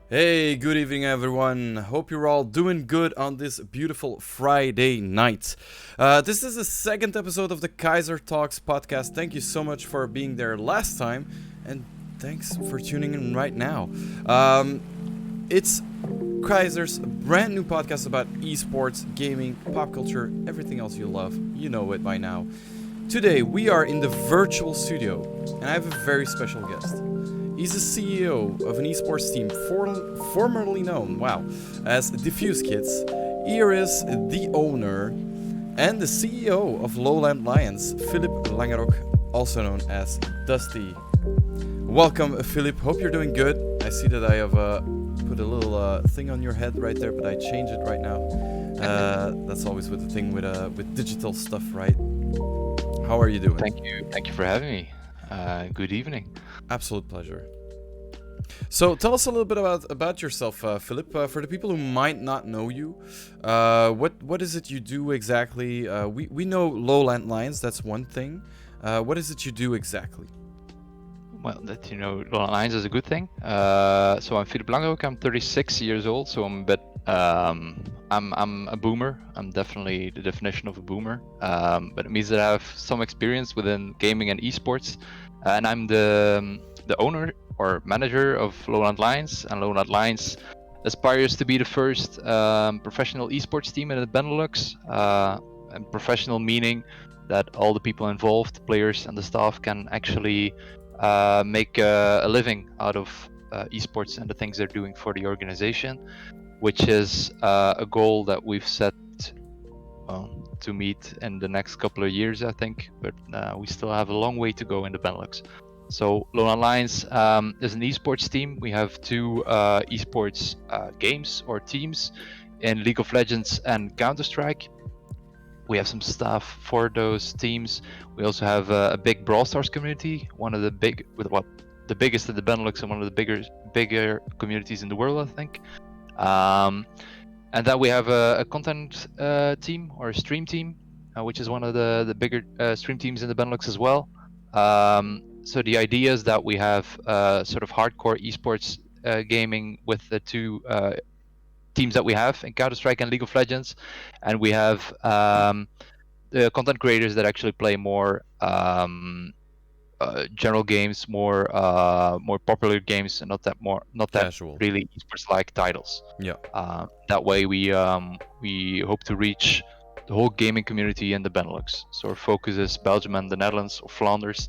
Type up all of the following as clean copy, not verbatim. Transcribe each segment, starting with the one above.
Hey, good evening, everyone. Hope you're all doing good on this beautiful Friday night. This is the second episode of the Kayzr Talks podcast. Thank you so much for being there last time, and thanks for tuning in right now. It's Kayzr's brand new podcast about esports, gaming, pop culture, everything else you love. You know it by now. Today, we are in the virtual studio, and I have a very special guest. He's the CEO of an esports team formerly known, as Diffuse Kids. Here is the owner and the CEO of LowLandLions, Filip Langerock, also known as Dusty. Welcome, Filip. Hope you're doing good. I see that I have put a little thing on your head right there, but I change it right now. That's always with the thing with digital stuff, right? How are you doing? Thank you for having me. Good evening. Absolute pleasure. So tell us a little bit about yourself, Filip. For the people who might not know you, what is it you do exactly? We know LowLandLions, that's one thing. What is it you do exactly? Well, that LowLandLions is a good thing. So I'm Filip Langerock. I'm 36 years old. So I'm a bit. I'm a boomer. I'm definitely the definition of a boomer. But it means that I have some experience within gaming and esports, and I'm the owner or manager of LowLandLions. And LowLandLions aspires to be the first professional esports team in the BeNeLux. And professional meaning that all the people involved, players and the staff, can actually make a living out of esports and the things they're doing for the organization, which is a goal that we've set to meet in the next couple of years, I think. But we still have a long way to go in the Benelux. So LowLandLions is an esports team. We have two esports games or teams in League of Legends and Counter-Strike. We have some staff for those teams. We also have a big Brawl Stars community, one of the the biggest in the Benelux and one of the bigger communities in the world, I think. And then we have a content team or a stream team, which is one of the bigger stream teams in the Benelux as well. So the idea is that we have sort of hardcore esports gaming with the two teams that we have in Counter-Strike and League of Legends, and we have the content creators that actually play more general games, more popular games, and not that Casual. really esports-like titles. Yeah. That way, we hope to reach the whole gaming community in the Benelux. So our focus is Belgium and the Netherlands or Flanders,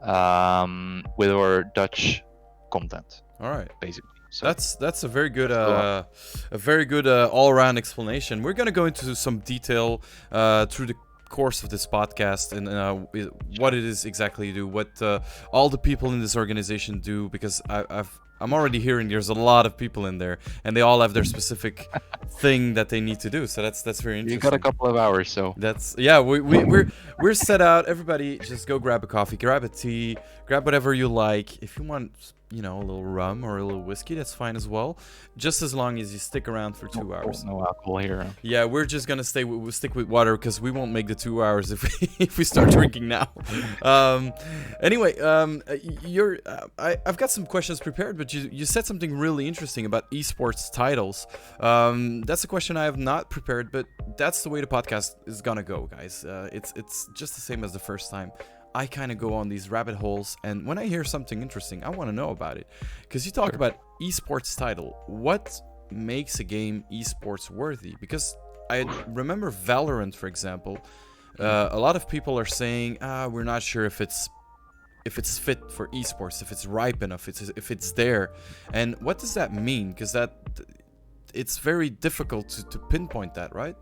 with our Dutch content. All right. Basically. So that's a very good all-around explanation. We're gonna go into some detail through the course of this podcast and what it is exactly you do, what all the people in this organization do, because I'm already hearing there's a lot of people in there, and they all have their specific thing that they need to do. So that's very interesting. You got a couple of hours, so That's we're set out. Everybody, just go grab a coffee, grab a tea, grab whatever you like. If you want, a little rum or a little whiskey, that's fine as well. Just as long as you stick around for 2 hours. No alcohol here. Yeah, we're just gonna stick with water because we won't make the 2 hours if if we start drinking now. Anyway, I've got some questions prepared, but you said something really interesting about esports titles. That's a question I have not prepared, but that's the way the podcast is gonna go, guys. It's just the same as the first time. I kind of go on these rabbit holes, and when I hear something interesting, I want to know about it. Because you talk about esports title. What makes a game esports worthy? Because I remember Valorant, for example. A lot of people are saying, we're not sure if it's fit for esports, if it's ripe enough, if it's there. And what does that mean? Because it's very difficult to pinpoint that, right?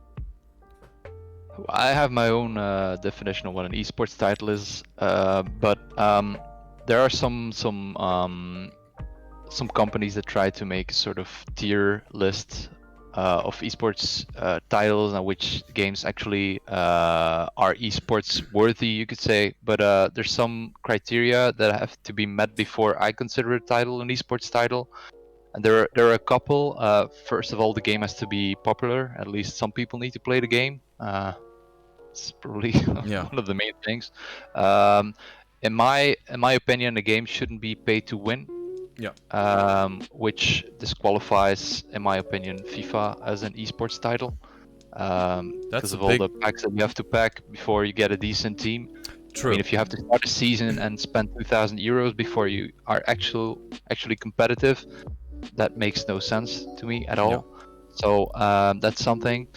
I have my own definition of what an esports title is, but there are some companies that try to make a sort of tier list of esports titles and which games actually are esports worthy, you could say. But there's some criteria that have to be met before I consider a title an esports title. And there are a couple. First of all, the game has to be popular. At least some people need to play the game. It's probably one of the main things. In my opinion, the game shouldn't be pay to win. which disqualifies, in my opinion, FIFA as an esports title. Because of all the packs that you have to pack before you get a decent team. True. I mean, if you have to start a season and spend 2,000 euros before you are actually competitive, that makes no sense to me at all. So that's something.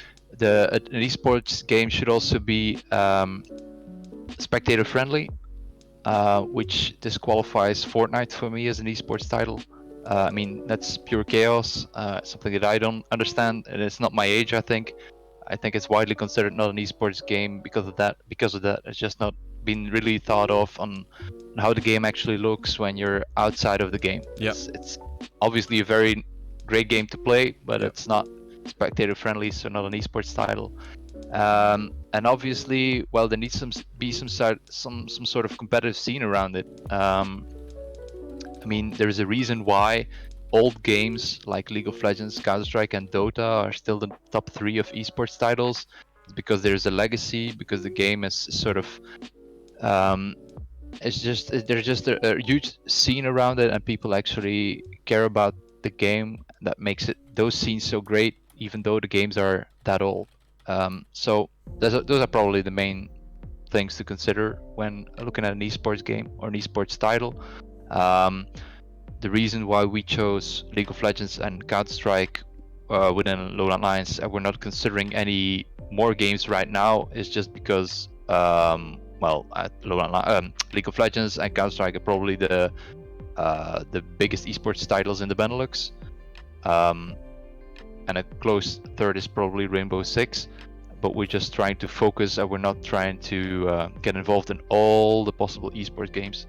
An esports game should also be spectator friendly, which disqualifies Fortnite for me as an esports title. I mean, that's pure chaos, something that I don't understand, and it's not my age, I think. I think it's widely considered not an esports game because of that. It's just not been really thought of on how the game actually looks when you're outside of the game. It's obviously a very great game to play, but it's not spectator friendly, so not an esports title. And obviously, well, there needs to be some sort of competitive scene around it. I mean, there's a reason why old games like League of Legends, Counter-Strike, and Dota are still the top 3 of esports titles. It's because there's a legacy, because the game is sort of there's just a huge scene around it, and people actually care about the game. That makes those scenes so great, even though the games are that old. So those are probably the main things to consider when looking at an esports game or an esports title. The reason why we chose League of Legends and Counter-Strike within LowLandLions, and we're not considering any more games right now, is just because at League of Legends and Counter-Strike are probably the biggest esports titles in the BeNeLux, and a close third is probably Rainbow Six. But we're just trying to focus, and we're not trying to get involved in all the possible esports games.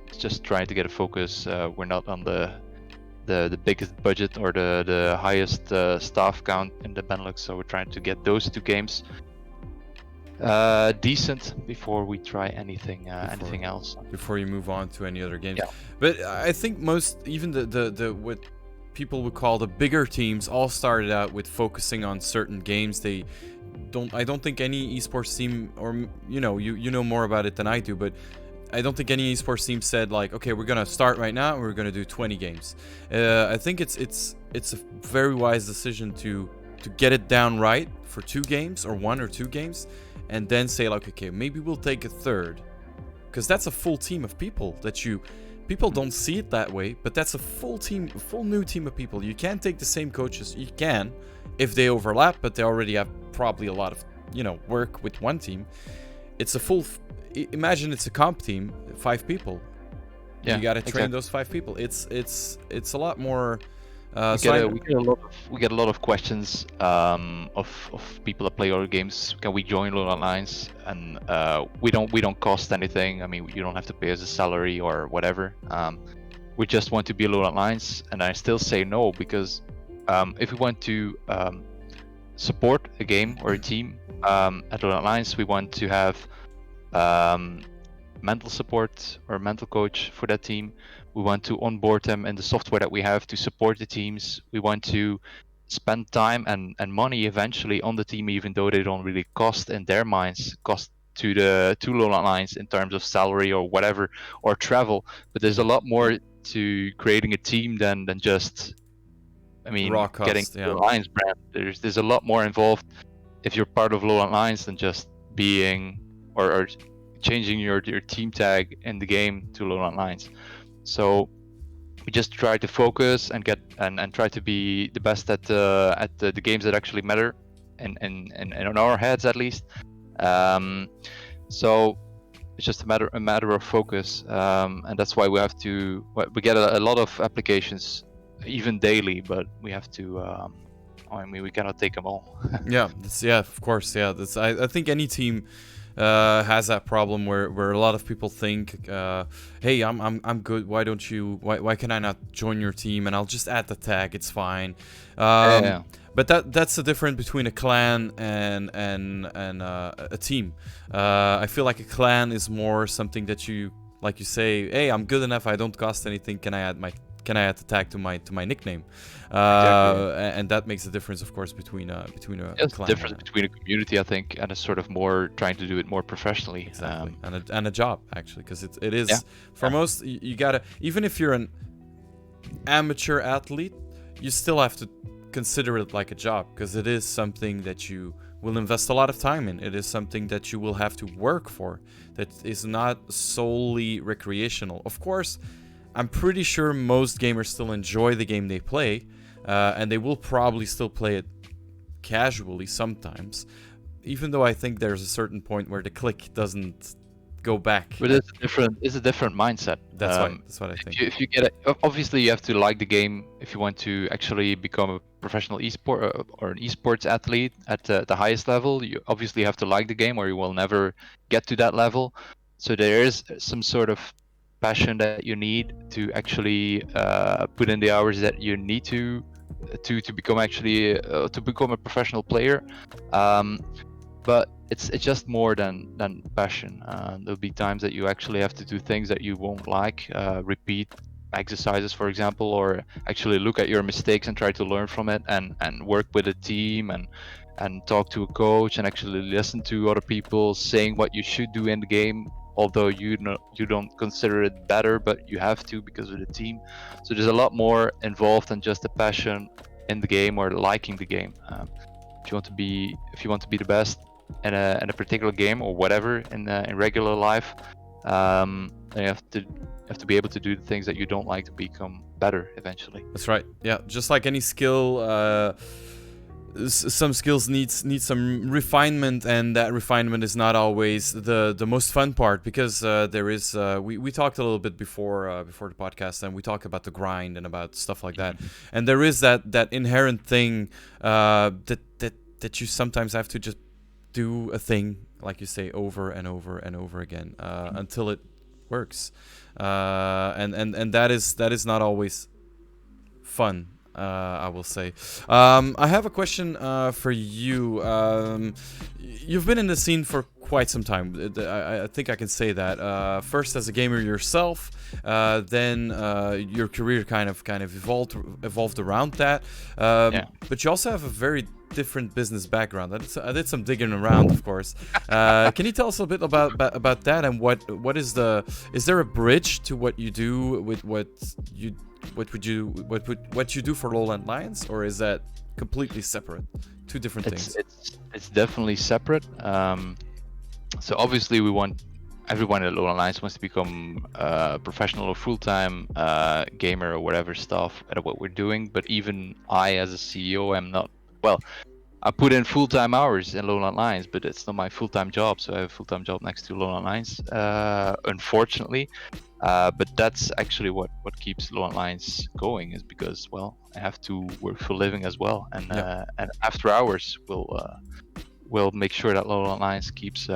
It's just trying to get a focus. We're not on the biggest budget or the highest staff count in the Benelux, so we're trying to get those 2 games decent before we try anything else. Before you move on to any other games. But I think even the what people would call the bigger teams all started out with focusing on certain games. I don't think any esports team, or you know more about it than I do, but I don't think any esports team said like, okay, we're gonna start right now and we're gonna do 20 games. I think it's a very wise decision to get it down right for 2 games or 1 or 2 games, and then say like, okay, maybe we'll take a third, because that's a full team of people people don't see it that way, but that's a full new team of people. You can't take the same coaches. You can if they overlap, but they already have probably a lot of work with one team. It's a full. Imagine it's a comp team, 5 people. You got to train those 5 people. It's a lot more. We get a lot of questions of people that play our games. Can we join LowLandLions? And we don't cost anything. I mean, you don't have to pay us a salary or whatever. We just want to be LowLandLions, and I still say no, because if we want to support a game or a team at LowLandLions, we want to have mental support or mental coach for that team. We want to onboard them in the software that we have to support the teams. We want to spend time and money eventually on the team, even though they don't really cost in their minds, cost to LowLandLions in terms of salary or whatever, or travel. But there's a lot more to creating a team than just, I mean, raw cost, getting the Lions brand. There's a lot more involved if you're part of LowLandLions than just being or changing your team tag in the game to LowLandLions. So we just try to focus and get and try to be the best at the games that actually matter, and on our heads at least. So it's just a matter of focus, and that's why we get a lot of applications, even daily, but we have to. I mean, we cannot take them all. Of course. I think any team has that problem where a lot of people think, hey, I'm good. Why don't you? Why can I not join your team? And I'll just add the tag. It's fine. But that's the difference between a clan and a team. I feel like a clan is more something that you say, hey, I'm good enough. I don't cost anything. Can can I add the tag to my nickname? And that makes a difference, of course, between a It's clan. the difference between a community, I think, and a sort of more trying to do it more professionally. Exactly, and a job, actually, because it is Yeah. most, you gotta, even if you're an amateur athlete, you still have to consider it like a job, because it is something that you will invest a lot of time in. It is something that you will have to work for, that is not solely recreational. Of course, I'm pretty sure most gamers still enjoy the game they play, and they will probably still play it casually sometimes, even though I think there's a certain point where the click doesn't go back. But it's a different mindset. That's what I think. If you get it, obviously you have to like the game if you want to actually become a professional esport or an esports athlete at the highest level. You obviously have to like the game, or you will never get to that level. So there is some sort of passion that you need to actually put in the hours that you need to become actually to become a professional player. But it's just more than passion. There'll be times that you actually have to do things that you won't like, repeat exercises, for example, or actually look at your mistakes and try to learn from it, and work with a team and talk to a coach and actually listen to other people saying what you should do in the game, although you don't consider it better, but you have to because of the team. So there's a lot more involved than just the passion in the game or liking the game. If you want to be the best in a particular game or whatever in regular life, then you have to be able to do the things that you don't like to become better eventually. That's right. Yeah, just like any skill, some skills need some refinement, and that refinement is not always the most fun part, because there is we talked a little bit before the podcast, and we talked about the grind and about stuff like that, and there is that inherent thing that you sometimes have to just do a thing, like you say, over and over and over again until it works, and that is not always fun. I will say. I have a question for you. You've been in the scene for quite some time. I think I can say that. First as a gamer yourself, then your career kind of evolved around that. But you also have a very different business background. I did some digging around, of course. Can you tell us a bit about that, and what is there a bridge to what you do with what you do for LowLandLions, or is that completely separate? Two different things. It's definitely separate. So obviously everyone at LowLandLions wants to become a professional or full-time gamer or whatever stuff at what we're doing. But even I, as a CEO, am not. Well, I put in full-time hours in LowLandLions, but it's not my full-time job. So I have a full-time job next to LowLandLions, unfortunately. But that's actually what keeps LowLandLions going, is because, well, I have to work for a living as well, and after hours we'll make sure that LowLandLions keeps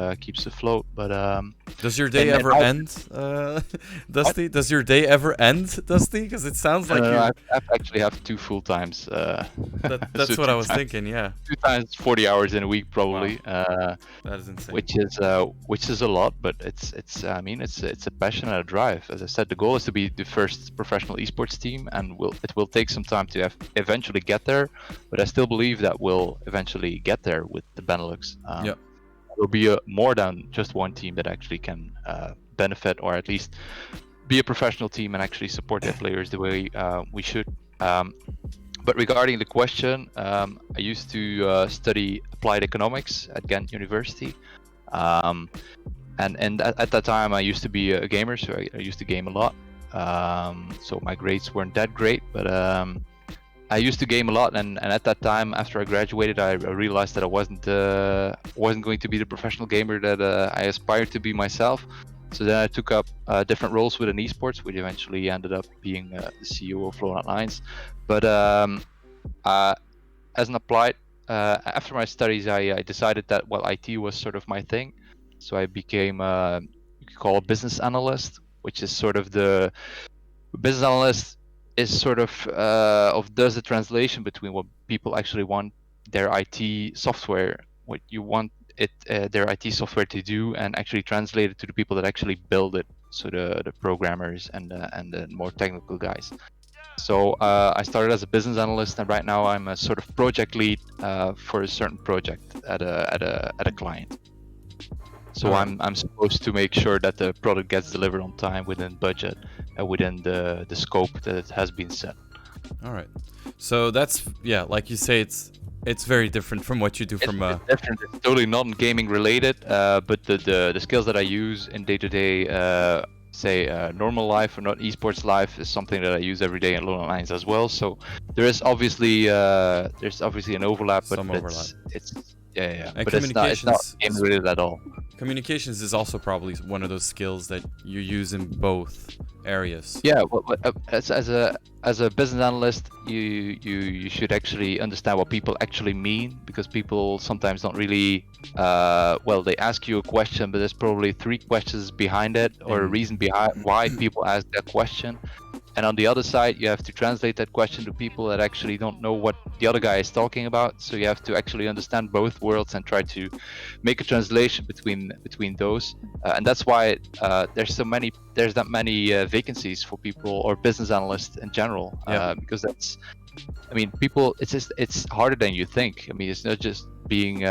afloat. But does your day ever end, Dusty? Does your day ever end, Dusty? Because it sounds like I actually have two full times. That's so what I was thinking. Yeah, 2 times 40 hours in a week, probably. Wow. That is insane. Which is a lot, but it's a passion and a drive. As I said, the goal is to be the first professional esports team, and it will take some time to eventually get there. But I still believe that we'll eventually get there with the BeNeLux. There'll be more than just one team that actually can benefit, or at least be a professional team and actually support their players the way we should. But regarding the question, I used to study applied economics at Ghent University, and at that time I used to be a gamer, so I used to game a lot. So my grades weren't that great, but I used to game a lot, and at that time, after I graduated, I realized that I wasn't going to be the professional gamer that I aspired to be myself. So then I took up different roles within esports, which eventually ended up being the CEO of LowLandLions. But as an applied, after my studies, I decided that, well, IT was sort of my thing. So I became you could call a business analyst, which is sort of the business analyst is sort of does the translation between what people actually want their IT software, what you want their IT software to do, and actually translate it to the people that actually build it, so the programmers and the more technical guys. So I started as a business analyst, and right now I'm a sort of project lead for a certain project at a client. So Alright. I'm supposed to make sure that the product gets delivered on time, within budget, and within the scope that it has been set. All right. So that's, yeah, like you say, it's very different from what you do It's from a bit different. It's totally non-gaming related, but the skills that I use in day-to-day, say normal life or not esports life, is something that I use every day in LowLandLions as well. So there's obviously an overlap, but some overlap. it's yeah. And But it's not communications game related at all. communications is also probably one of those skills that you use in both areas. Yeah, well, as a business analyst, you should actually understand what people actually mean, because people sometimes don't really well, they ask you a question, but there's probably 3 questions behind it, or a reason behind why people ask that question. And on the other side, you have to translate that question to people that actually don't know what the other guy is talking about. So you have to actually understand both worlds and try to make a translation between those. And that's why there's that many vacancies for people or business analysts in general. Because that's, I mean, people, it's harder than you think. I mean, it's not just being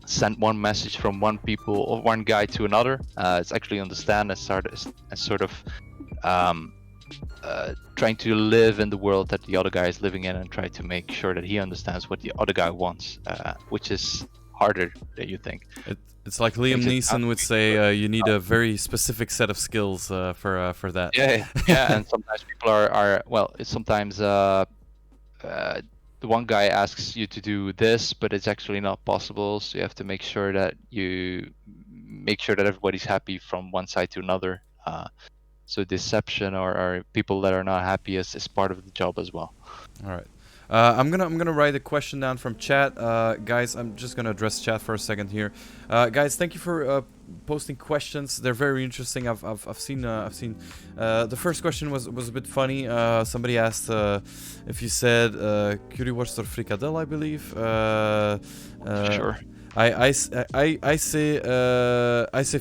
sent one message from one people or one guy to another. It's actually understand as sort of trying to live in the world that the other guy is living in, and try to make sure that he understands what the other guy wants, which is harder than you think. It's like Liam Neeson would say, you need a very specific set of skills for that. Yeah, and sometimes people are well, it's sometimes the one guy asks you to do this, but it's actually not possible, so you have to make sure that everybody's happy from one side to another. So deception or people that are not happy is part of the job as well. All right. I'm gonna write a question down from chat, guys. I'm just gonna address chat for a second here, guys. Thank you for posting questions. They're very interesting. I've seen the first question was a bit funny. Somebody asked if you said currywurst or frikadelle, I believe. Sure. I say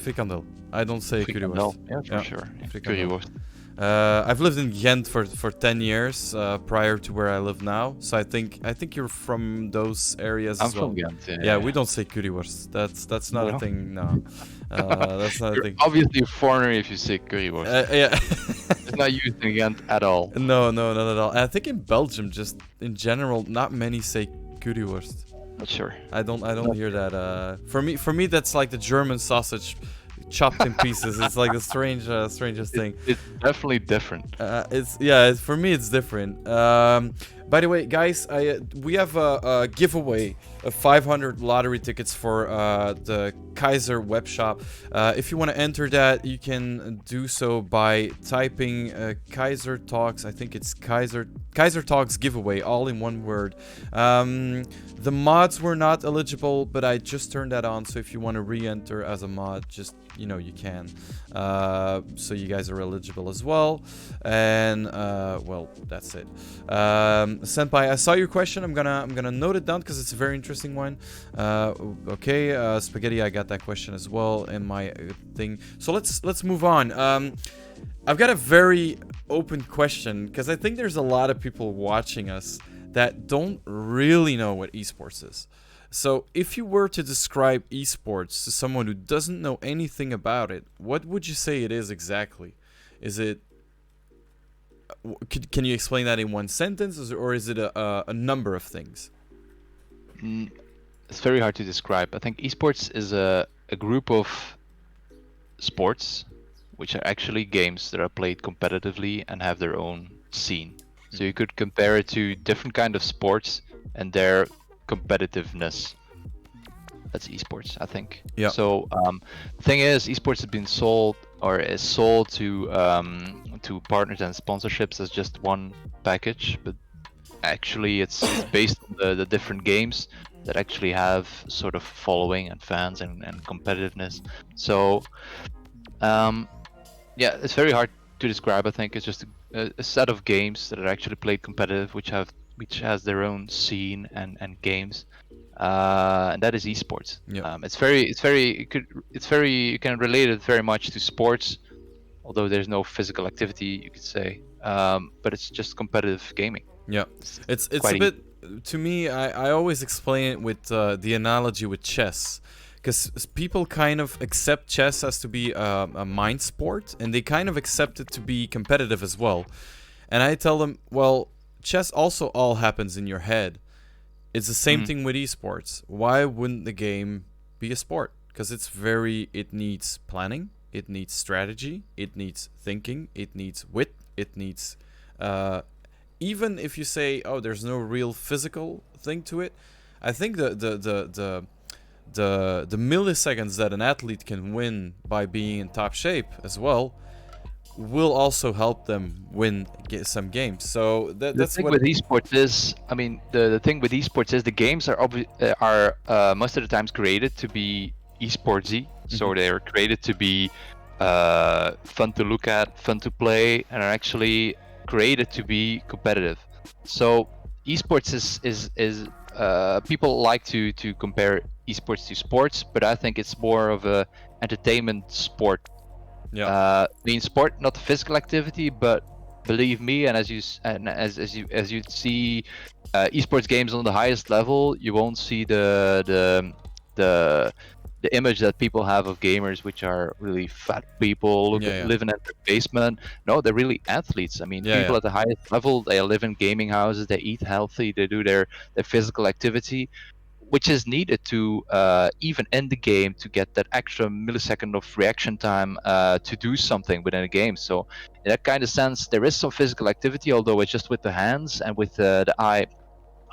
frikandel. I don't say currywurst. Yeah, for sure. Currywurst. I've lived in Ghent for 10 years prior to where I live now, so I think you're from those areas as well. I'm from Ghent. Yeah, we don't say currywurst. That's not a thing. No, that's not a thing. Obviously a foreigner if you say currywurst. Yeah, it's not used in Ghent at all. No, not at all. I think in Belgium, just in general, not many say currywurst. Not sure. I don't hear that. For me, that's like the German sausage chopped in pieces. It's like the strangest thing. It's definitely different. For me it's different. By the way, guys, we have a giveaway of 500 lottery tickets for the Kayzr web shop. If you want to enter that, you can do so by typing Kayzr Talks. I think it's Kayzr Talks giveaway, all in one word. The mods were not eligible, but I just turned that on. So if you want to re-enter as a mod, just you can. So you guys are eligible as well. And well, that's it. Senpai, I saw your question. I'm gonna note it down because it's a very interesting one. Okay, Spaghetti, I got that question as well in my thing. So let's move on. I've got a very open question because I think there's a lot of people watching us that don't really know what esports is. So if you were to describe esports to someone who doesn't know anything about it, what would you say it is exactly? Is it... Can you explain that in one sentence, or is it a number of things? It's very hard to describe. I think esports is a group of sports which are actually games that are played competitively and have their own scene. So you could compare it to different kind of sports and their competitiveness. That's esports, I think. Yeah. So the thing is, esports has been sold or is sold to partners and sponsorships as just one package, but actually it's based on the different games that actually have sort of following and fans and competitiveness. So yeah, it's very hard to describe. I think it's just a set of games that are actually played competitive, which has their own scene and games, and that is esports. Yeah. You can relate it very much to sports, although there's no physical activity, you could say. but it's just competitive gaming. Yeah, it's quite a easy. bit, to me. I always explain it with the analogy with chess, because people kind of accept chess as to be a mind sport, and they kind of accept it to be competitive as well. And I tell them, well, chess also all happens in your head. It's the same thing with esports. Why wouldn't the game be a sport? Because it needs planning, it needs strategy, it needs thinking, it needs wit, it needs uh, even if you say, oh, there's no real physical thing to it, I think the milliseconds that an athlete can win by being in top shape as well will also help them win some games. So The that's thing what. with esports is, I mean, the thing with esports is the games are most of the times created to be esportsy. So they're created to be fun to look at, fun to play, and are actually created to be competitive. So esports is people like to compare esports to sports, but I think it's more of a entertainment sport. Yeah. I mean, sport, not physical activity, but believe me, and as you see esports games on the highest level, you won't see the the image that people have of gamers, which are really fat people Yeah. living in their basement. No, they're really athletes. I mean, Yeah. people at the highest level, they live in gaming houses, they eat healthy, they do their physical activity, which is needed to even end the game to get that extra millisecond of reaction time to do something within a game. So in that kind of sense, there is some physical activity, although it's just with the hands and with the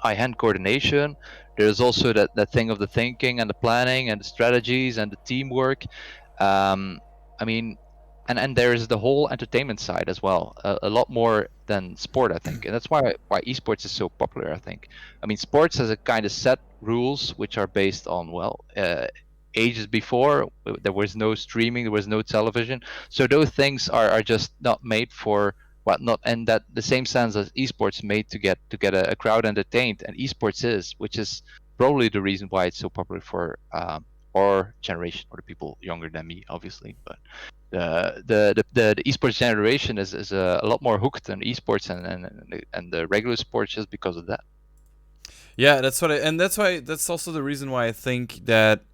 eye-hand coordination. There's also that thing of the thinking and the planning and the strategies and the teamwork. Um, I mean, and there is the whole entertainment side as well, a lot more than sport, I think, and that's why esports is so popular. I think. I mean, sports has a kind of set rules which are based on ages before there was no streaming, there was no television, so those things are just not made for well, not in that the same sense as esports made to get a crowd entertained, and esports is, which is probably the reason why it's so popular for our generation or the people younger than me, obviously. But the esports generation is a lot more hooked on esports and the regular sports just because of that. Yeah, that's why that's also the reason why I think that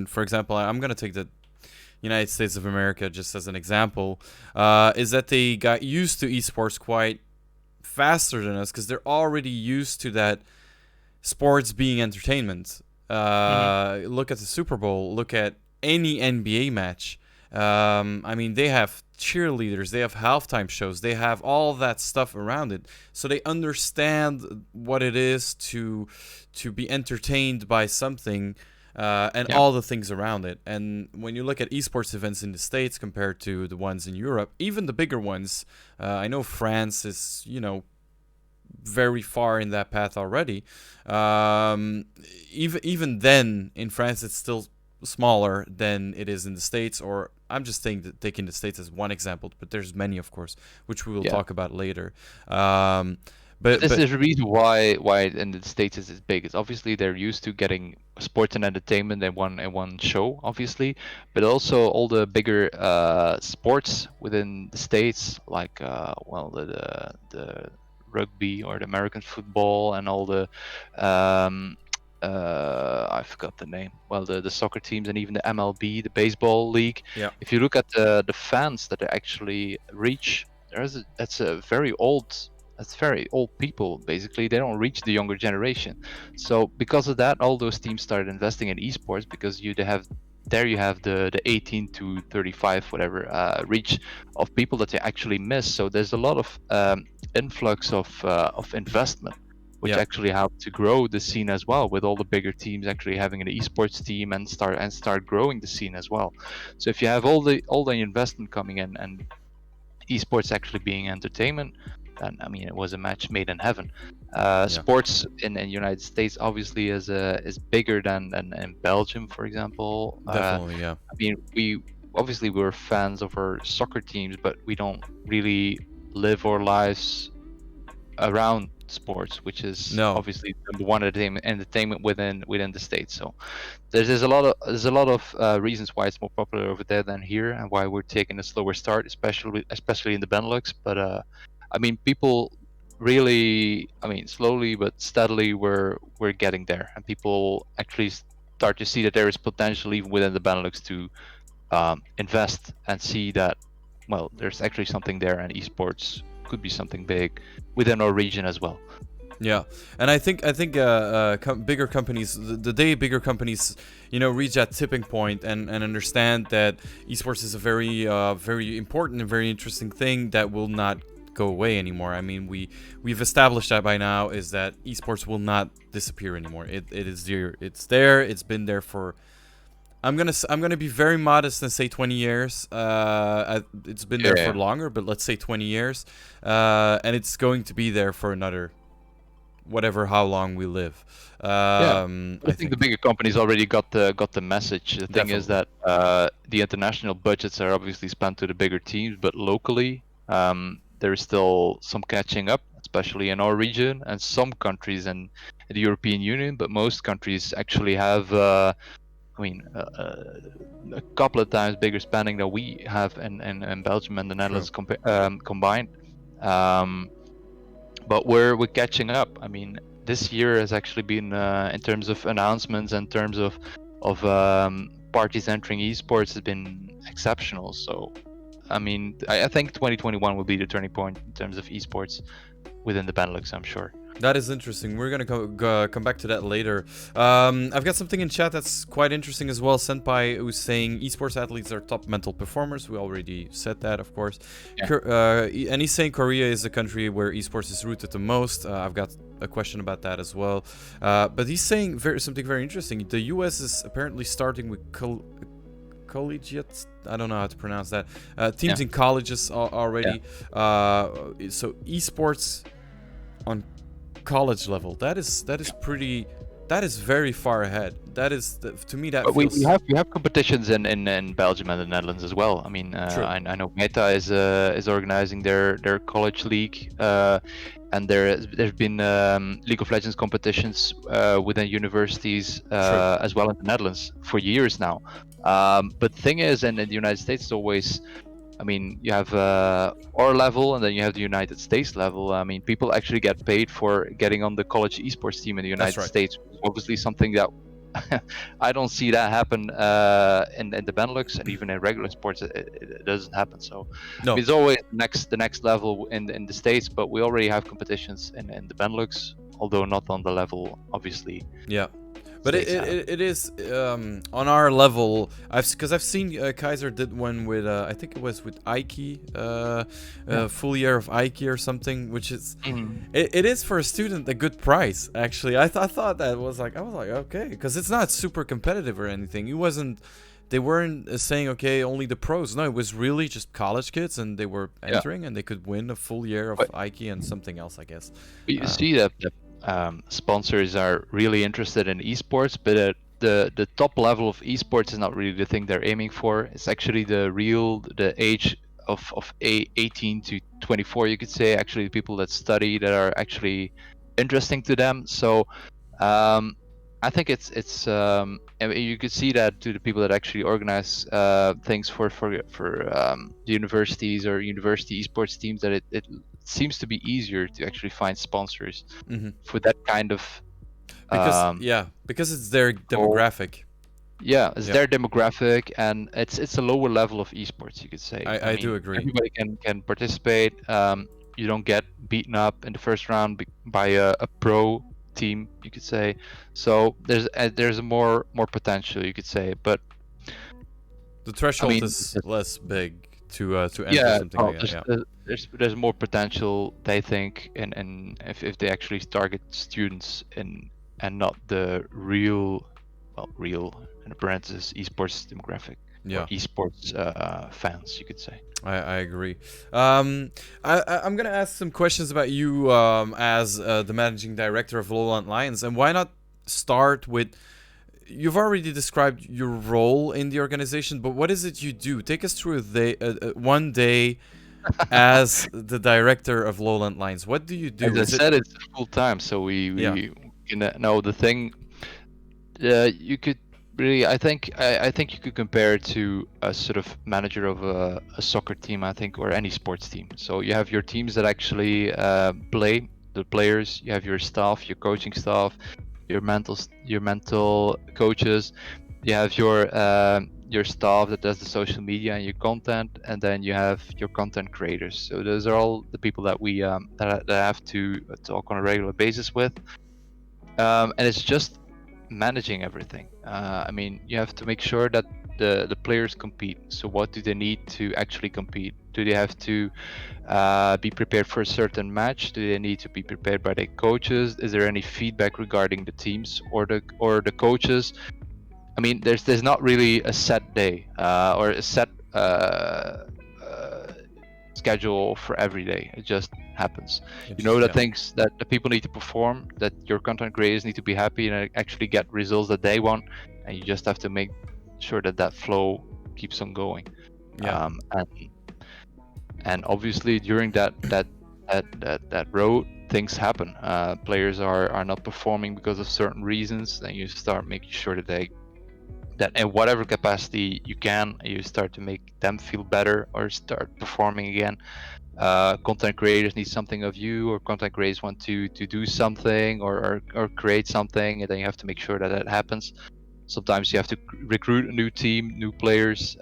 for example, I'm gonna take the United States of America just as an example, is that they got used to esports quite faster than us because they're already used to that sports being entertainment. Hmm. Look at the Super Bowl. Look at any NBA match. I mean, they have cheerleaders. They have halftime shows. They have all that stuff around it, so they understand what it is to be entertained by something. And Yeah. all the things around it. And when you look at esports events in the States compared to the ones in Europe, even the bigger ones, I know France is, very far in that path already. Even then, in France, it's still smaller than it is in the States. Or I'm just taking the States as one example, but there's many, of course, which we will Yeah. talk about later. Um, But but this but is the reason why in the States is big. It's obviously they're used to getting sports and entertainment in one show, obviously, but also all the bigger sports within the States, like the rugby or the American football and all the I forgot the name. Well, the soccer teams and even the MLB, the baseball league. yeah, If you look at the fans that they actually reach, that's very old people. Basically, they don't reach the younger generation. So because of that, all those teams started investing in esports because you have the 18 to 35 whatever reach of people that you actually miss. So there's a lot of influx of investment, which yeah, actually helped to grow the scene as well, with all the bigger teams actually having an esports team and start growing the scene as well. So if you have all the investment coming in and esports actually being entertainment, then I mean it was a match made in heaven. yeah, Sports in the United States obviously is bigger than in Belgium, for example. definitely, yeah, I mean, we're fans of our soccer teams, but we don't really live our lives around sports, which is no, obviously number one entertainment within the states. So there's a lot of reasons why it's more popular over there than here, and why we're taking a slower start, especially in the Benelux. But I mean, people really, I mean, slowly but steadily, we're getting there, and people actually start to see that there is potential even within the Benelux to invest and see that, well, there's actually something there, and esports could be something big within our region as well. Yeah, and I think bigger companies, the day bigger companies, reach that tipping point and understand that esports is a very important and very interesting thing that will not go away anymore. I mean, we've established that by now, is that esports will not disappear anymore. It is there. It's there. It's been there for. I'm gonna be very modest and say 20 years. It's been there for longer, but let's say 20 years, and it's going to be there for another. Whatever, how long we live. I think the bigger companies already got the message. The thing is that the international budgets are obviously spent to the bigger teams, but locally there is still some catching up, especially in our region and some countries in the European Union. But most countries actually have, a couple of times bigger spending than we have in Belgium and the Netherlands combined. But we're catching up. I mean, this year has actually been, in terms of announcements, in terms of parties entering esports, has been exceptional. So, I mean, I think 2021 will be the turning point in terms of esports within the Benelux, I'm sure. That is interesting. We're gonna come back to that later. I've got something in chat that's quite interesting as well. Senpai, who's saying esports athletes are top mental performers. We already said that, of course. Yeah. And he's saying Korea is the country where esports is rooted the most. I've got a question about that as well. But he's saying something very interesting. The US is apparently starting with collegiate. I don't know how to pronounce that. Teams in colleges already. Yeah. So esports on college level, that is very far ahead. That is, to me, that we have competitions in Belgium and the Netherlands as well. I mean, I know Meta is organizing their college league, and there's been League of Legends competitions within universities as well in the Netherlands for years now. But the thing is, in the United States, it's always, I mean, you have our level, and then you have the United States level. I mean, people actually get paid for getting on the college esports team in the United States. Obviously, something that I don't see that happen in the Benelux, and even in regular sports, it doesn't happen. So no. It's always the next level in the States, but we already have competitions in the Benelux, although not on the level, obviously. Yeah. But it is on our level. Because I've seen Kayzr did one with I think it was with Ike, full year of Ike or something, which is it is for a student a good price actually. I thought that was like, I was like, okay, because it's not super competitive or anything. They weren't saying okay only the pros. No, it was really just college kids, and they were entering and they could win a full year of Ike and something else, I guess. You see that. Sponsors are really interested in esports, but the top level of esports is not really the thing they're aiming for. It's actually the age of 18 to 24, you could say, actually the people that study, that are actually interesting to them. So I think it's you could see that to the people that actually organize things for the universities or university esports teams, that it seems to be easier to actually find sponsors for that kind of because it's their demographic. It's their demographic, and it's a lower level of esports, you could say. I do agree. Everybody can participate. You don't get beaten up in the first round by a pro team, you could say. So there's more potential, you could say, but the threshold is less big to enter something like that. There's more potential, they think, and if they actually target students and not the real in parentheses esports demographic, or esports fans, you could say. I agree. I'm gonna ask some questions about you as the managing director of LowLandLions, and why not start with, you've already described your role in the organization, but what is it you do? Take us through one day as the director of LowLandLions. What do you do? As I said, it's full time, so we you know, the thing, you could really, I think you could compare it to a sort of manager of a soccer team, I think, or any sports team. So you have your teams that actually play the players. You have your staff, your coaching staff, your mental coaches. You have your staff that does the social media and your content, and then you have your content creators. So those are all the people that we that I have to talk on a regular basis with. And it's just managing everything. I mean, you have to make sure that the players compete. So what do they need to actually compete? Do they have to be prepared for a certain match? Do they need to be prepared by their coaches? Is there any feedback regarding the teams or the coaches? I mean, there's not really a set day or a set schedule for every day. It just happens. You know that things that the people need to perform, that your content creators need to be happy and actually get results that they want, and you just have to make sure that that flow keeps on going. And obviously during that road, things happen. Players are not performing because of certain reasons. Then you start making sure that in whatever capacity you can, you start to make them feel better or start performing again. Content creators need something of you, or content creators want to do something or create something, and then you have to make sure that that happens. Sometimes you have to recruit a new team, new players,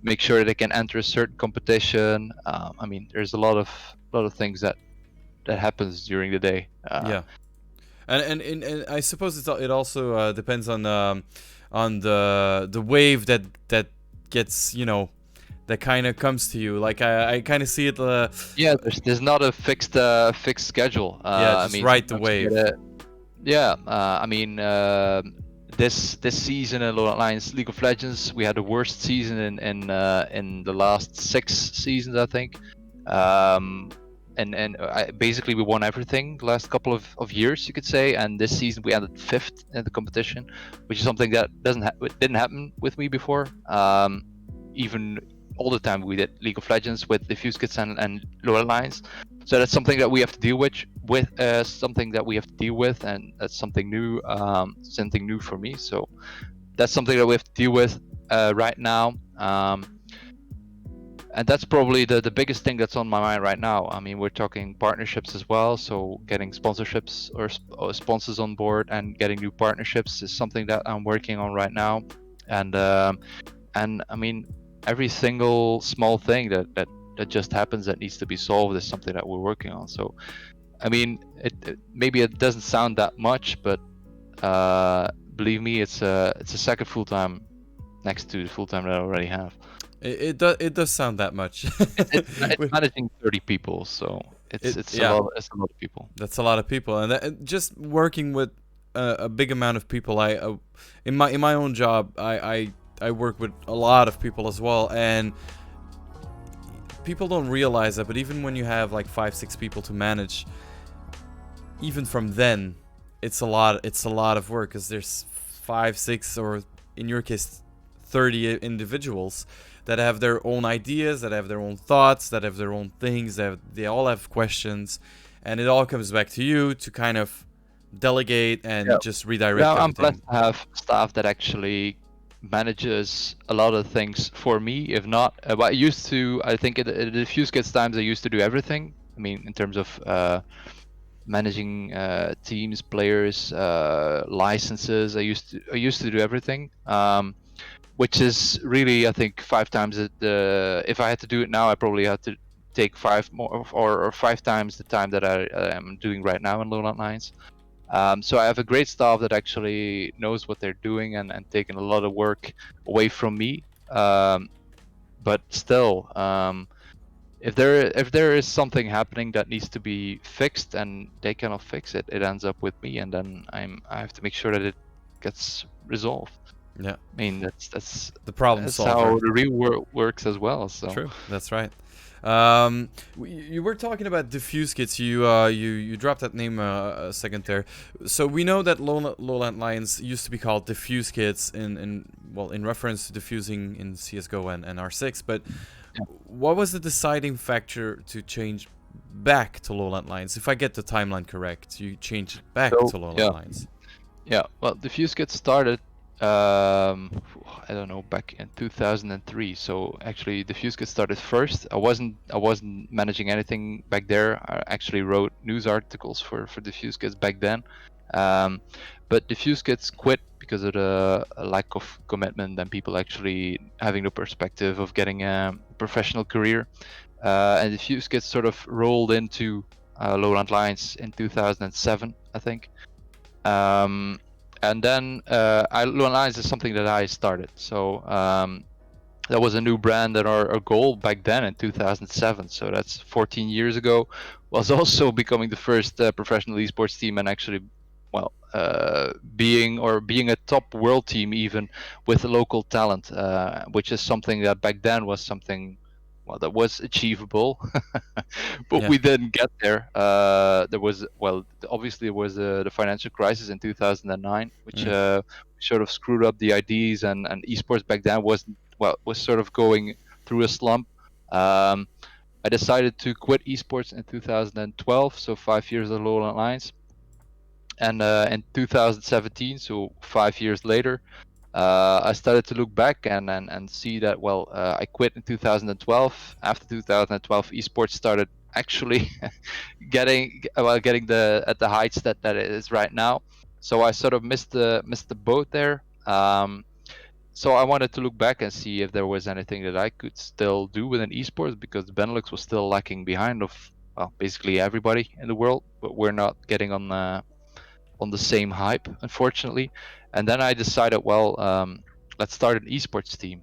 make sure they can enter a certain competition. I mean, there's a lot of things that happens during the day. And I suppose it also depends on the wave that gets, you know, that kind of comes to you. Like I kind of see it. There's not a fixed schedule. Just I mean, ride the wave. I mean, this season in LowLandLions League of Legends, we had the worst season in the last 6 seasons, I think. Basically we won everything the last couple of years, you could say, and this season we ended 5th in the competition, which is something that didn't happen with me before. Even all the time we did League of Legends with DikkeSvekke and LowLandLions, so that's something that we have to deal with, and that's something new for me. So that's something that we have to deal with right now. And that's probably the biggest thing that's on my mind right now. I mean, we're talking partnerships as well. So getting sponsorships or sponsors on board and getting new partnerships is something that I'm working on right now. And I mean, every single small thing that just happens that needs to be solved is something that we're working on. So, I mean, maybe it doesn't sound that much, but believe me, it's a second full-time next to the full-time that I already have. It does sound that much. It's managing 30 people, so it's a lot of people. That's a lot of people, and just working with a big amount of people. In my own job, I work with a lot of people as well, and people don't realize that. But even when you have like 5-6 people to manage, even from then, it's a lot. It's a lot of work because there's 5-6, or in your case, 30 individuals that have their own ideas, that have their own thoughts, that have their own things, that they all have questions, and it all comes back to you to kind of delegate and just redirect everything. I'm blessed to have staff that actually manages a lot of things for me. If not, I used to, I think at a few skits times I used to do everything. I mean, in terms of managing teams, players, licenses, I used to do everything. Which is really, I think, 5 times if I had to do it now, I probably had to take 5 more or 5 times the time that I am doing right now in LowLandLions. So I have a great staff that actually knows what they're doing and taking a lot of work away from me. But still, if there is something happening that needs to be fixed and they cannot fix it, it ends up with me, and then I have to make sure that it gets resolved. Yeah, I mean that's the problem solver. That's how the real world works as well. So true, that's right. You were talking about DikkeSvekke. You dropped that name a second there. So we know that LowLandLions used to be called DikkeSvekke in reference to diffusing in CS:GO and R6. But what was the deciding factor to change back to LowLandLions? If I get the timeline correct, you changed back to LowLandLions. Yeah. Well, DikkeSvekke started I don't know, back in 2003. So actually, DiffuseKit started first. I wasn't managing anything back there. I actually wrote news articles for DiffuseKits back then. But DiffuseKits quit because of the lack of commitment and people actually having the perspective of getting a professional career. And DiffuseKits sort of rolled into LowlandLions in 2007, I think. And then LowlandLions is something that I started. So that was a new brand, and our goal back then in 2007, so that's 14 years ago, was also becoming the first professional esports team, and actually, well, being a top world team even with local talent, which is something that back then was something, well, that was achievable, but Yeah. we didn't get there. There was, well, obviously there was the financial crisis in 2009, which sort of screwed up the ideas, and esports back then was sort of going through a slump. I decided to quit esports in 2012, so 5 years at LowlandLions, and in 2017, so 5 years later, I started to look back and see that, well, I quit in 2012. After 2012, esports started actually getting at the heights that it is right now. So I sort of missed the boat there. So I wanted to look back and see if there was anything that I could still do within esports, because BeNeLux was still lacking behind of, well, basically everybody in the world, but we're not getting on the same hype, unfortunately. And then I decided, well, let's start an esports team,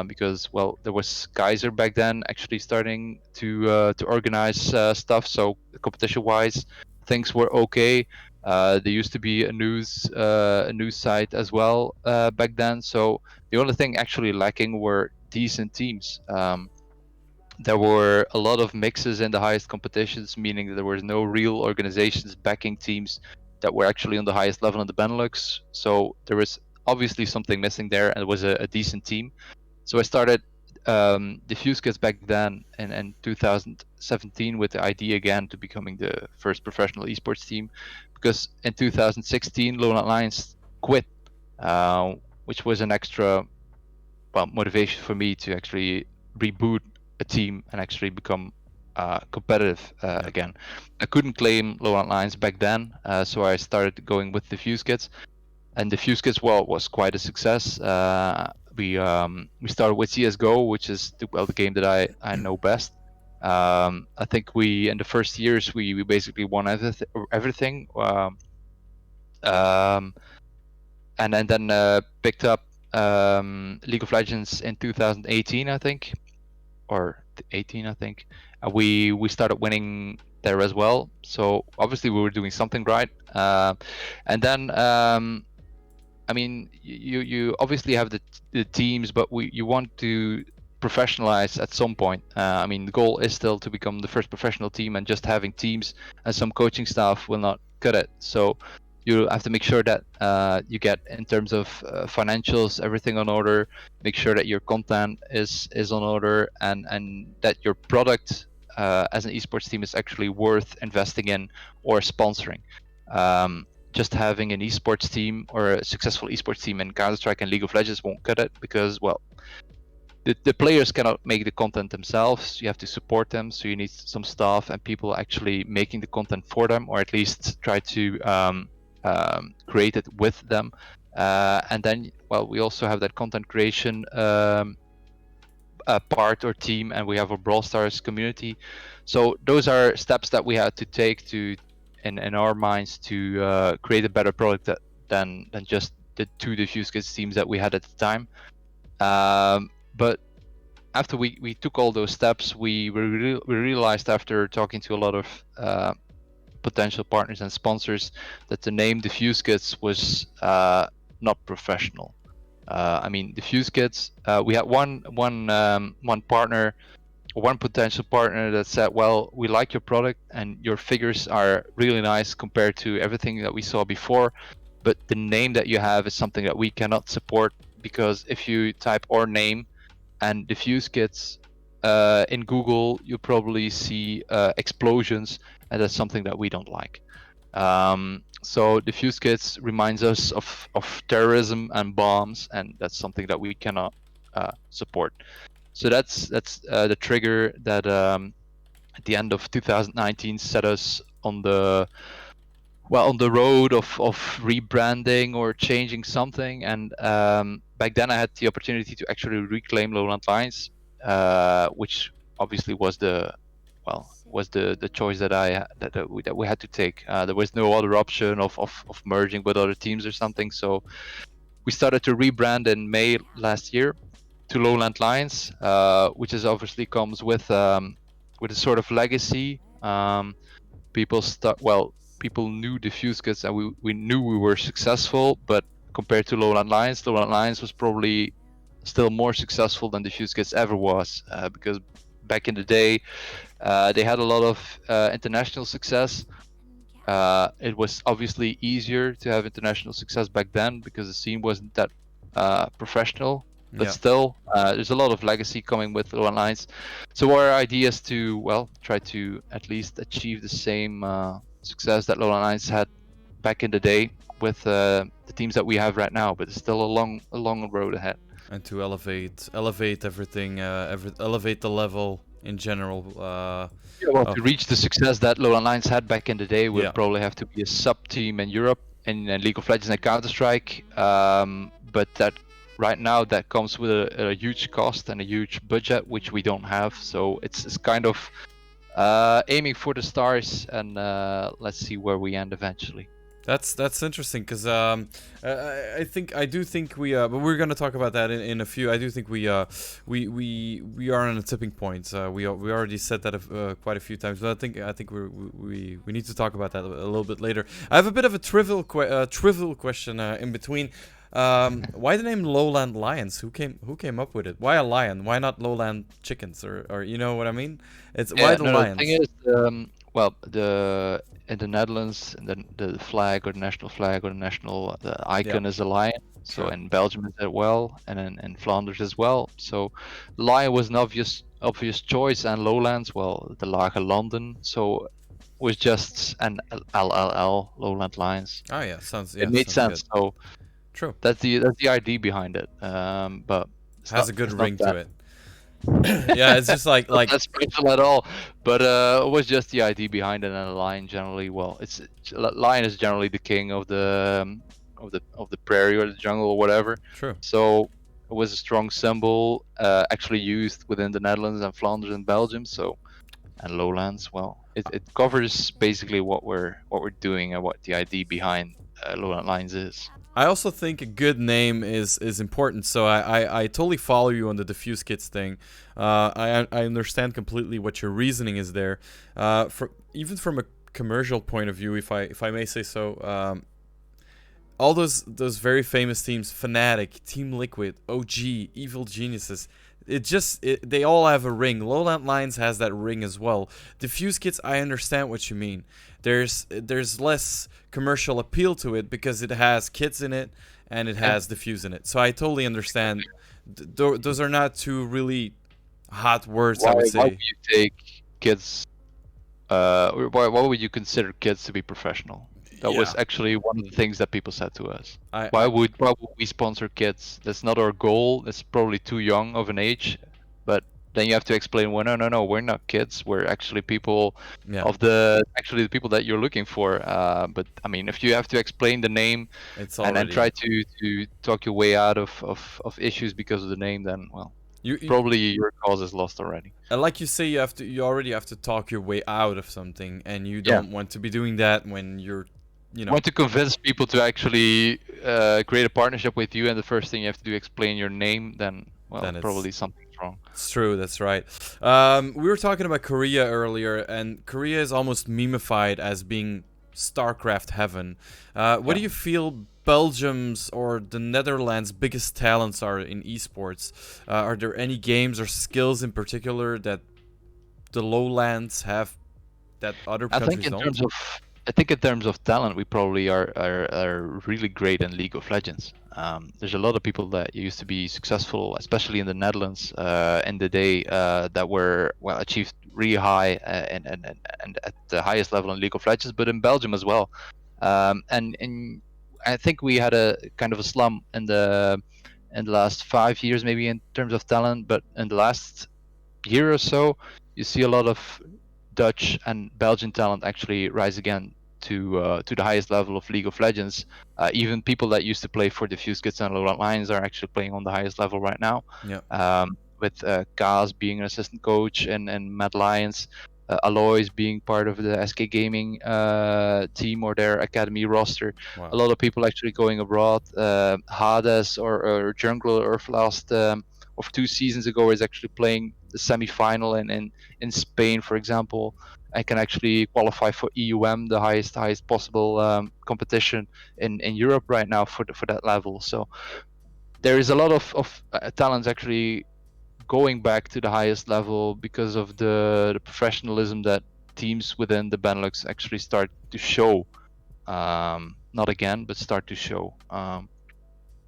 because, well, there was Kayzr back then actually starting to organize stuff. So competition-wise, things were okay. There used to be a news site as well back then. So the only thing actually lacking were decent teams. There were a lot of mixes in the highest competitions, meaning that there was no real organizations backing teams that were actually on the highest level in the Benelux. So there was obviously something missing there, and it was a decent team. So I started DiffuseKits back then in 2017 with the idea again to becoming the first professional esports team, because in 2016 LowlandLions quit, which was an extra, well, motivation for me to actually reboot a team and actually become competitive again. I couldn't claim LowlandLions back then, so I started going with DiffuseKits, and DiffuseKits, well, was quite a success. We started with CS:GO, which is the game that I know best. I think we, in the first years, we basically won everything. Um, and then picked up League of Legends in 2018, I think, or 18, I think. And we started winning there as well. So obviously we were doing something right. And then I mean, you obviously have the teams, but you want to professionalize at some point. I mean, the goal is still to become the first professional team, and just having teams and some coaching staff will not cut it. So you have to make sure that you get, in terms of financials, everything on order. Make sure that your content is on order, and that your product as an esports team is actually worth investing in or sponsoring. Just having an esports team or a successful esports team in Counter-Strike and League of Legends won't cut it, because, well, the players cannot make the content themselves. You have to support them, so you need some staff and people actually making the content for them, or at least try to create it with them. And then, well, we also have that content creation part or team, and we have a Brawl Stars community. So those are steps that we had to take to, in our minds, to create a better product than just the two DiffuseKits teams that we had at the time. But after we took all those steps, we realized, after talking to a lot of potential partners and sponsors, that the name DiffuseKits was not professional. I mean, DiffuseKits, we had one partner, one potential partner, that said, well, we like your product and your figures are really nice compared to everything that we saw before, but the name that you have is something that we cannot support, because if you type our name and DiffuseKits in Google, you probably see explosions, and that's something that we don't like. So diffuse kits reminds us of terrorism and bombs, and that's something that we cannot support. So that's the trigger that at the end of 2019 set us on the road of rebranding or changing something. And back then I had the opportunity to actually reclaim LowlandLions, which obviously was the choice that that we had to take. There was no other option of merging with other teams or something. So we started to rebrand in May last year to LowlandLions, which is obviously comes with a sort of legacy. People knew diffuse kits, and we knew we were successful, but compared to LowlandLions was probably still more successful than diffuse kits ever was, because back in the day they had a lot of international success. It was obviously easier to have international success back then because the scene wasn't that professional. But still, there's a lot of legacy coming with LowlandLions. So our idea is to try to at least achieve the same success that LowlandLions had back in the day with the teams that we have right now. But it's still a long road ahead. And to elevate everything, elevate the level in general. To reach the success that LowlandLions had back in the day, we'll probably have to be a sub team in Europe in League of Legends and Counter-Strike. But that right now that comes with a huge cost and a huge budget, which we don't have. So it's kind of aiming for the stars, and let's see where we end eventually. That's interesting, because I do think we but we're gonna talk about that in a few. I do think we are on a tipping point. We already said that quite a few times, but I think we need to talk about that a little bit later. I have a bit of a trivial question in between. Why the name LowlandLions? Who came up with it? Why a lion? Why not Lowland chickens, or you know what I mean? Why the lions? The thing is, in the Netherlands, the flag or the national flag or the icon is a lion. So in Belgium as well, and in Flanders as well. So lion was an obvious choice, and Lowlands, the Lage Landen. So was just an LLL, LowlandLions. Oh yeah, sounds. It made sense. Good. So true. That's the idea behind it. But it has a good ring to it. Yeah, it's just like not that special at all. But it was just the idea behind it, and a lion generally. Lion is generally the king of the prairie or the jungle or whatever. True. So it was a strong symbol, actually used within the Netherlands and Flanders and Belgium. So, and Lowlands. It covers basically what we're doing and what the idea behind LowlandLions is. I also think a good name is important, so I totally follow you on the diffuse kits thing. I understand completely what your reasoning is there. Even from a commercial point of view, if I may say so, all those very famous teams, Fnatic, Team Liquid, OG, Evil Geniuses, they all have a ring. LowlandLions has that ring as well. Diffuse kits, I understand what you mean. There's less commercial appeal to it because it has kits in it and it has diffuse in it. So I totally understand. Those are not two really hot words, I would say. Why would you take kids? Why would you consider kids to be professional? That was actually one of the things that people said to us. Why would we sponsor kids? That's not our goal. That's probably too young of an age. But then you have to explain, well, no, we're not kids. We're actually people of the people that you're looking for. But I mean, if you have to explain the name and then try to talk your way out of issues because of the name, then probably your cause is lost already. And like you say, you already have to talk your way out of something, and you don't want to be doing that when you're. Want to convince people to actually create a partnership with you, and the first thing you have to do is explain your name, then probably something's wrong. It's true, that's right. We were talking about Korea earlier, and Korea is almost memified as being StarCraft heaven. What do you feel Belgium's or the Netherlands' biggest talents are in esports? Are there any games or skills in particular that the Lowlands have that other countries don't? I think in terms of I think in terms of talent, we probably are really great in League of Legends. There's a lot of people that used to be successful, especially in the Netherlands, in the day that were achieved really high and at the highest level in League of Legends, but in Belgium as well. And I think we had a kind of a slump in the last 5 years, maybe in terms of talent, but in the last year or so, you see a lot of Dutch and Belgian talent actually rise again to the highest level of League of Legends. Even people that used to play for Diffuse Kids and LowLandLions are actually playing on the highest level right now. Yeah. With Kaz being an assistant coach and Mad Lions, Aloys being part of the SK Gaming team or their academy roster. Wow. A lot of people actually going abroad. Hades or Jungler or last of 2 seasons ago is actually playing the semi-final in Spain, for example. I can actually qualify for EUM, the highest possible competition in Europe right now for that level. So there is a lot of talents actually going back to the highest level because of the professionalism that teams within the BeNeLux actually start to show. Not again, but start to show.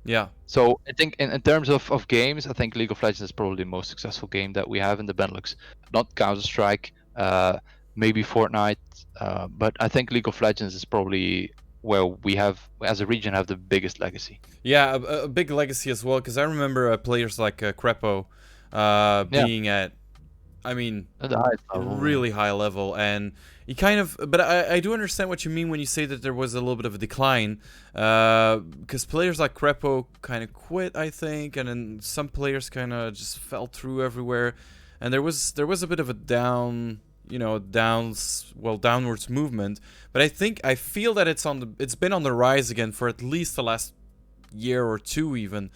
Yeah. So I think in terms of games, I think League of Legends is probably the most successful game that we have in the Benelux. Not Counter-Strike, maybe Fortnite, but I think League of Legends is probably where we have, as a region, have the biggest legacy. Yeah, a big legacy as well, because I remember players like Crepo being at, I mean, at the highest level, really high level, and you kind of, but I do understand what you mean when you say that there was a little bit of a decline, because players like Crepo kind of quit, I think, and then some players kind of just fell through everywhere, and there was a bit of a downwards movement, but I feel that it's been on the rise again for at least the last year or two, even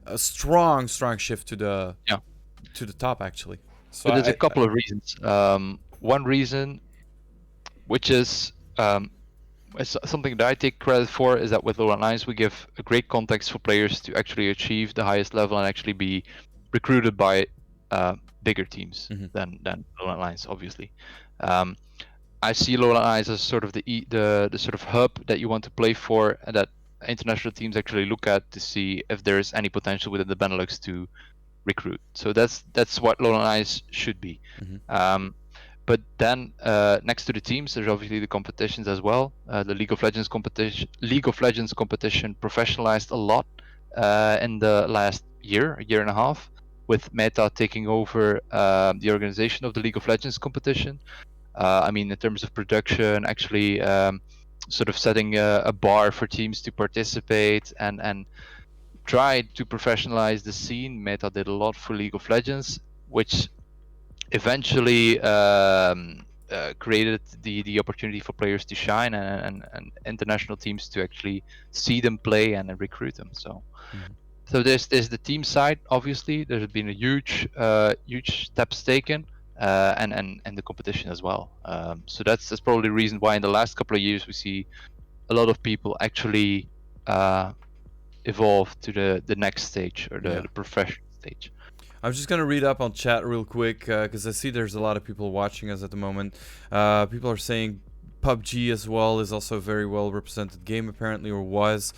a strong shift to the top, actually. So there's a couple of reasons. One reason, which is it's something that I take credit for, is that with LowLandLions we give a great context for players to actually achieve the highest level and actually be recruited by bigger teams than LowLandLions, obviously. I see LowLandLions as sort of the sort of hub that you want to play for, and that international teams actually look at to see if there is any potential within the Benelux to recruit. So that's what LowLandLions should be. But then next to the teams, there's obviously the competitions as well. The League of Legends competition professionalized a lot in the last year and a half, with Meta taking over the organization of the League of Legends competition. I mean, in terms of production, actually sort of setting a bar for teams to participate and try to professionalize the scene. Meta did a lot for League of Legends, which eventually created the opportunity for players to shine and international teams to actually see them play and recruit them. So there's the team side. Obviously, there's been a huge steps taken, and the competition as well. So that's probably the reason why in the last couple of years we see a lot of people actually evolve to the next stage, or the professional stage. I'm just gonna read up on chat real quick, because I see there's a lot of people watching us at the moment. People are saying PUBG as well is also a very well represented game, apparently, or was.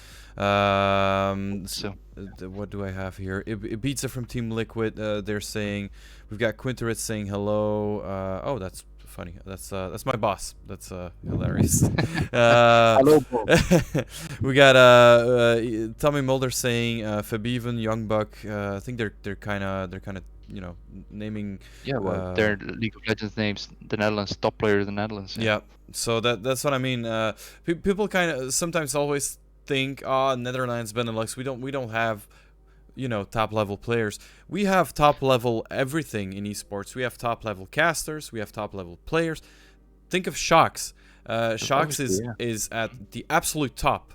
What do I have here? It beats it from Team Liquid. They're saying we've got Quinterit saying hello. Oh, that's funny. That's my boss. That's hilarious. Hello, we got Tommy Mulder saying Fabiven, Young Buck. I think they're kind of naming. Yeah, well, their League of Legends names, the Netherlands, top player of the Netherlands. Yeah. So that's what I mean. People kind of sometimes always think, Netherlands, Benelux. We don't have top level players. We have top level everything in esports. We have top level casters. We have top level players. Think of Shox. Shox is at the absolute top.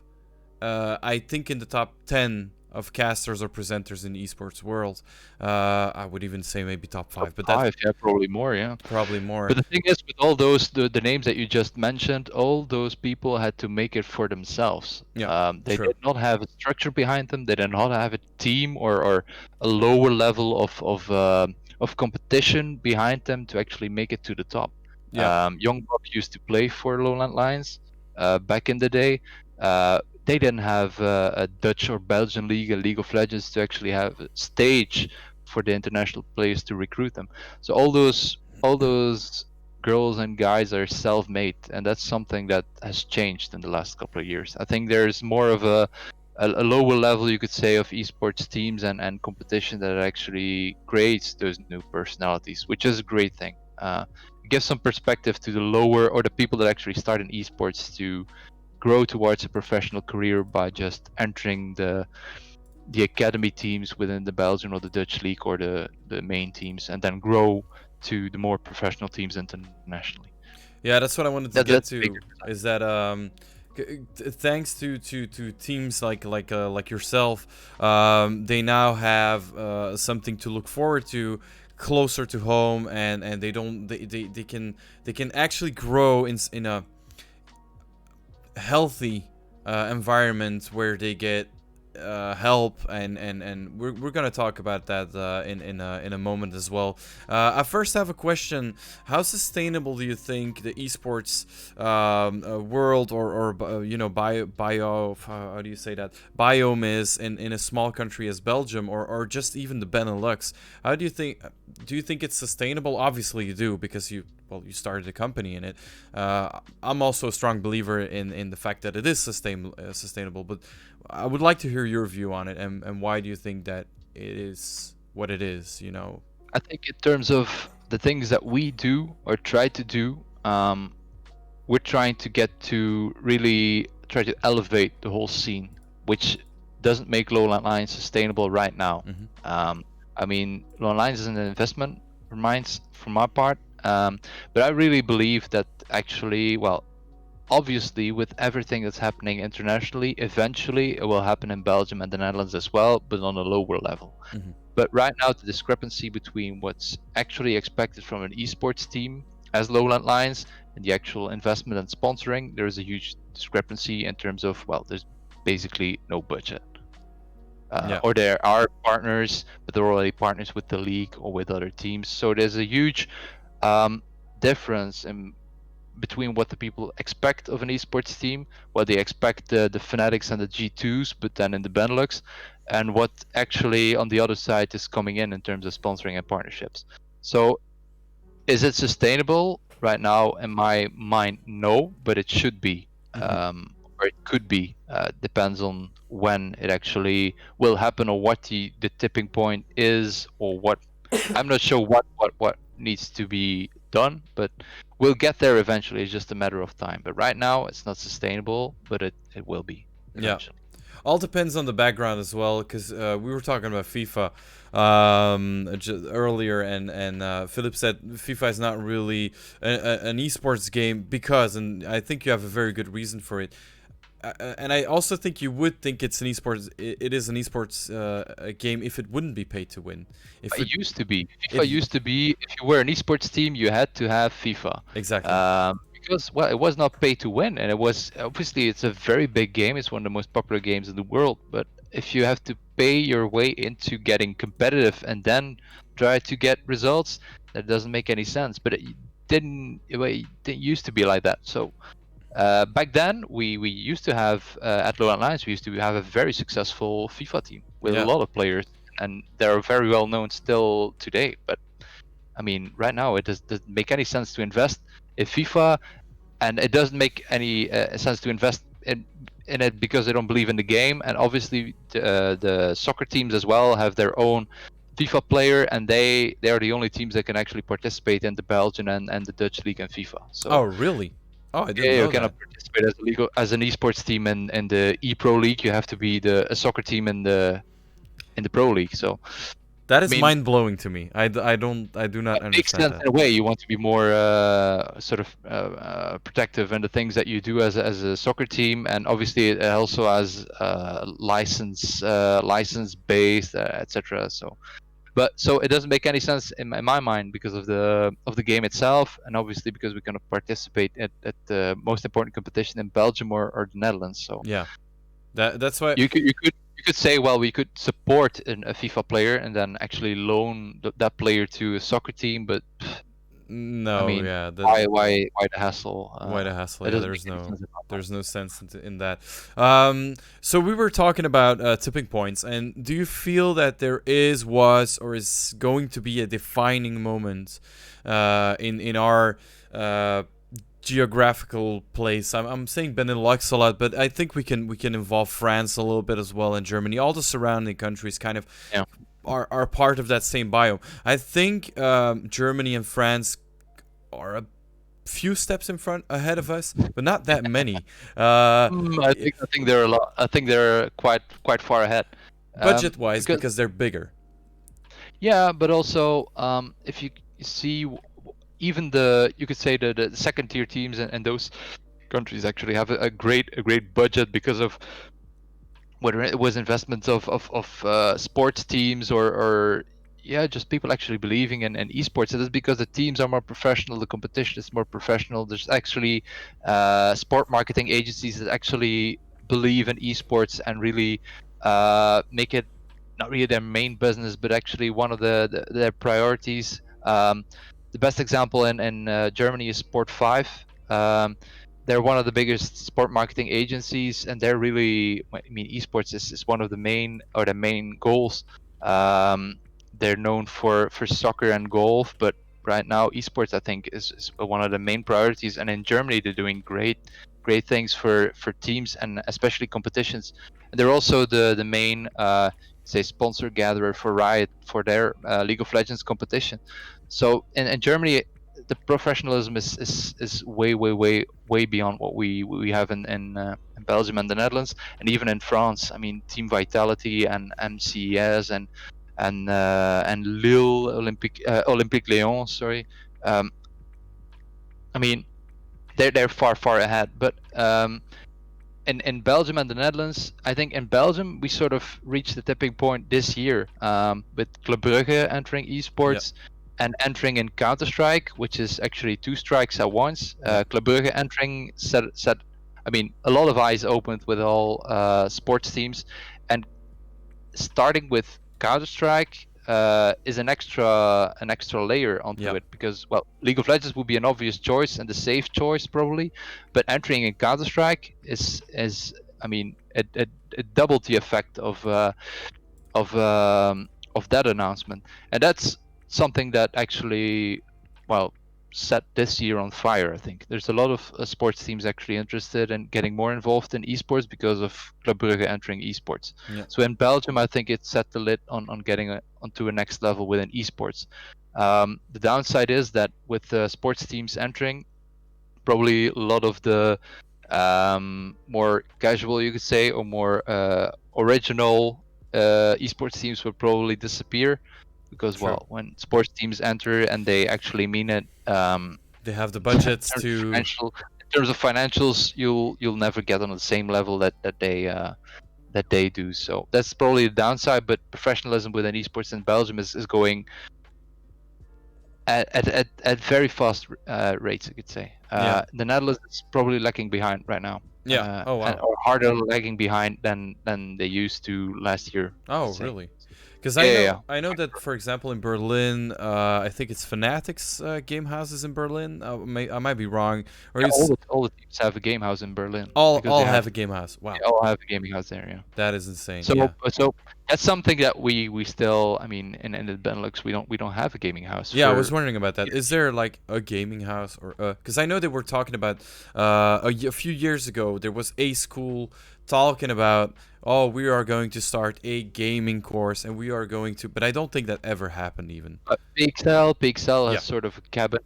I think in the top 10 of casters or presenters in the esports world. I would even say maybe top 5. But that's probably more. Yeah, probably more. But the thing is, with all those the names that you just mentioned, all those people had to make it for themselves. They did not have a structure behind them. They did not have a team or a lower level of competition behind them to actually make it to the top. Young Buck used to play for LowLandLions. back in the day, they didn't have a Dutch or Belgian league, a League of Legends, to actually have a stage for the international players to recruit them. So all those girls and guys are self-made, and that's something that has changed in the last couple of years. I think there's more of a lower level, you could say, of esports teams and competition that actually creates those new personalities, which is a great thing. It gives some perspective to the lower, or the people that actually start in esports, to grow towards a professional career by just entering the academy teams within the Belgian or the Dutch league, or the main teams, and then grow to the more professional teams internationally. Yeah, that's what I wanted to That, get that's a big to. Is that thanks to teams like yourself, they now have something to look forward to, closer to home, and they can actually grow in a healthy environment where they get help, and we're gonna talk about that in a moment as well. I first have a question: how sustainable do you think the esports world, or bio how do you say that, biome is in a small country as Belgium, or just even the BeNeLux? How do you think it's sustainable? Obviously you do, because you started a company in it. I'm also a strong believer in the fact that it is sustainable, but I would like to hear your view on it, and why do you think that it is what it is, I think in terms of the things that we do or try to do, we're trying to get to really try to elevate the whole scene, which doesn't make LowLandLions sustainable right now. I mean, LowLandLions is an investment from my part, but I really believe that actually, well, obviously with everything that's happening internationally, eventually it will happen in Belgium and the Netherlands as well, but on a lower level. But right now, the discrepancy between what's actually expected from an esports team as LowLandLions and the actual investment and sponsoring, there is a huge discrepancy in terms of, well, there's basically no budget. Or there are partners, but they're already partners with the league or with other teams. So there's a huge difference in between what the people expect of an esports team, what they expect the Fnatics and the G2s, but then in the BeNeLux, and what actually on the other side is coming in terms of sponsoring and partnerships. So is it sustainable right now? In my mind, no, but it should be. Or it could be. Depends on when it actually will happen, or what the tipping point is, or what. I'm not sure what needs to be done, but we'll get there eventually. It's just a matter of time. But right now, it's not sustainable, but it will be eventually. All depends on the background as well, because we were talking about FIFA earlier, and Filip said FIFA is not really an esports game because, and I think you have a very good reason for it. And I also think you would think it's an esports. It is an esports game if it wouldn't be paid to win. If it used to be, FIFA used to be. If you were an esports team, you had to have FIFA. Exactly. Because, well, it was not pay to win, and it was obviously, it's a very big game. It's one of the most popular games in the world. But if you have to pay your way into getting competitive and then try to get results, that doesn't make any sense. But it didn't used to be like that. So back then, we used to have at LowLandLions, we used to have a very successful FIFA team with a lot of players, and they're very well known still today. But I mean, right now, it doesn't make any sense to invest in FIFA, and it doesn't make any sense to invest in it because they don't believe in the game. And obviously, the soccer teams as well have their own FIFA player, and they are the only teams that can actually participate in the Belgian and the Dutch league and FIFA. So, oh, really? Oh, I didn't know you cannot participate as an esports team in the ePro League. You have to be a soccer team in the Pro League. So that is mind blowing to me. I do not understand. Makes sense in a way. You want to be more sort of protective in the things that you do as a soccer team, and obviously it also has license based, etc. So it doesn't make any sense in my mind because of the game itself, and obviously because we cannot participate at the most important competition in Belgium or the Netherlands. So yeah, that's why you could say, well, we could support a FIFA player and then actually loan that player to a soccer team, but No, I mean, yeah, why the hassle? why the hassle? It Yeah, doesn't make any sense at all. there's no sense in that. So we were talking about tipping points, and do you feel that there was, or is going to be a defining moment in our geographical place? I'm saying BeNeLux a lot, but I think we can involve France a little bit as well, and Germany. All the surrounding countries kind of Yeah. are part of that same biome. I think Germany and France are a few steps in front ahead of us, but not that many. I think they're a lot. I think they're quite far ahead. Budget-wise, because they're bigger. Yeah, but also if you see even you could say the second tier teams and those countries actually have a great budget because of whether it was investments of sports teams or yeah, just people actually believing in esports. It is because the teams are more professional, the competition is more professional. There's actually sport marketing agencies that actually believe in esports and really make it not really their main business, but actually one of their priorities. The best example in Germany is Sport 5. They're one of the biggest sport marketing agencies, and they're really, I mean, esports is one of the main goals. They're known for soccer and golf, but right now esports, I think, is one of the main priorities. And in Germany, they're doing great things for teams and especially competitions. And they're also the main say sponsor gatherer for Riot for their League of Legends competition. So in Germany, the professionalism is way beyond what we have in Belgium and the Netherlands, and even in France. I mean, Team Vitality and MCES and Lille Olympique Lyon. Sorry, I mean they're far ahead. But in Belgium and the Netherlands, I think in Belgium we sort of reached the tipping point this year with Club Brugge entering esports. Yep. And entering in Counter-Strike, which is actually 2 strikes at once. Club Brugge entering set. I mean, a lot of eyes opened with all sports teams, and starting with Counter-Strike is an extra layer onto it, because well, League of Legends would be an obvious choice and the safe choice probably, but entering in Counter-Strike is I mean, it doubled the effect of that announcement, and that's something that actually, well, set this year on fire. I think there's a lot of sports teams actually interested in getting more involved in esports because of Club Brugge entering esports. So in Belgium, I think it set the lid on getting onto a next level within esports. The downside is that with the sports teams entering, probably a lot of the more casual, you could say, or more original esports teams will probably disappear. Because well, when sports teams enter and they actually mean it, they have the budgets to. In terms of financials, you'll never get on the same level that they do. So that's probably the downside. But professionalism within esports in Belgium is going at very fast rates, I could say. The Netherlands is probably lagging behind right now. Yeah. Oh wow. Or harder lagging behind than they used to last year. Oh really? Because I know that, for example, in Berlin, I think it's Fnatic's game houses in Berlin. I might be wrong. Or all the teams have a game house in Berlin. All have a game house. Wow. They all have a gaming house there. Yeah. That is insane. So that's something that we still, I mean, in the BeNeLux we don't have a gaming house. Yeah, I was wondering about that. Is there like a gaming house or because I know they were talking about a few years ago there was a school talking about, oh, we are going to start a gaming course and we are going to, but I don't think that ever happened even. PXL has sort of a cabin.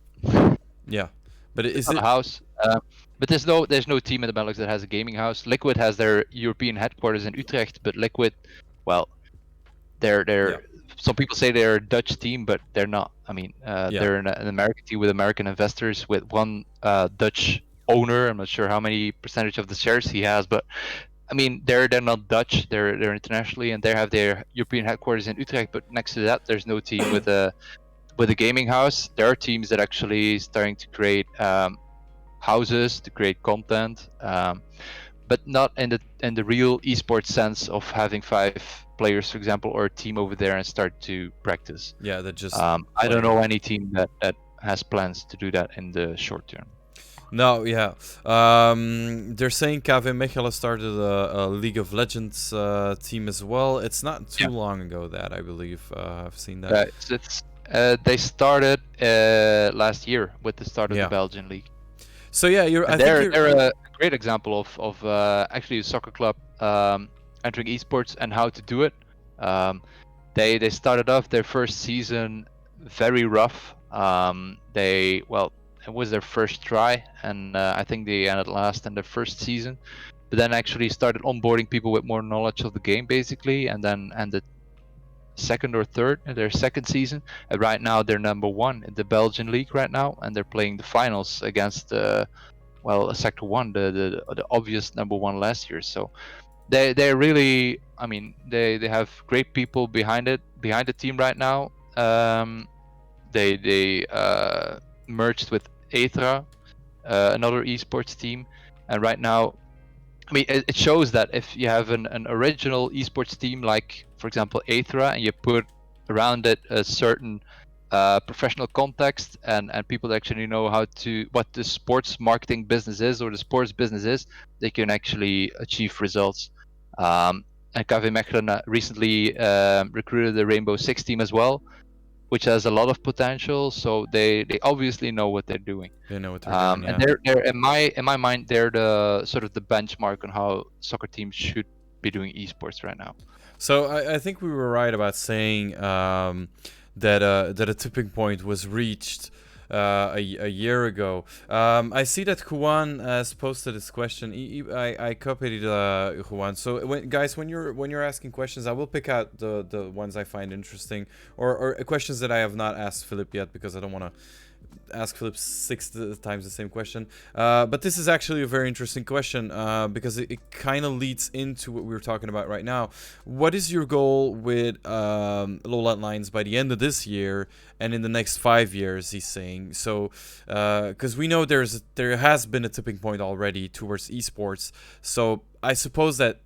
Yeah, but is it a house? But there's no team in the BeNeLux that has a gaming house. Liquid has their European headquarters in Utrecht, but Liquid, well, they're some people say they're a Dutch team, but they're not. I mean, they're an American team with American investors with one Dutch owner. I'm not sure how many percentage of the shares he has, but I mean, they're not Dutch. They're internationally, and they have their European headquarters in Utrecht. But next to that, there's no team with a gaming house. There are teams that actually starting to create houses to create content, but not in the real esports sense of having 5 players, for example, or a team over there and start to practice. Yeah, that just. I don't know any team that has plans to do that in the short term. No, yeah. They're saying KV Mechelen started a League of Legends team as well. It's not too long ago that, I believe. I've seen that. They started last year with the start of the Belgian league. So yeah, they're a great example of actually a soccer club entering esports and how to do it. They started off their first season very rough. It was their first try, and I think they ended last in their first season. But then actually started onboarding people with more knowledge of the game, basically, and then ended second or third in their second season. And right now they're number one in the Belgian league right now, and they're playing the finals against Sector 1, the obvious number one last year. So they're really, I mean, they have great people behind the team right now. They merged with Aethra, another esports team, and right now, I mean, it shows that if you have an original esports team, like for example Aethra, and you put around it a certain professional context and people that actually know what the sports marketing business is or the sports business is, they can actually achieve results. And KV Mechelen recently recruited the Rainbow Six team as well, which has a lot of potential. So they obviously know what they're doing. They know what they're doing. Yeah. And they're in my mind, they're the sort of the benchmark on how soccer teams should be doing esports right now. So I think we were right about saying that a tipping point was reached a year ago. I see that Juan has posted this question. I copied Juan. So when you're asking questions, I will pick out the ones I find interesting or questions that I have not asked Filip yet, because I don't want to ask Filip 6 times the same question. But this is actually a very interesting question because it kind of leads into what we were talking about right now. What is your goal with LowLandLions by the end of this year and in the next 5 years, he's saying. So, because we know there has been a tipping point already towards esports. So I suppose that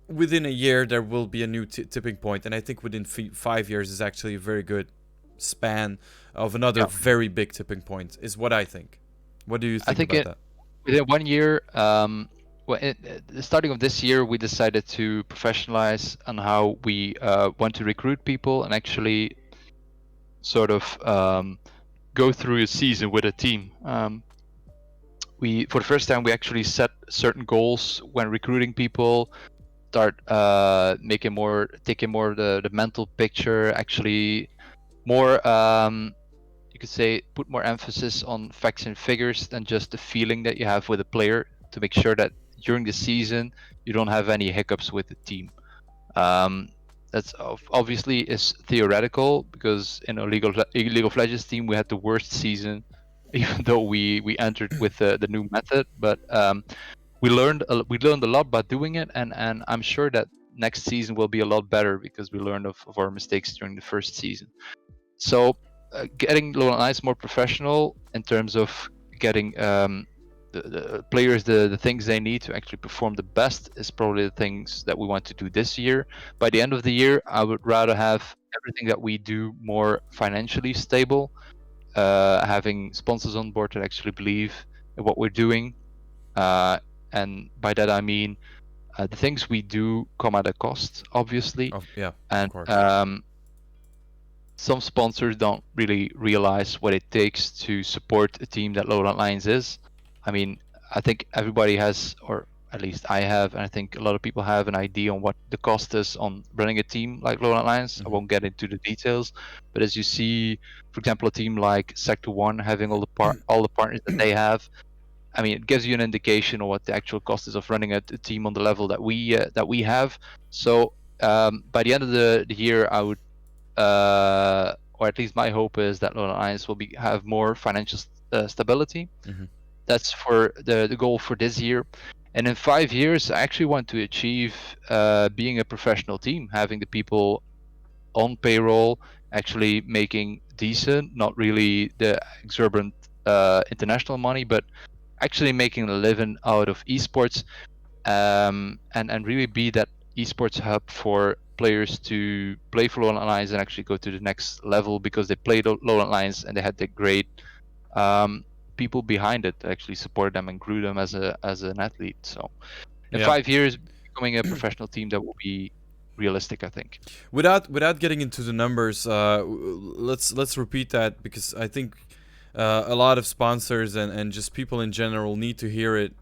within a year there will be a new tipping point, and I think within 5 years is actually a very good span of another very big tipping point, is what I think. What do you think about that? Within 1 year, the starting of this year, we decided to professionalize on how we want to recruit people and actually sort of go through a season with a team. For the first time, we actually set certain goals when recruiting people, start taking more of the mental picture, actually more you could say put more emphasis on facts and figures than just the feeling that you have with a player, to make sure that during the season you don't have any hiccups with the team. That's obviously is theoretical, because in a League of Legends team we had the worst season, even though we entered with the new method. But we learned a lot by doing it, and I'm sure that next season will be a lot better because we learned of our mistakes during the first season. So getting LowLandLions more professional in terms of getting the players the things they need to actually perform the best is probably the things that we want to do this year. By the end of the year, I would rather have everything that we do more financially stable, having sponsors on board that actually believe in what we're doing, and by that I mean the things we do come at a cost, obviously. Of course. Some sponsors don't really realize what it takes to support a team that LowLandLions is. I mean, I think everybody has, or at least I have, and I think a lot of people have an idea on what the cost is on running a team like LowLandLions. I won't get into the details, but as you see, for example, a team like Sector 1 having all the partners that they have, I mean, it gives you an indication of what the actual cost is of running a team on the level that we have. So by the end of the year, I would, or at least my hope is that LowLandLions will have more financial stability. That's for the goal for this year. And in 5 years, I actually want to achieve being a professional team, having the people on payroll, actually making decent, not really the exorbitant international money, but actually making a living out of esports, and really be that esports hub for players to play for LowlandLions and actually go to the next level because they played LowlandLions and they had the great people behind it to actually support them and grew them as an athlete. So in 5 years, becoming a professional team, that will be realistic, I think. Without getting into the numbers, let's repeat that, because I think a lot of sponsors and just people in general need to hear it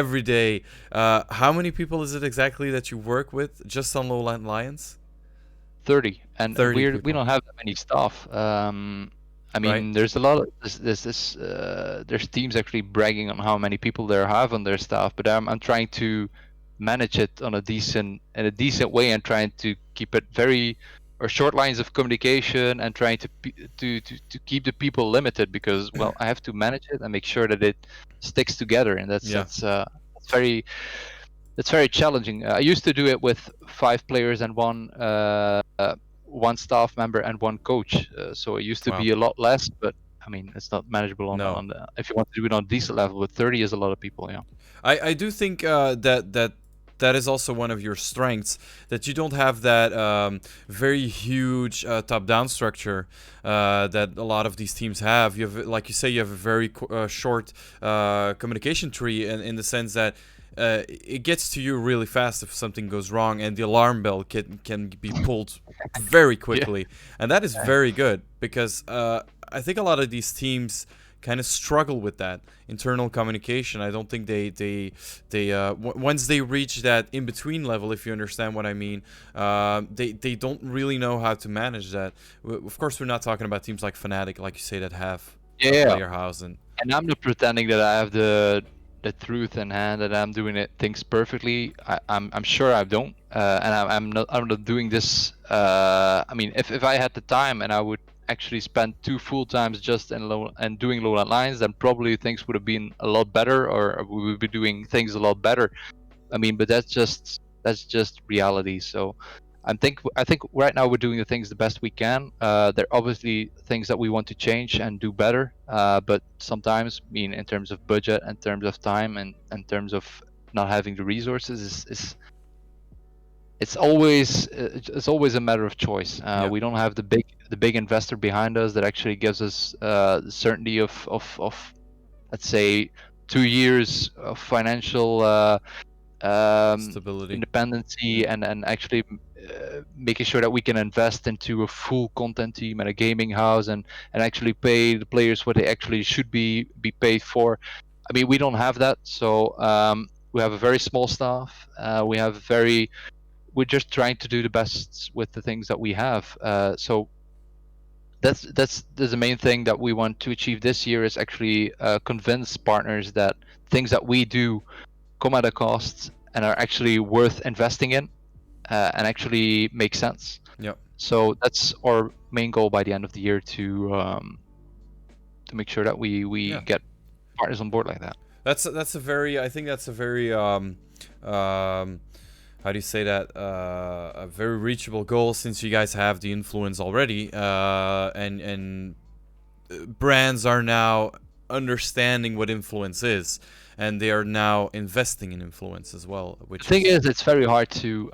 every day. How many people is it exactly that you work with just on LowlandLions? 30, and 30 we don't have that many staff. I mean, Right. there's a lot of there's teams actually bragging on how many people they have on their staff, but I'm trying to manage it in a decent way and trying to keep it very short lines of communication and trying to keep the people limited, because well, I have to manage it and make sure that it sticks together, and that's very challenging. I used to do it with 5 players and one staff member and one coach. So it used to be a lot less, but I mean, it's not manageable on the, if you want to do it on a decent level. But 30 is a lot of people. Yeah. I do think that is also one of your strengths, that you don't have that very huge top-down structure that a lot of these teams have. You have, like you say, you have a very short communication tree, in the sense that it gets to you really fast if something goes wrong, and the alarm bell can be pulled very quickly. And that is very good, because I think a lot of these teams kind of struggle with that internal communication. I don't think they once they reach that in between level, if you understand what I mean, they don't really know how to manage that. Of course, we're not talking about teams like Fnatic, like you say, that have a player house, and I'm not pretending that I have the truth in hand, that I'm doing things perfectly. I'm sure I don't, and I'm not doing this. I mean, if I had the time and I would actually spend 2 full times just and doing LowlandLions, then probably things would have been a lot better, or we would be doing things a lot better. I mean, but that's just reality. So I think right now we're doing the things the best we can. There are obviously things that we want to change and do better, but sometimes, I mean, in terms of budget, in terms of time, and in terms of not having the resources, it's always a matter of choice. We don't have the big investor behind us that actually gives us the certainty of let's say 2 years of financial stability. independency, and actually making sure that we can invest into a full content team and a gaming house, and actually pay the players what they actually should be paid for. I mean, we don't have that, so we have a very small staff. We're just trying to do the best with the things that we have. So that's the main thing that we want to achieve this year, is actually convince partners that things that we do come at a cost and are actually worth investing in, and actually make sense. Yep. So that's our main goal by the end of the year, to make sure that we get partners on board like that. That's a very, I think that's a very how do you say that, a very reachable goal, since you guys have the influence already, and brands are now understanding what influence is, and they are now investing in influence as well. Which the thing is, it's very hard to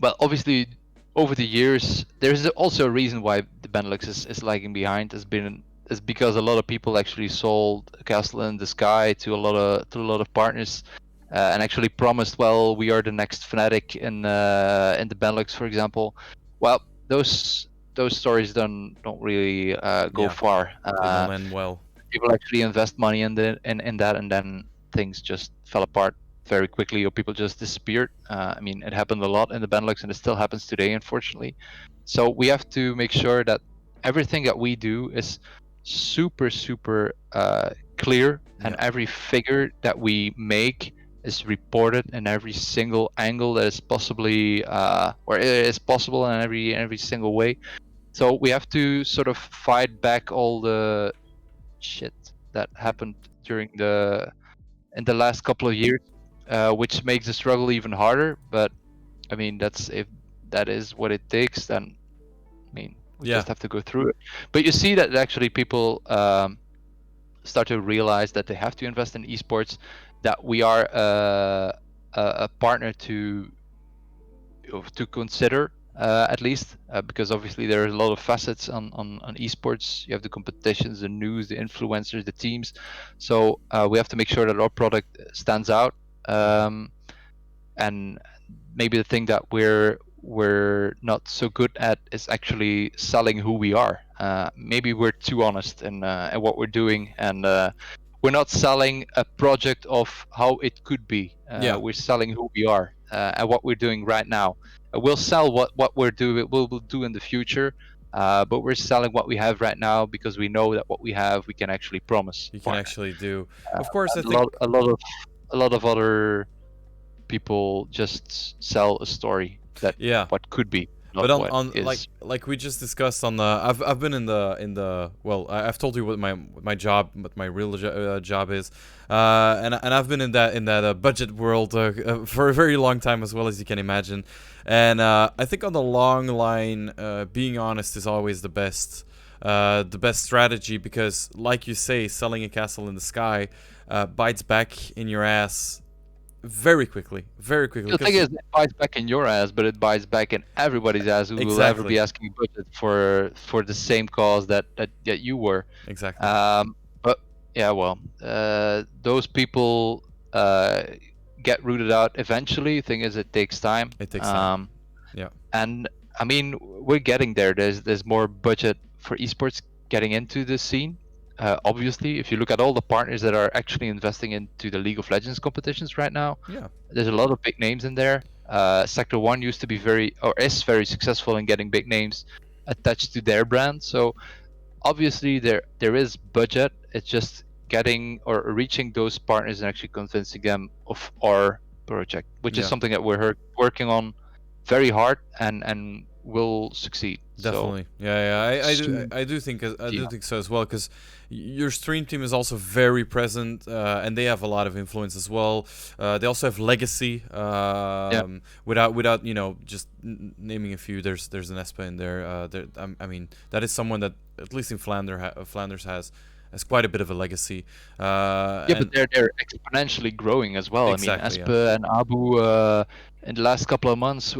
well, obviously over the years there's also a reason why the BeNeLux is lagging behind. Is because a lot of people actually sold Castle in the Sky to a lot of partners, and actually promised, well, we are the next Fnatic in the BeNeLux, for example. Well, those stories don't really go far. They don't end well. People actually invest money in that, and then things just fell apart very quickly, or people just disappeared. I mean, it happened a lot in the Benelux, and it still happens today, unfortunately. So we have to make sure that everything that we do is super clear, and every figure that we make is reported in every single angle that is possibly or is possible in every single way. So we have to sort of fight back all the shit that happened in the last couple of years, which makes the struggle even harder. But I mean, if that is what it takes, then I mean, we just have to go through it. But you see that actually people start to realize that they have to invest in esports, that we are a partner to to consider, at least, because obviously there are a lot of facets on esports. You have the competitions, the news, the influencers, the teams. So we have to make sure that our product stands out. And maybe the thing that we're not so good at is actually selling who we are. Maybe we're too honest in what we're doing, and we're not selling a project of how it could be. We're selling who we are and what we're doing right now. We'll sell what we'll do in the future, but we're selling what we have right now because we know that what we have we can actually promise. You can actually do. Of course, I think A lot of other people just sell a story that what could be, not but what on is. like we just discussed on the I've been in the well, I've told you what my job, what my real job is, and I've been in that budget world for a very long time, as well, as you can imagine. And I think on the long line, being honest is always the best strategy, because, like you say, selling a castle in the sky bites back in your ass very quickly. The thing is, it bites back in your ass, but it bites back in everybody's ass who will ever be asking budget for the same cause that you were. Exactly. But yeah, well, those people get rooted out eventually. Thing is, it takes time. It takes time. And I mean, we're getting there. There's more budget for esports getting into the scene. Obviously, if you look at all the partners that are actually investing into the League of Legends competitions right now, there's a lot of big names in there. Sector 1 used to be is very successful in getting big names attached to their brand. So obviously there is budget. It's just getting or reaching those partners and actually convincing them of our project, which is something that we're working on very hard and will succeed. Definitely. So, I do think so as well, because your stream team is also very present, and they have a lot of influence as well. They also have legacy. Without just naming a few, there's an Espa in there. I mean, that is someone that, at least in Flanders has quite a bit of a legacy. But they're exponentially growing as well. Exactly, I mean, Espa and Abu in the last couple of months,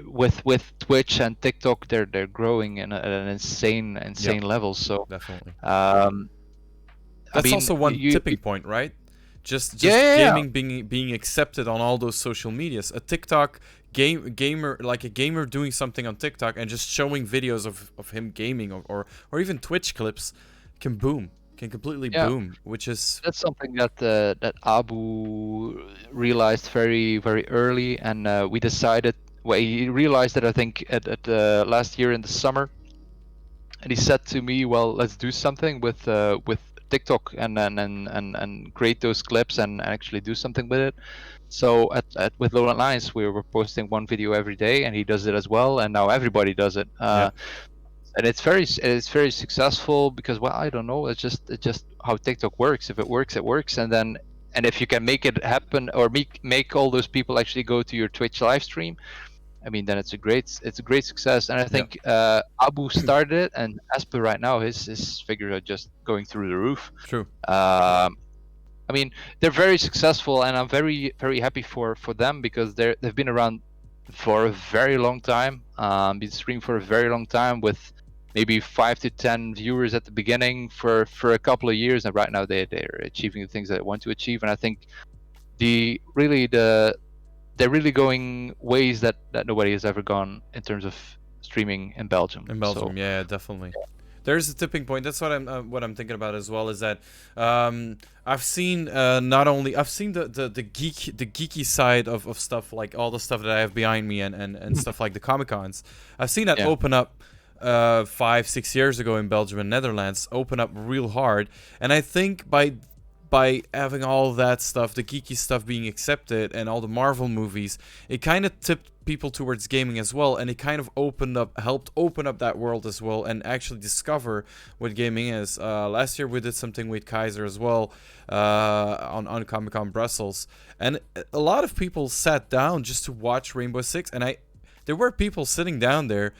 with Twitch and TikTok, they're growing at an insane level. So definitely, that's also one tipping point, right? Just gaming being accepted on all those social medias. A TikTok gamer, like a gamer doing something on TikTok and just showing videos of him gaming, or even Twitch clips, can completely boom, that's something that Abu realized very, very early, and we decided. Well, he realized that, I think, at last year in the summer, and he said to me, "Well, let's do something with TikTok and create those clips and actually do something with it." So with LowLandLions, we were posting one video every day, and he does it as well, and now everybody does it. And it's very successful because, well, I don't know, it's just how TikTok works. If it works, it works, and if you can make it happen, or make all those people actually go to your Twitch live stream, I mean, then it's a great success. And I think Abu started it, and Espa right now, his figures are just going through the roof. True. I mean, they're very successful, and I'm very, very happy for them, because they've been around for a very long time. Been streaming for a very long time, with maybe 5 to 10 viewers at the beginning for a couple of years, and right now they're achieving the things that they want to achieve. And I think they're really going ways that nobody has ever gone in terms of streaming in Belgium. Yeah, definitely. There's a tipping point. That's what I'm thinking about as well. Is that I've seen I've seen the geeky side of stuff, like all the stuff that I have behind me and stuff like the Comic Cons. I've seen that open up 5-6 years ago in Belgium and Netherlands, open up real hard, and I think by having all that stuff, the geeky stuff being accepted, and all the Marvel movies, it kind of tipped people towards gaming as well, and it kind of helped open up that world as well, and actually discover what gaming is. Last year we did something with Kayzr as well, on Comic-Con Brussels, and a lot of people sat down just to watch Rainbow Six, and there were people sitting down there,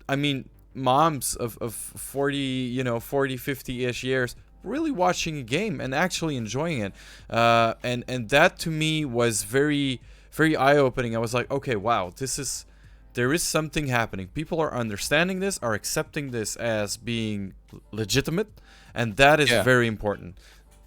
I mean, moms of 40, 50-ish years, really watching a game and actually enjoying it, and that to me was very, very eye-opening. I was like, okay, wow, there is something happening. People are understanding this, are accepting this as being legitimate, and that is very important.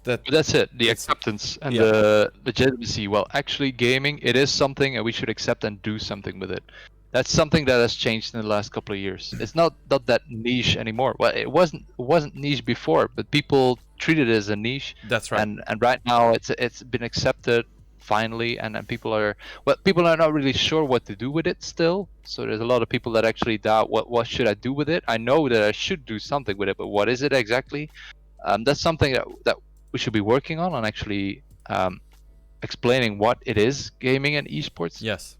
But that's it, the acceptance and the legitimacy. Well, actually gaming, it is something and we should accept and do something with it. That's something that has changed in the last couple of years. It's not that niche anymore. Well, it wasn't niche before, but people treated it as a niche. That's right. And right now it's been accepted finally, and people are not really sure what to do with it still. So there's a lot of people that actually doubt what should I do with it. I know that I should do something with it, but what is it exactly? That's something that we should be working on actually explaining what it is, gaming and esports. Yes.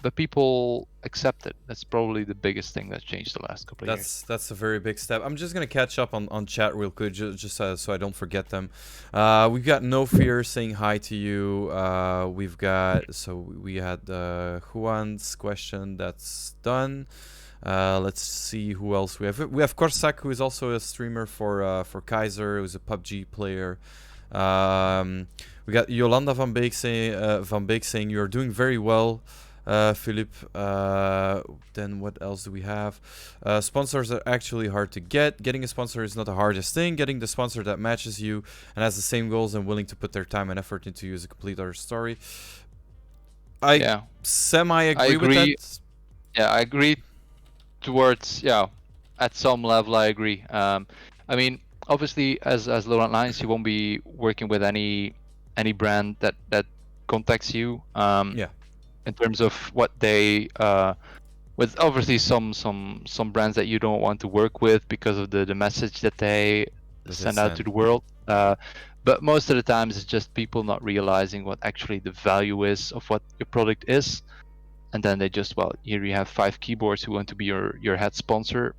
But people accept it. That's probably the biggest thing that's changed the last couple of years. That's a very big step. I'm just gonna catch up on chat real quick, just so I don't forget them. We've got No Fear saying hi to you. We had Juan's question that's done. Let's see who else we have. We have Korsak, who is also a streamer for Kayzr, who's a PUBG player. We got Yolanda van Beek saying you're doing very well, Filip. Then what else do we have? Sponsors are actually hard to get. Getting a sponsor is not the hardest thing. Getting the sponsor that matches you and has the same goals and willing to put their time and effort into you is a complete other story. I semi-agree with that. Yeah, I agree. Towards at some level I agree. I mean, obviously as LowLandLions you won't be working with any brand that contacts you in terms of what they with obviously some brands that you don't want to work with because of the message that they send out to the world, but most of the times it's just people not realizing what actually the value is of what your product is. And then they just, well, here you have 5 keyboards who want to be your head sponsor.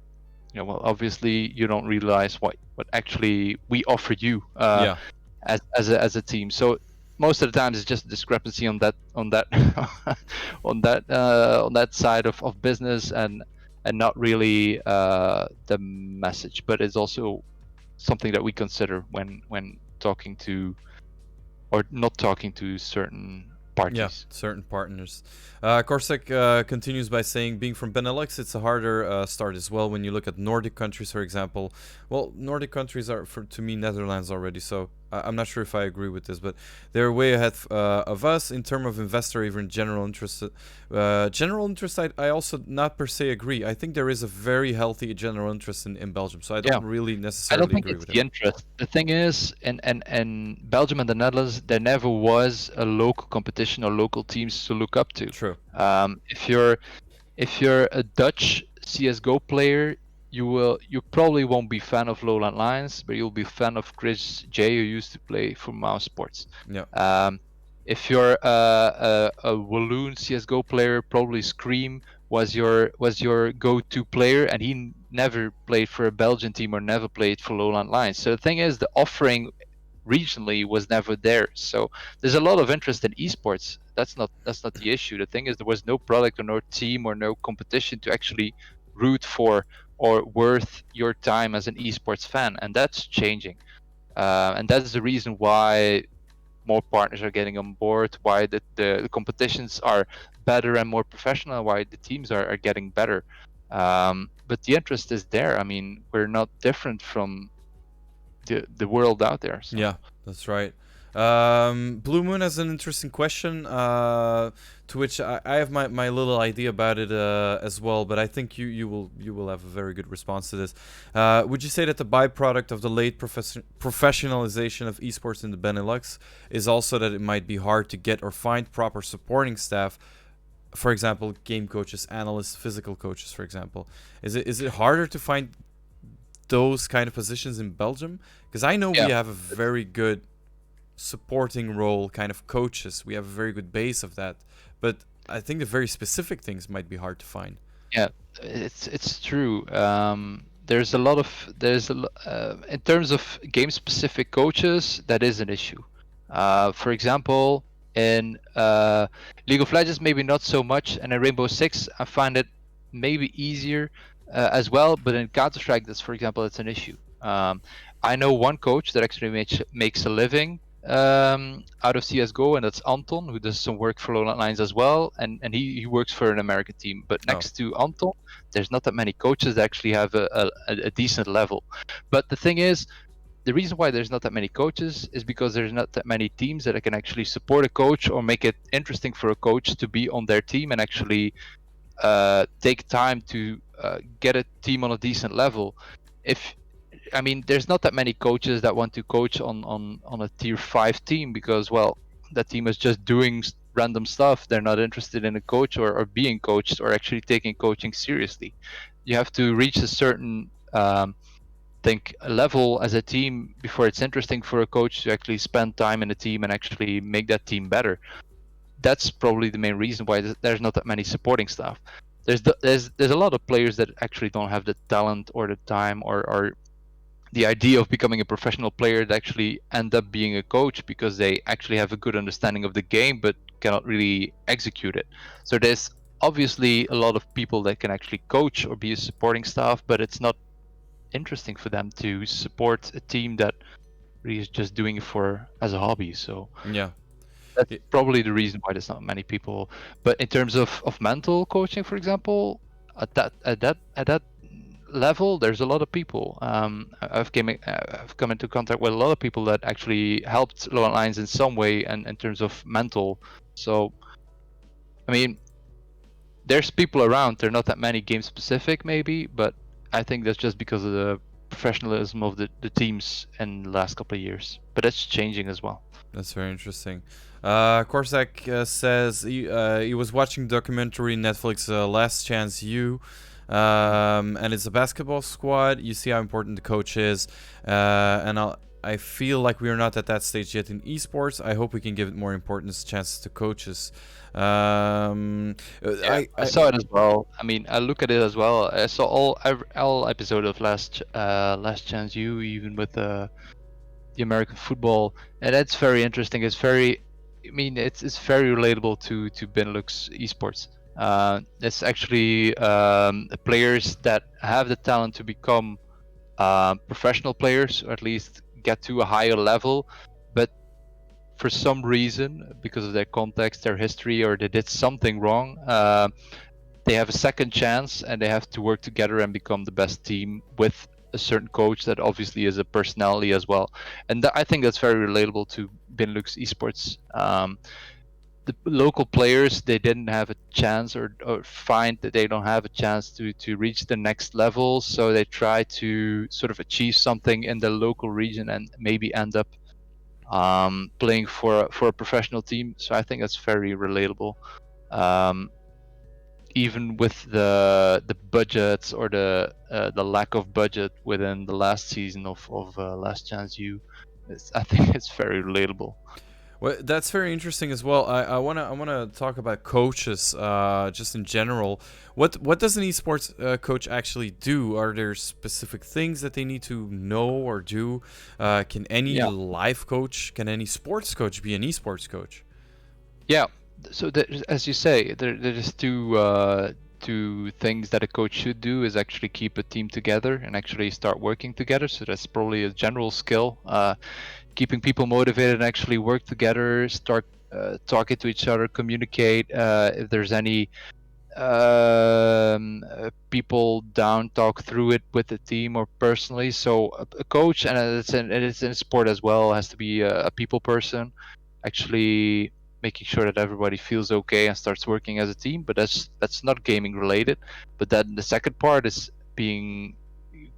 Well, obviously you don't realize what actually we offer you as a team. So most of the time it's just a discrepancy on that on that side of business and not really the message. But it's also something that we consider when talking to or not talking to certain parties. Yeah, certain partners. Korsak continues by saying, being from BeNeLux, it's a harder start as well. When you look at Nordic countries, for example, well, Nordic countries are, to me, Netherlands already, so I'm not sure if I agree with this, but they're way ahead of us in terms of investor, even general interest. General interest, I also not per se agree. I think there is a very healthy general interest in Belgium, so I don't really necessarily agree with it. I don't think it's the interest. The thing is, in Belgium and the Netherlands, there never was a local competition or local teams to look up to. True. If you're a Dutch CS:GO player, you probably won't be fan of LowLandLions, but you'll be fan of Chris J, who used to play for Mouse Sports. Yeah. If you're a Walloon CS:GO player, probably Scream was your go-to player, and he never played for a Belgian team or never played for LowLandLions. So the thing is, the offering regionally was never there. So there's a lot of interest in esports. That's not the issue. The thing is, there was no product or no team or no competition to actually root for or worth your time as an esports fan, and that's changing. And that's the reason why more partners are getting on board, why the competitions are better and more professional, why the teams are getting better. But the interest is there. I mean, we're not different from the world out there. So. Yeah, that's right. Blue Moon has an interesting question, to which I have my little idea about it as well, but I think you will have a very good response to this. Would you say that the byproduct of the late professionalization of esports in the BeNeLux is also that it might be hard to get or find proper supporting staff? For example, game coaches, analysts, physical coaches, for example. Is it harder to find those kind of positions in Belgium? Because I know we have a very good supporting role kind of coaches. We have a very good base of that, but I think the very specific things might be hard to find. Yeah, it's true. There's a lot of in terms of game specific coaches, that is an issue. For example, in League of Legends, maybe not so much, and in Rainbow Six, I find it maybe easier as well. But in Counter-Strike, for example, it's an issue. I know one coach that actually makes a living out of CS:GO, and that's Anton, who does some work for LowLandLions as well, and he works for an American team. But next to Anton, there's not that many coaches that actually have a decent level. But the thing is, the reason why there's not that many coaches is because there's not that many teams that can actually support a coach or make it interesting for a coach to be on their team and actually take time to get a team on a decent level. There's not that many coaches that want to coach on a tier 5 team because, well, that team is just doing random stuff. They're not interested in a coach or being coached or actually taking coaching seriously. You have to reach a certain level as a team before it's interesting for a coach to actually spend time in a team and actually make that team better. That's probably the main reason why there's not that many supporting staff. There's a lot of players that actually don't have the talent or the time or the idea of becoming a professional player that actually end up being a coach because they actually have a good understanding of the game but cannot really execute it. So there's obviously a lot of people that can actually coach or be a supporting staff, but it's not interesting for them to support a team that really is just doing it for as a hobby. So Yeah. that's probably the reason why there's not many people. But in terms of mental coaching, for example, at that level, there's a lot of people. I've come into contact with a lot of people that actually helped LowLandLions in some way, and in terms of mental. So, I mean, there's people around. They're not that many game specific, maybe, but I think that's just because of the professionalism of the teams in the last couple of years. But that's changing as well. That's very interesting. Korsak says he was watching documentary Netflix Last Chance U. And it's a basketball squad. You see how important the coach is. I feel like we are not at that stage yet in esports. I hope we can give it more importance, chances to coaches. I saw it as well. I mean, I look at it as well. I saw all episode of Last Chance U, even with the American football, and that's very interesting. It's very, it's very relatable to BeNeLux esports. It's actually players that have the talent to become professional players, or at least get to a higher level, but for some reason, because of their context, their history, or they did something wrong, they have a second chance and they have to work together and become the best team with a certain coach that obviously is a personality as well. And I think that's very relatable to BeNeLux esports. The local players, they didn't have a chance or find that they don't have a chance to reach the next level, so they try to sort of achieve something in the local region and maybe end up playing for a professional team. So I think that's very relatable. Even with the budgets or the lack of budget within the last season of Last Chance U, I think it's very relatable. Well, that's very interesting as well. I wanna talk about coaches, just in general. What does an esports coach actually do? Are there specific things that they need to know or do? Can any life coach, can any sports coach be an esports coach? Yeah. So as you say, there's two things that a coach should do is actually keep a team together and actually start working together. So that's probably a general skill. Keeping people motivated and actually work together, start talking to each other, communicate. If there's any people down, talk through it with the team or personally. So a coach, and it's in sport as well, has to be a people person, actually making sure that everybody feels okay and starts working as a team. But that's not gaming related. But then the second part is being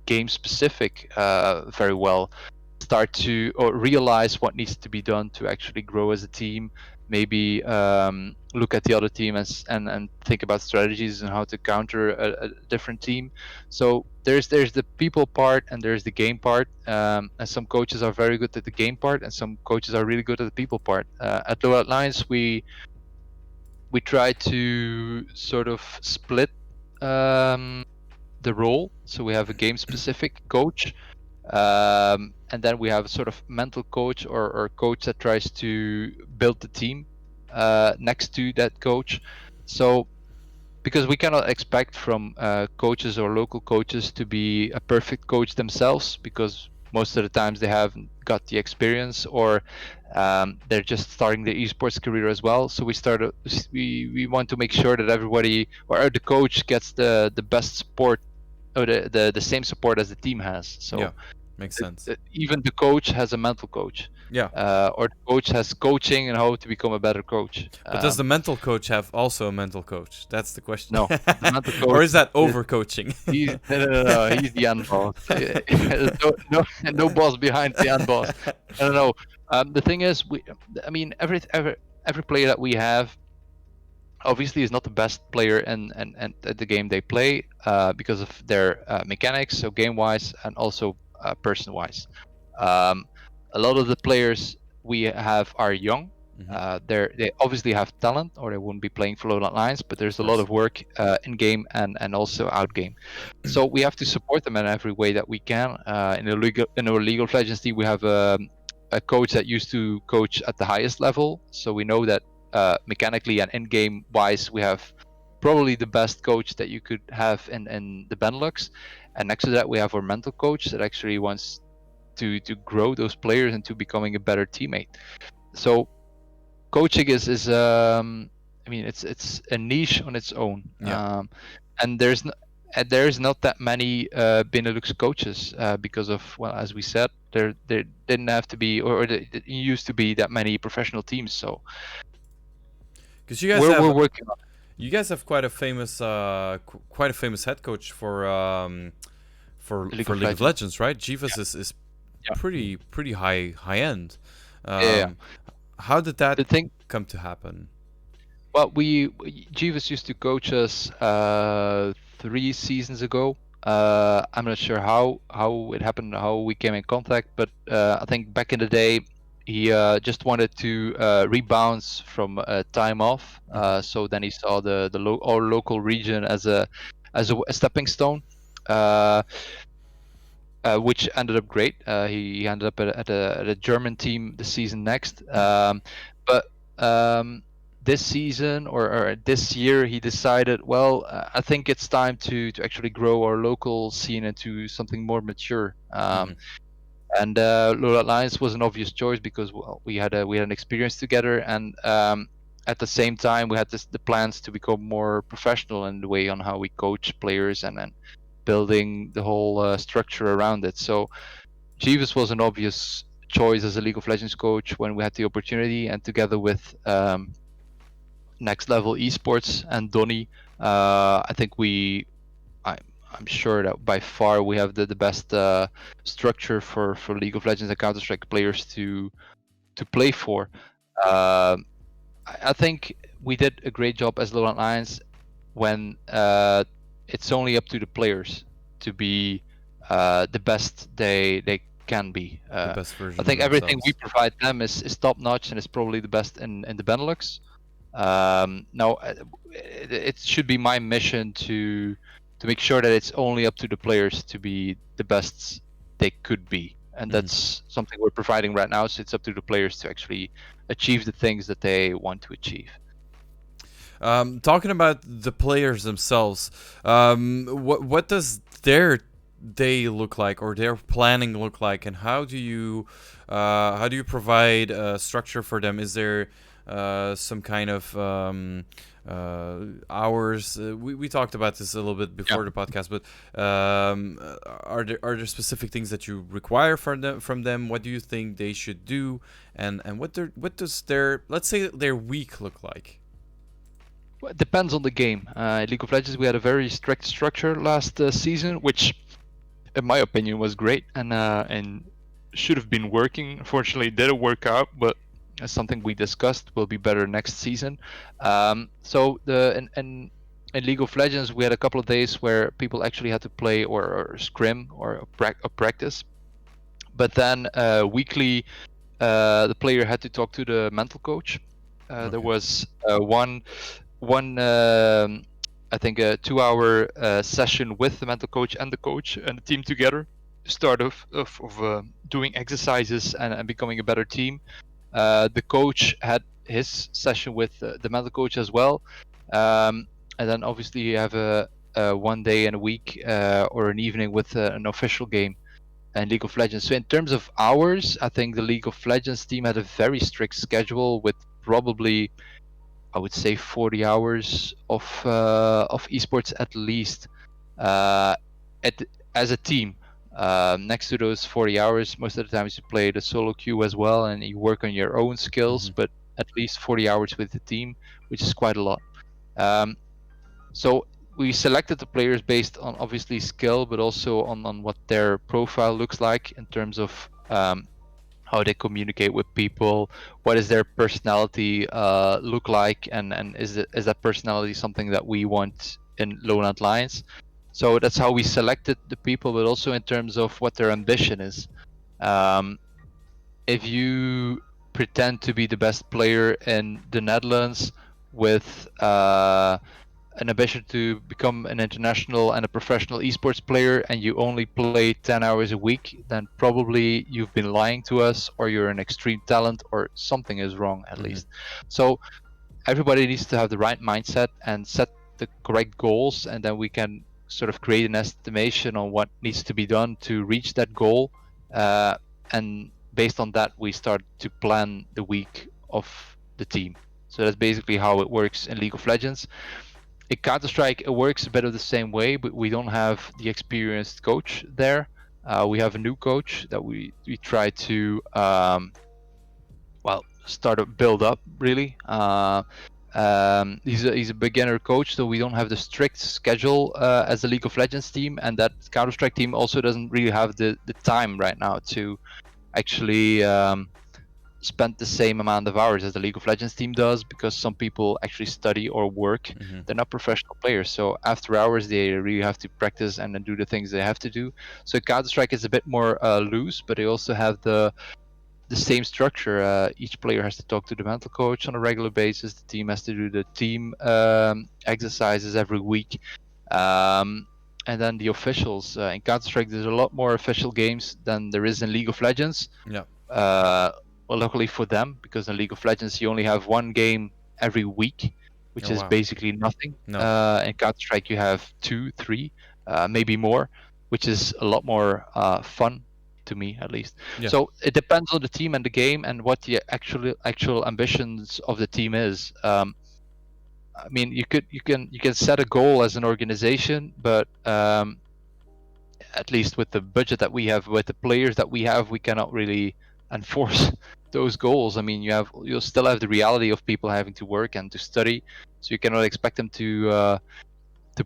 game specific very well. Start to or realize what needs to be done to actually grow as a team. Maybe look at the other team and think about strategies and how to counter a different team. So there's the people part and there's the game part. And some coaches are very good at the game part, and some coaches are really good at the people part. At LowLandLions, we try to sort of split the role. So we have a game specific coach. And then we have a sort of mental coach or coach that tries to build the team next to that coach. So because we cannot expect from coaches or local coaches to be a perfect coach themselves, because most of the times they haven't got the experience, or they're just starting their esports career as well. So we want to make sure that everybody or the coach gets the best support, or the same support as the team has. So Yeah, makes sense. even the coach has a mental coach. Yeah. Or the coach has coaching and how to become a better coach. But does the mental coach have also a mental coach? That's the question. No, the mental coach Or is that overcoaching? no, he's the end boss. No boss behind the end boss. I don't know. The thing is, every player that we have obviously is not the best player and at the game they play because of their mechanics, so game-wise and also person-wise. A lot of the players we have are young. They obviously have talent, or they wouldn't be playing for LowLandLions. But there's a lot of work in game and also out game. So we have to support them in every way that we can. In our League of Legends team, we have a coach that used to coach at the highest level. So we know that mechanically and in-game wise, we have probably the best coach that you could have in the BeNeLux. And next to that, we have our mental coach that actually wants to grow those players into becoming a better teammate. So coaching is it's a niche on its own. And there's not that many BeNeLux coaches because of, well, as we said, there didn't have to be, or there used to be that many professional teams. So because you guys we're working on it. You guys have quite a famous head coach for League of Legends, right? Jeeves is pretty high end. How did that come to happen? Well, Jeeves used to coach us 3 seasons ago. I'm not sure how it happened, how we came in contact, but I think back in the day he just wanted to rebounds from time off. So then he saw our local region as a stepping stone, which ended up great. He ended up at a German team the season next. But this season or this year, he decided, well, I think it's time to actually grow our local scene into something more mature. And LowLandLions was an obvious choice because, well, we had an experience together, and at the same time we had the plans to become more professional in the way on how we coach players and building the whole structure around it. So Jeeves was an obvious choice as a League of Legends coach when we had the opportunity, and together with Next Level Esports and Donny, I think I'm sure that by far we have the best structure for League of Legends and Counter-Strike players to play for. I think we did a great job as LowLandLions when it's only up to the players to be the best they can be. The best version I think of everything themselves. we provide them is top notch and is probably the best in the BeNeLux. Now it should be my mission to make sure that it's only up to the players to be the best they could be, and that's something we're providing right now. So it's up to the players to actually achieve the things that they want to achieve. Talking about the players themselves, what does their day look like, or their planning look like, and how do you provide structure for them? Is there some kind of hours? We talked about this a little bit before the podcast, but are there specific things that you require from them? What do you think they should do, and what does their, let's say, their week look like? Well, it depends on the game. In League of Legends, we had a very strict structure last season, which, in my opinion, was great and should have been working. Unfortunately, it didn't work out, but that's something we discussed. Will be better next season. So in League of Legends, we had a couple of days where people actually had to play or scrim or practice, but then weekly, the player had to talk to the mental coach. There was one I think a 2-hour session with the mental coach and the coach and the team together to start of doing exercises and becoming a better team. The coach had his session with the mental coach as well, and then obviously you have a 1 day in a week or an evening with an official game. and League of Legends. So in terms of hours, I think the League of Legends team had a very strict schedule with probably, I would say, 40 hours of esports at least, uh, at as a team. Next to those 40 hours, most of the times you play the solo queue as well, and you work on your own skills. But at least 40 hours with the team, which is quite a lot. So we selected the players based on obviously skill, but also on what their profile looks like in terms of how they communicate with people, what is their personality look like, and is that personality something that we want in LowLandLions? So that's how we selected the people, but also in terms of what their ambition is. If you pretend to be the best player in the Netherlands with an ambition to become an international and a professional esports player, and you only play 10 hours a week, then probably you've been lying to us, or you're an extreme talent, or something is wrong at least. So everybody needs to have the right mindset and set the correct goals, and then we can sort of create an estimation on what needs to be done to reach that goal. And based on that, we start to plan the week of the team. So that's basically how it works in League of Legends. In Counter-Strike, it works a bit of the same way, but we don't have the experienced coach there. We have a new coach that we try to start to build up really. He's a beginner coach, so we don't have the strict schedule as the League of Legends team, and that Counter-Strike team also doesn't really have the time right now to actually spend the same amount of hours as the League of Legends team does, because some people actually study or work. They're not professional players, so after hours they really have to practice and then do the things they have to do. So Counter-Strike is a bit more loose, but they also have the same structure. Each player has to talk to the mental coach on a regular basis. The team has to do the team exercises every week. And then the officials. In Counter-Strike, there's a lot more official games than there is in League of Legends. Well, luckily for them, because in League of Legends you only have one game every week, which is basically nothing. In Counter-Strike you have 2, 3, maybe more, which is a lot more fun, to me at least. So it depends on the team and the game and what the actual ambitions of the team is. I mean, you can set a goal as an organization, but at least with the budget that we have, with the players that we have, we cannot really enforce those goals. I mean, you'll still have the reality of people having to work and to study, so you cannot expect them to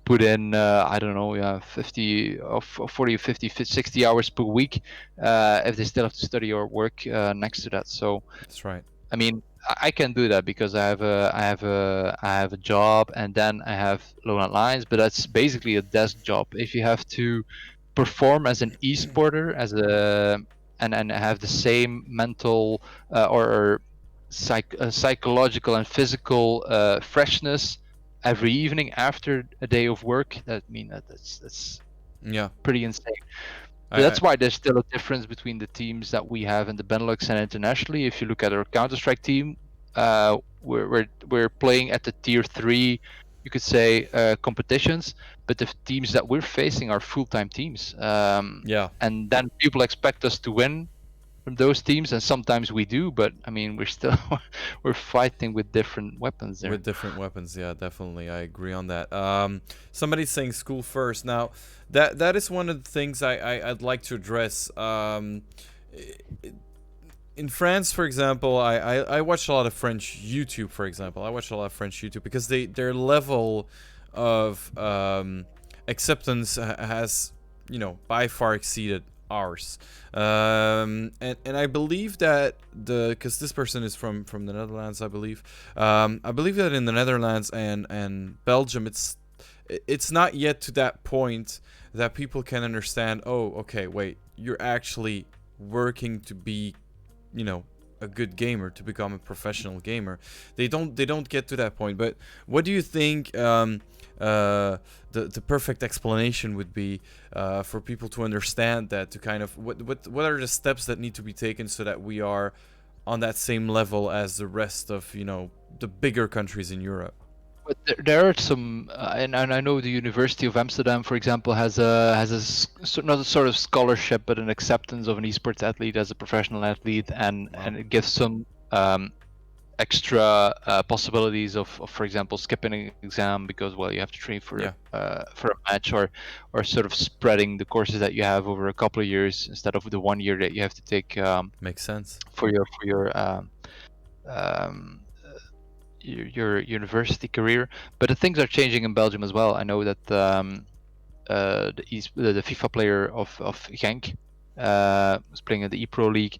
put in I don't know 50 or 40 or 50 60 hours per week if they still have to study or work next to that. So that's right. I mean, I can do that because I have a job, and then I have LowLandLions, but that's basically a desk job. If you have to perform as an esporter, and have the same mental or psychological and physical freshness every evening after a day of work, that's pretty insane. But that's why there's still a difference between the teams that we have in the BeNeLux and internationally. If you look at our Counter-Strike team, we're playing at the tier 3, you could say, competitions, but the teams that we're facing are full-time teams. And then people expect us to win from those teams, and sometimes we do, but I mean, we're fighting with different weapons there. With different weapons, yeah, definitely, I agree on that. Somebody's saying school first. Now, that is one of the things I'd like to address. In France, for example, I watch a lot of French YouTube. For example, I watch a lot of French YouTube because their level of acceptance has, by far exceeded ours. And I believe that because this person is from the Netherlands, I believe that in the Netherlands and Belgium, it's not yet to that point that people can understand, oh, okay, wait, you're actually working to be, a good gamer, to become a professional gamer. They don't get to that point. But what do you think the perfect explanation would be for people to understand that, to kind of what are the steps that need to be taken so that we are on that same level as the rest of the bigger countries in Europe? But there are some, and I know the University of Amsterdam, for example, not a sort of scholarship, but an acceptance of an esports athlete as a professional athlete, and Wow. and it gives some extra possibilities of, for example, skipping an exam because, well, you have to train Yeah. for a match, or sort of spreading the courses that you have over a couple of years instead of the 1 year that you have to take Makes sense. for um, your university career. But the things are changing in Belgium as well. I know that the FIFA player of Genk was playing in the ePro League,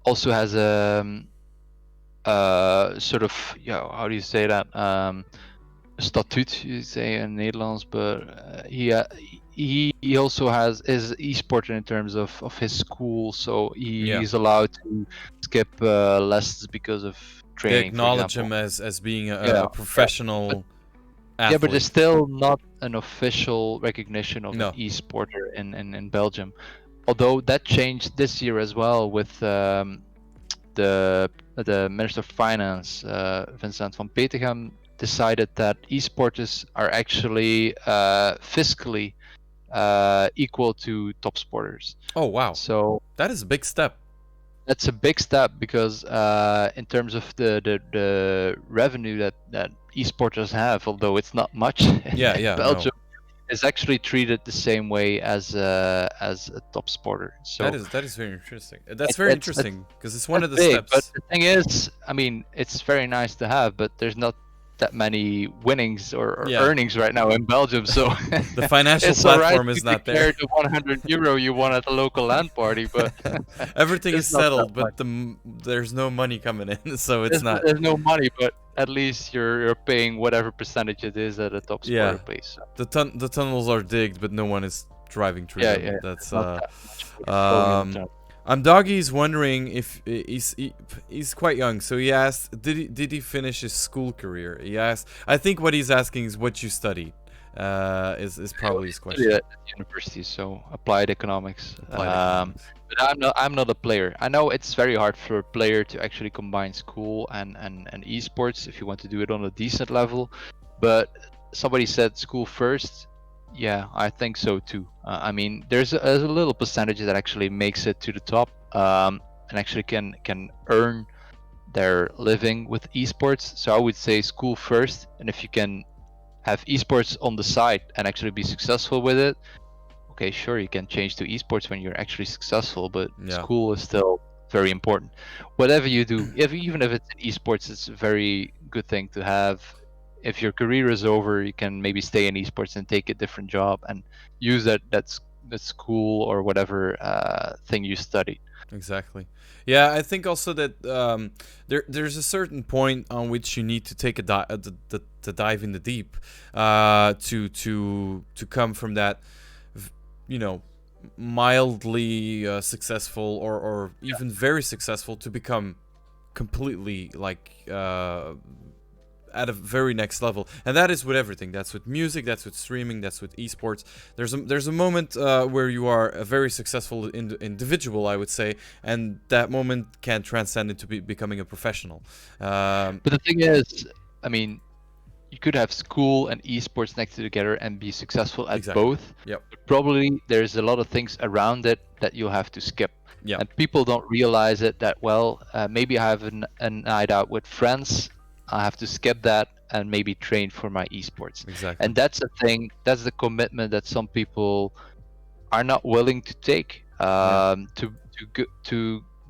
also has a sort of, how do you say that, statuut, you say in Nederlands, but he also has is e-sporter in terms of his school, so Yeah. he's allowed to skip lessons because of They training, for acknowledge example. him as being Yeah, a yeah. But professional yeah, but there's athlete. still not an official recognition of an No. e-sporter in Belgium. Although that changed this year as well with the Minister of Finance, Vincent van Petegem, decided that esporters are actually fiscally equal to top sporters. Oh wow. So That is a big step. that's a big step because in terms of the revenue that esporters have, although it's not much Yeah, in yeah, no. Belgium, is actually treated the same way as a top sporter. So That is very interesting. That's it, very it's interesting because it's one that's of the big, but steps. the thing is, I mean, it's very nice to have, but there's not that many winnings or Yeah. earnings right now in Belgium, so The financial it's all right platform to is not there. declare the 100 euro you won at the local LAN party, but Everything is it's not that settled, much. but there's no money coming in, so it's not. There's no money, but at least you're paying whatever percentage it is that a top Yeah. sporter pays. So, The tunnels are digged, but no one is driving through yeah, them. yeah, That's not that much flowing in the tunnel. Doggy's wondering if he's quite young, so he asked, did he finish his school career? He asked. I think what he's asking is what you studied. Is probably his question. At university, so applied economics. Applied economics. But I'm not a player. I know it's very hard for a player to actually combine school and esports if you want to do it on a decent level. But somebody said school first. Yeah, I think so too. I mean, there's a little percentage that actually makes it to the top, and actually can earn their living with esports. So I would say school first, and if you can have esports on the side and actually be successful with it, okay, sure, you can change to esports when you're actually successful, but Yeah. school is still very important. Whatever you do, even if it's in esports, it's a very good thing to have. If your career is over, you can maybe stay in esports and take a different job and use that school or whatever thing you studied. Exactly. Yeah, I think also that there's a certain point on which you need to take the dive in the deep to come from that, you know, mildly successful or even very successful to become completely like at a very next level. And that is with everything. That's with music, that's with streaming, that's with esports. There's a moment where you are a very successful individual, I would say, and that moment can transcend into becoming a professional. But the thing is, I mean, you could have school and esports next to together and be successful at Exactly. both. Yep. But probably there's a lot of things around it that you'll have to skip. Yeah. And people don't realize it that well. Maybe I have a night out with friends. I have to skip that and maybe train for my esports. Exactly. And that's the thing. That's the commitment that some people are not willing to take to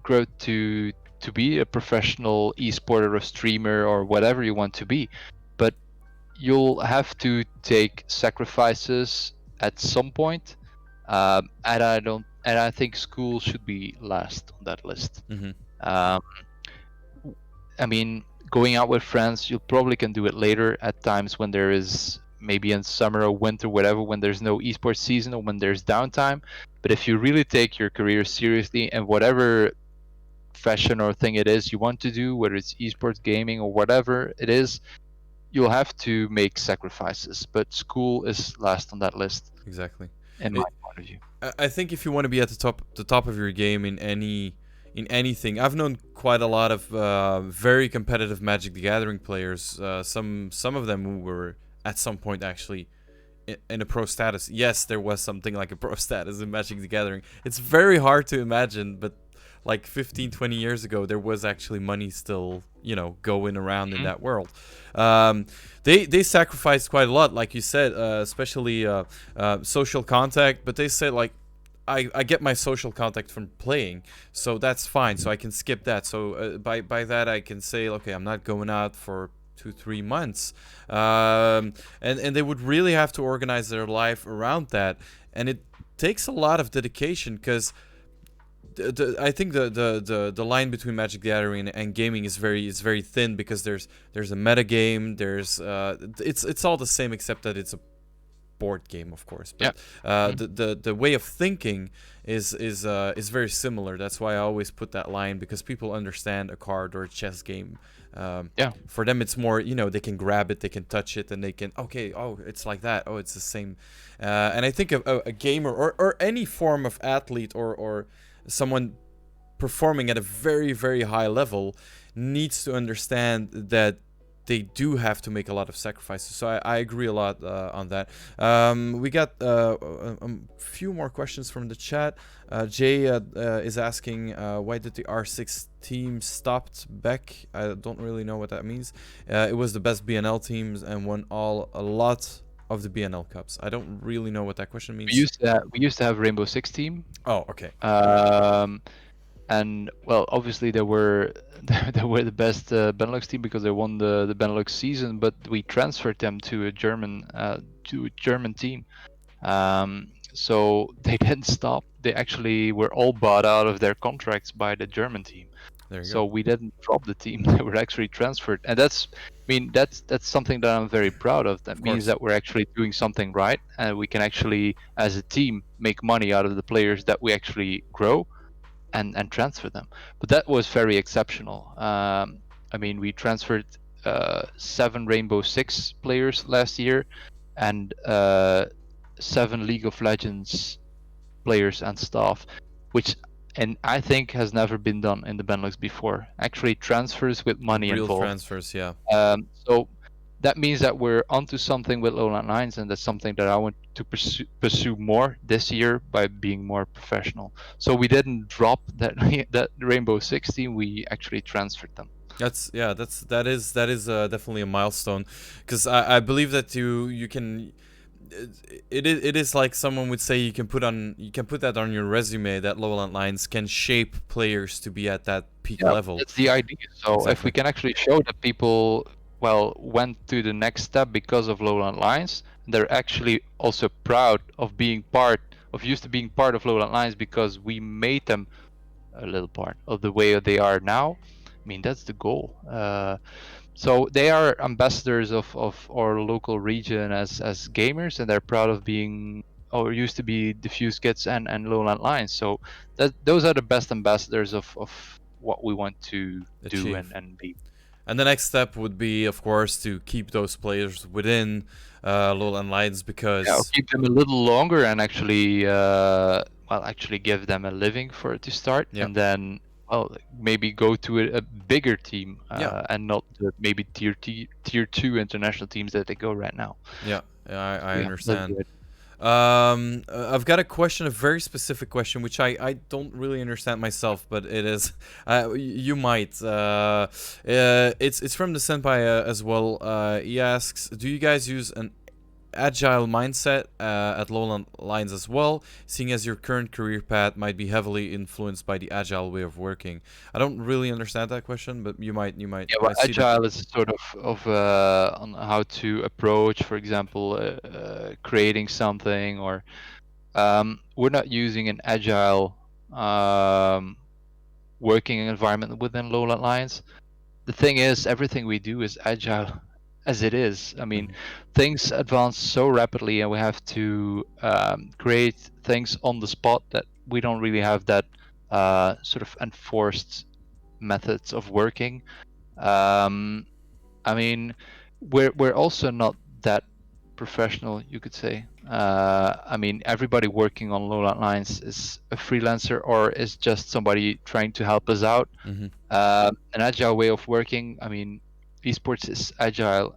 grow to be a professional esporter or streamer or whatever you want to be. But you'll have to take sacrifices at some point, and I think school should be last on that list. Mm-hmm. I mean, going out with friends, you probably can do it later at times when there is maybe in summer or winter, whatever, when there's no esports season or when there's downtime. But if you really take your career seriously and whatever fashion or thing it is you want to do, whether it's esports, gaming, or whatever it is, you'll have to make sacrifices. But school is last on that list. Exactly. In my point of view. I think if you want to be at the top of your game in in anything. I've known quite a lot of very competitive Magic the Gathering players. Some of them who were at some point actually in a pro status. Yes, there was something like a pro status in Magic the Gathering. It's very hard to imagine, but like 15, 20 years ago, there was actually money still, going around in that world. They sacrificed quite a lot, like you said, especially social contact. But they said, like, I get my social contact from playing, so that's fine. So I can skip that. So by that, I can say, okay, I'm not going out for 2-3 months, and they would really have to organize their life around that, and it takes a lot of dedication because I think the line between Magic the Gathering and gaming is very thin, because there's a meta game, there's it's all the same except that it's a board game, of course, but the way of thinking is very similar. That's why I always put that line, because people understand a card or a chess game. For them it's more, they can grab it, they can touch it, and they can, okay, oh, it's like that, oh, it's the same. And I think a gamer or any form of athlete or someone performing at a very, very high level needs to understand that they do have to make a lot of sacrifices. So I agree a lot on that. We got a few more questions from the chat. Jay is asking, why did the R6 team stopped back? I don't really know what that means. It was the best BNL teams and won a lot of the BNL Cups. I don't really know what that question means. We used to have Rainbow Six team. Oh, okay. And well, obviously they were the best BeNeLux team because they won the BeNeLux season, but we transferred them to a German team. So they didn't stop. They actually were all bought out of their contracts by the German team. So we didn't drop the team; they were actually transferred, and that's something that I'm very proud of. That means that we're actually doing something right, and we can actually, as a team, make money out of the players that we actually grow, and transfer them. But that was very exceptional. We transferred 7 Rainbow Six players last year, and 7 League of Legends players and staff, which I think has never been done in the BeNeLux before. Actually, transfers with money Real involved. Transfers, yeah. So that means that we're onto something with LowLandLions, and that's something that I want to pursue more this year by being more professional. So we didn't drop that Rainbow Six team; we actually transferred them. That is definitely a milestone, because I believe that you can. It is like someone would say you can put that on your resume, that LowLandLions can shape players to be at that peak level. That's the idea. So if we can actually show that people went to the next step because of LowLandLions, they're actually also proud of being part of LowLandLions because we made them a little part of the way they are now. I mean, that's the goal. So they are ambassadors of our local region as gamers, and they're proud of being, or used to be, Diffuse Kids and LowLandLions. So those are the best ambassadors of what we want to do and be. And the next step would be, of course, to keep those players within LowLandLions, because keep them a little longer and actually give them a living to start, and then maybe go to a bigger team, and not maybe tier 2 international teams that they go right now. I understand. I've got a question, a very specific question, which I don't really understand myself, but it is, you might. It's from the senpai as well. He asks, do you guys use an agile mindset at LowLandLions as well, seeing as your current career path might be heavily influenced by the agile way of working? I don't really understand that question, but you might. Agile is sort of on how to approach, for example, creating something, or we're not using an agile working environment within LowLandLions. The thing is, everything we do is agile as it is. I mean, things advance so rapidly, and we have to create things on the spot that we don't really have that sort of enforced methods of working. I mean, we're also not that professional, you could say. I mean, everybody working on LowLandLions is a freelancer or is just somebody trying to help us out. An agile way of working. I mean, esports is agile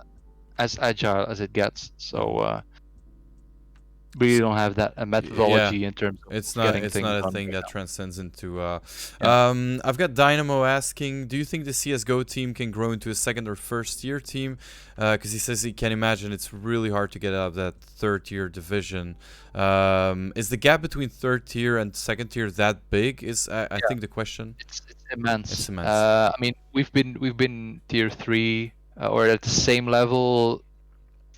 as it gets. So we don't have that a methodology in terms of getting things not a done thing right that now. transcends into Yeah. I've got Dynamo asking, do you think the CSGO team can grow into a second or first tier team? Because he says he can imagine it's really hard to get out of that third tier division. Is the gap between third tier and second tier that big? Is I think the question. It's immense. It's immense. I mean, we've been tier 3 or at the same level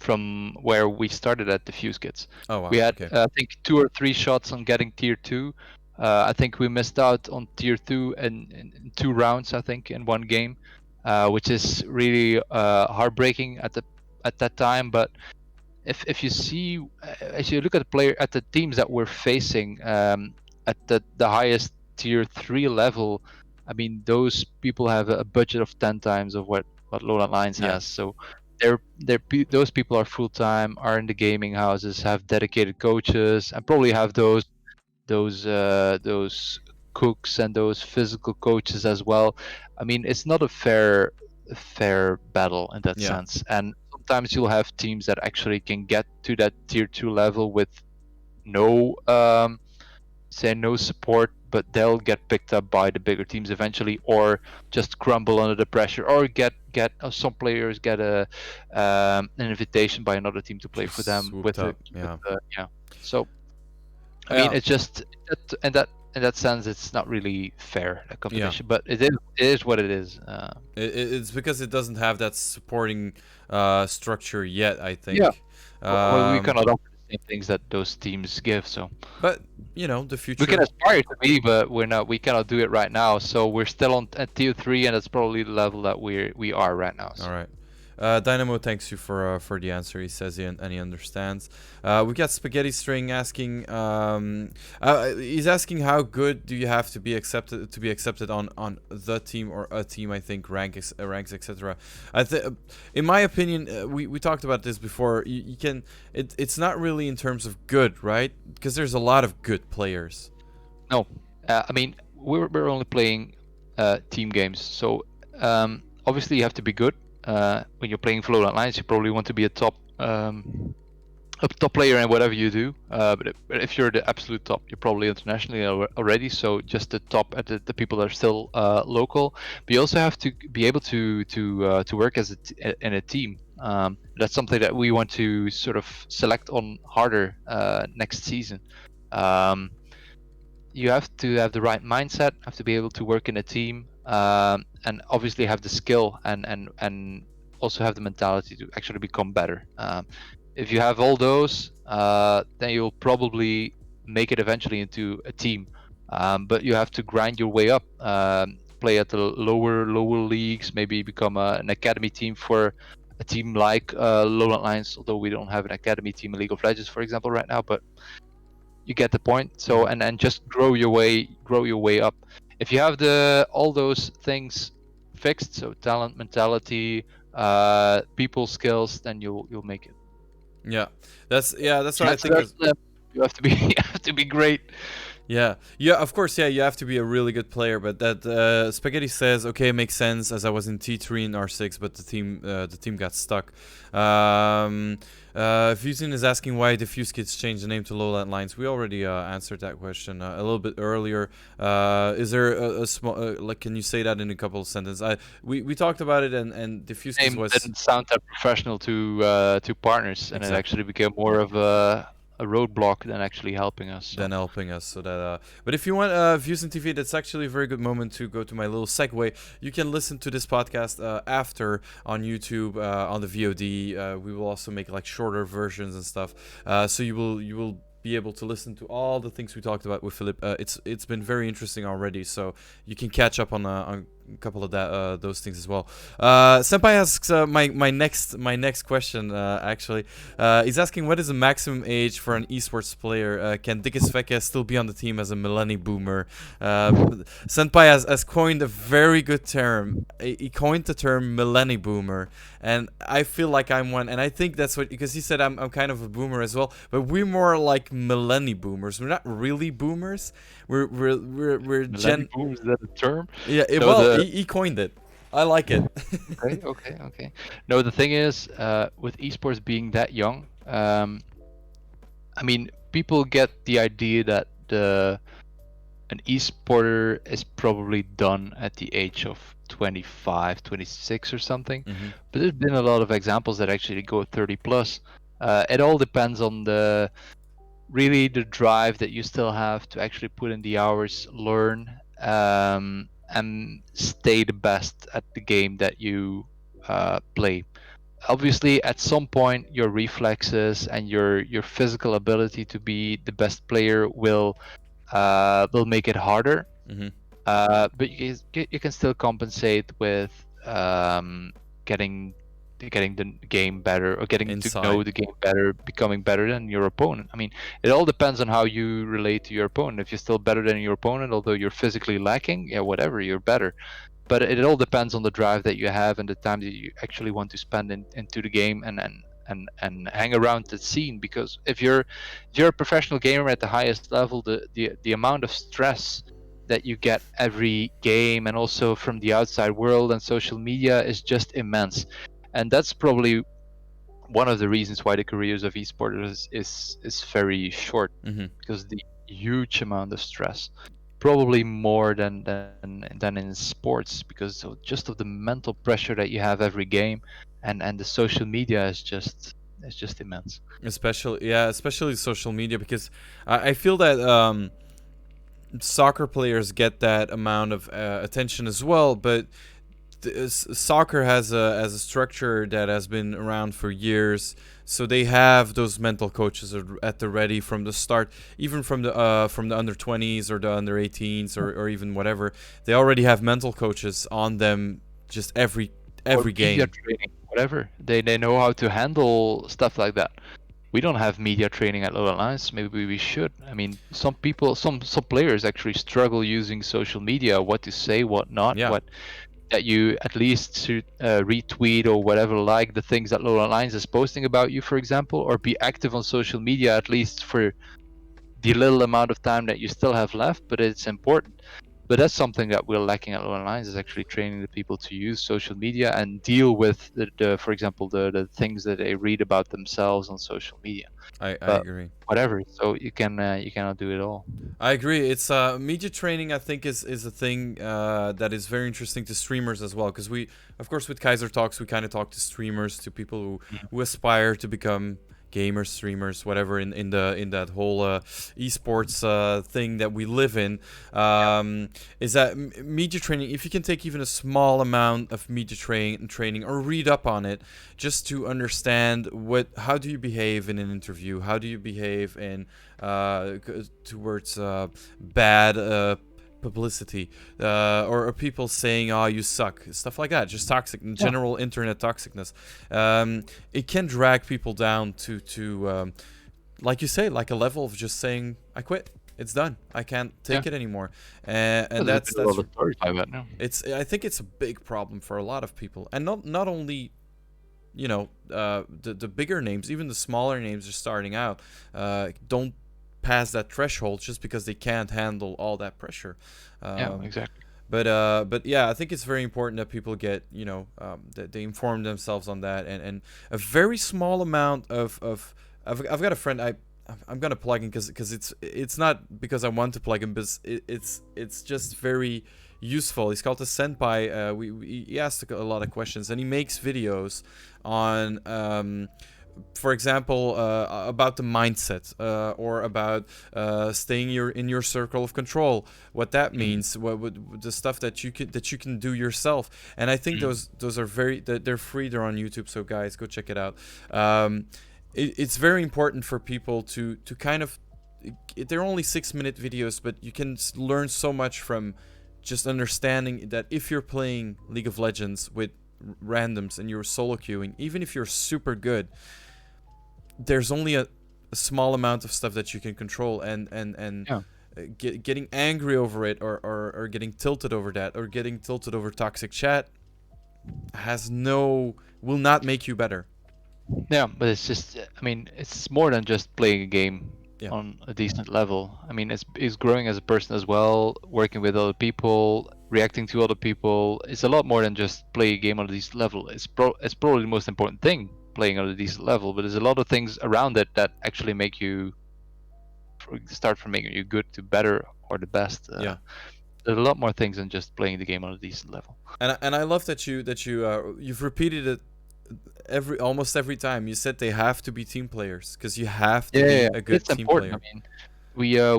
from where we started at the Fuse Kids. Oh wow. We had Okay. I think 2 or 3 shots on getting tier 2. I think we missed out on tier 2 in 2 rounds, I think, in one game, which is really heartbreaking at that time. But if you see, as you look at the teams that we're facing at the highest tier 3 level, I mean, those people have a budget of 10 times of what LowLandLions Yeah. has. So those people are full time, are in the gaming houses, have dedicated coaches, and probably have those cooks and those physical coaches as well. I mean, it's not a fair battle in that Yeah. sense. And sometimes you'll have teams that actually can get to that tier 2 level with no no support, but they'll get picked up by the bigger teams eventually, or just crumble under the pressure, or get some players get an invitation by another team to play for them with up. So I mean, it's just in that sense, it's not really fair, a competition, but it is what it is. It's because it doesn't have that supporting structure yet, I think. Yeah. Well, we cannot offer the same things that those teams give. So, but you know, the future. We can aspire to be, but we're not. We cannot do it right now. So we're still at tier 3, and that's probably the level that we are right now. So. All right. Dynamo thanks you for the answer. He says he understands. We got Spaghetti String asking. He's asking how good do you have to be accepted on the team or a team? I think ranks etc. In my opinion, we talked about this before. You can. It's not really in terms of good, right? Because there's a lot of good players. No, I mean we're only playing team games, so obviously you have to be good. When you're playing for LowLandLions, you probably want to be a top player in whatever you do. But if you're the absolute top, you're probably internationally already. So just the top at the people that are still local. But you also have to be able to work as in a team. That's something that we want to sort of select on harder next season. You have to have the right mindset, have to be able to work in a team, and obviously have the skill and also have the mentality to actually become better. If you have all those, then you'll probably make it eventually into a team. But you have to grind your way up, play at the lower leagues, maybe become an academy team for a team like LowLandLions, although we don't have an academy team in League of Legends, for example, right now. But you get the point. So and just grow your way up. If you have all those things fixed, so talent, mentality, people skills, then you'll make it. Yeah, that's what I think. You have to be great. Yeah, of course, you have to be a really good player, but that Spaghetti says, okay, it makes sense, as I was in T3 and R6, but the team got stuck. Fusin is asking why the Fuse Kids changed the name to LowLandLions. We already answered that question a little bit earlier. Is there a small, can you say that in a couple of sentences? We talked about it, and the Fuse Kids was... didn't sound that professional to partners, and it actually became more of a roadblock than actually helping us. So that but if you want Views on TV, that's actually a very good moment to go to my little segue. You can listen to this podcast after on YouTube on the VOD. We will also make like shorter versions and stuff, so you will be able to listen to all the things we talked about with Filip. It's been very interesting already, so you can catch up on couple of that those things as well. Senpai asks my next question. Actually, he's asking, what is the maximum age for an esports player? Can DikkeSvekke still be on the team as a millennial boomer? Senpai has coined a very good term. He coined the term millennial boomer, and I feel like I'm one. And I think that's what, because he said I'm kind of a boomer as well, but we're more like millennial boomers. We're not really boomers. We're Millennial boomers, is that a term? yeah. No, Well, he coined it. I like it. Okay. No, the thing is, with esports being that young, I mean, people get the idea that an esporter is probably done at the age of 25, 26 or something. Mhm. But there's been a lot of examples that actually go 30 plus. It all depends on the drive that you still have to actually put in the hours, learn, and stay the best at the game that you play. Obviously, at some point, your reflexes and your physical ability to be the best player will make it harder. Mhm. But you can still compensate with getting the game better, or getting to know Inside. the game better, becoming better than your opponent. I mean, it all depends on how you relate to your opponent. If you're still better than your opponent, although you're physically lacking, yeah, whatever, you're better. But it all depends on the drive that you have and the time that you actually want to spend into the game and hang around the scene. Because if you're a professional gamer at the highest level, the amount of stress that you get every game, and also from the outside world and social media, is just immense. And that's probably one of the reasons why the careers of esporters is very short, Mhm. because the huge amount of stress, probably more than in sports, because just of the mental pressure that you have every game, and the social media is just immense. Especially social media, because I feel that soccer players get that amount of attention as well, but soccer has a structure that has been around for years, so they have those mental coaches at the ready from the start, even from the under 20s or the under 18s, or even whatever. They already have mental coaches on them just every Or media game. training, whatever. They know how to handle stuff like that. We don't have media training at LowLandLions. Maybe we should. I mean, some people, some players actually struggle using social media. What to say, what not, Yeah. what that you at least should retweet or whatever, like the things that LowLandLions is posting about you, for example, or be active on social media at least for the little amount of time that you still have left. But it's important. But that's something that we're lacking at LowLandLions, is actually training the people to use social media and deal with the for example, the things that they read about themselves on social media. I But agree. whatever, so you cannot do it all. I agree. It's media training. I think is a thing that is very interesting to streamers as well. Because we, of course, with Kayzr Talks, we kind of talk to streamers, to people who aspire to become gamers, streamers, whatever, in that whole esports thing that we live in. Is that media training? If you can take even a small amount of media training, or read up on it, just to understand how do you behave in an interview, how do you behave in towards bad publicity, or people saying, "Oh, you suck," stuff like that. Just toxic, general internet toxicness. It can drag people down to like you say, like a level of just saying, "I quit. It's done. I can't take it anymore." And There's that's been a lot of stories like that now. I think it's a big problem for a lot of people, and not only, you know, the bigger names, even the smaller names are starting out, don't pass that threshold just because they can't handle all that pressure. Yeah, exactly. But yeah, I think it's very important that people get, that they inform themselves on that, and a very small amount of I've got a friend, I'm gonna plug in because it's not because I want to plug in, but it's just very useful. He's called the Senpai. He asks a lot of questions, and he makes videos on for example, about the mindset, or about staying in your circle of control, what that means, what the stuff that you can do yourself. And I think those are they're free. They're on YouTube, so guys, go check it out. It's very important for people to kind of, they're only 6-minute videos, but you can learn so much from just understanding that if you're playing League of Legends with randoms and you're solo queuing, even if you're super good, there's only a small amount of stuff that you can control, and Yeah. getting angry over it, or getting tilted over that, or getting tilted over toxic chat will not make you better. Yeah, but it's just, I mean, it's more than just playing a game Yeah. on a decent level. I mean, it's growing as a person as well, working with other people, reacting to other people. It's a lot more than just play a game on a decent level. It's probably the most important thing, playing on a decent level. But there's a lot of things around it that actually make you start from making you good to better or the best. Yeah. There's a lot more things than just playing the game on a decent level. And I love that you've repeated it almost every time. You said they have to be team players, because you have to be a good It's team important. player. I mean,